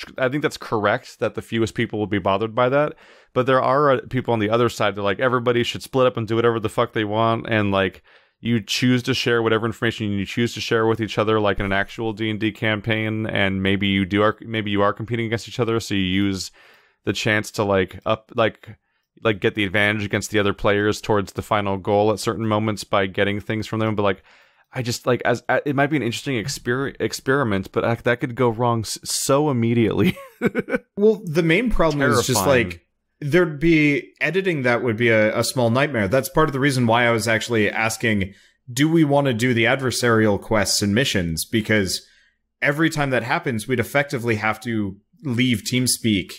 correct that the fewest people will be bothered by that. But there are people on the other side that like everybody should split up and do whatever the fuck they want, and like you choose to share whatever information you choose to share with each other, like in an actual D&D campaign, and maybe you are competing against each other, so you use the chance to like get the advantage against the other players towards the final goal at certain moments by getting things from them. But like, I just like it might be an interesting experiment, but that could go wrong so immediately. Well, the main problem is just like there'd be editing that would be a small nightmare. That's part of the reason why I was actually asking, do we want to do the adversarial quests and missions? Because every time that happens, we'd effectively have to leave TeamSpeak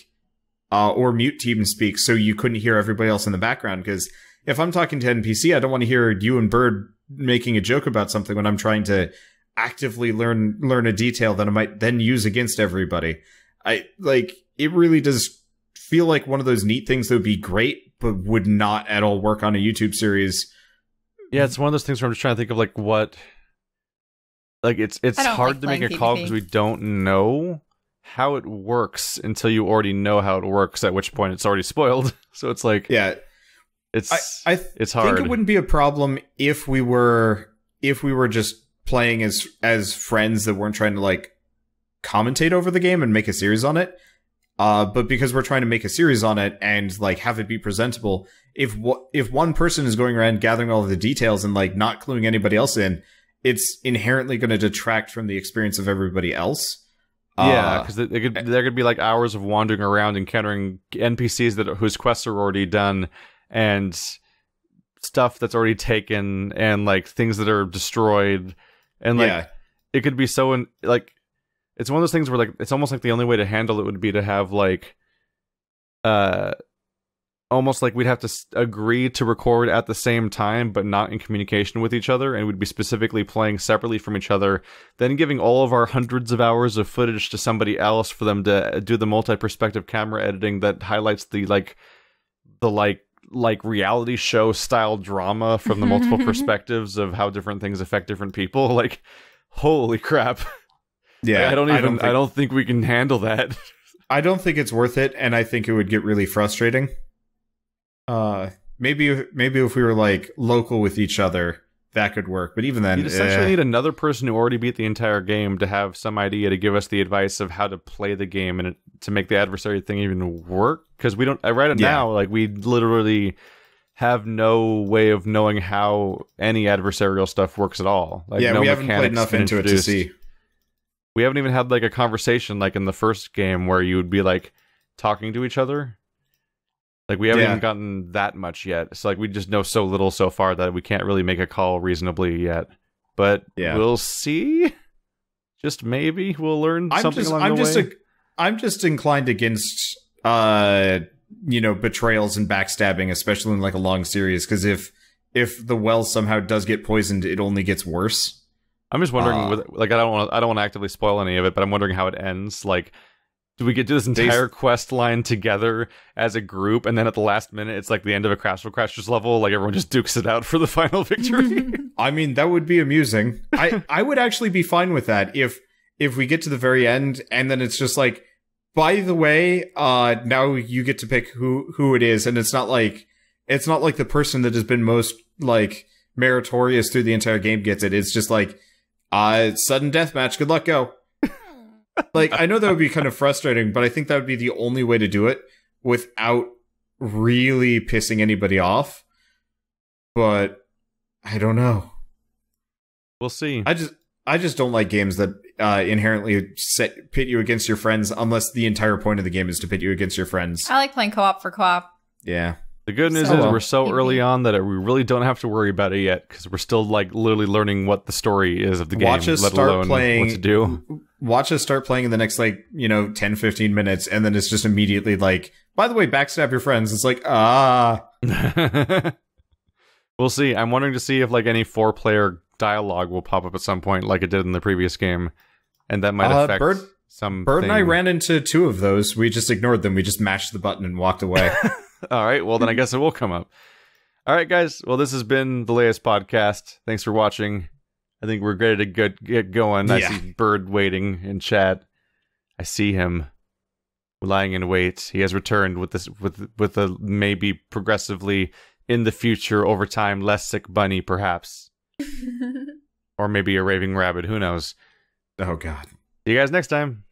or mute TeamSpeak so you couldn't hear everybody else in the background. Because if I'm talking to NPC, I don't want to hear you and Bird making a joke about something when I'm trying to actively learn a detail that I might then use against everybody. It really does feel like one of those neat things that would be great, but would not at all work on a YouTube series. Yeah, it's one of those things where I'm just trying to think of like what, like it's hard to make a call because we don't know how it works until you already know how it works, at which point it's already spoiled. So it's like, yeah, it's hard. I think it wouldn't be a problem if we were just playing as friends that weren't trying to like commentate over the game and make a series on it. But because we're trying to make a series on it and like have it be presentable, if one person is going around gathering all of the details and like not cluing anybody else in, it's inherently going to detract from the experience of everybody else. Yeah, because there could be like hours of wandering around, encountering NPCs whose quests are already done, and stuff that's already taken, and like things that are destroyed, and like it could be so like. It's one of those things where, like, it's almost like the only way to handle it would be to have, like, almost like we'd have to agree to record at the same time, but not in communication with each other, and we'd be specifically playing separately from each other, then giving all of our hundreds of hours of footage to somebody else for them to do the multi-perspective camera editing that highlights the reality show style drama from the multiple perspectives of how different things affect different people. Like, holy crap. Yeah, I don't think we can handle that. I don't think it's worth it, and I think it would get really frustrating. Maybe if we were like local with each other, that could work. But even then, you'd essentially need another person who already beat the entire game to have some idea to give us the advice of how to play the game and to make the adversary thing even work. Because we don't now, like we literally have no way of knowing how any adversarial stuff works at all. Like, yeah, no we haven't played enough into it to see. We haven't even had like a conversation like in the first game where you would be like talking to each other. Like we haven't even gotten that much yet. So like we just know so little so far that we can't really make a call reasonably yet. But we'll see. Just maybe we'll learn something along the way. I'm just inclined against betrayals and backstabbing, especially in like a long series, because if the well somehow does get poisoned, it only gets worse. I'm just wondering, like, I don't want to actively spoil any of it, but I'm wondering how it ends. Like, do we get to this entire quest line together as a group, and then at the last minute, it's like the end of a Castle Crashers level, like everyone just dukes it out for the final victory? I mean, that would be amusing. I would actually be fine with that if we get to the very end, and then it's just like, by the way, now you get to pick who it is, and it's not like the person that has been most like meritorious through the entire game gets it. It's just like, sudden deathmatch, good luck, go. Like, I know that would be kind of frustrating, but I think that would be the only way to do it without really pissing anybody off. But I don't know. We'll see. I just don't like games that inherently pit you against your friends unless the entire point of the game is to pit you against your friends. I like playing co-op for co-op. Yeah. The good news is we're so early on that we really don't have to worry about it yet, because we're still like literally learning what the story is of the game, let alone what to do. Watch us start playing in the next 10-15 minutes, and then it's just immediately like, by the way, backstab your friends. It's like, We'll see. I'm wondering to see if like any 4-player dialogue will pop up at some point, like it did in the previous game, and that might affect some. Bird and I ran into 2 of those. We just ignored them. We just mashed the button and walked away. All right, well, then I guess it will come up. All right, guys. Well, this has been the latest podcast. Thanks for watching. I think we're ready to get going. I see Bird waiting in chat. I see him lying in wait. He has returned with a maybe progressively in the future, over time, less sick bunny, perhaps. Or maybe a raving rabbit. Who knows? Oh, God. See you guys next time.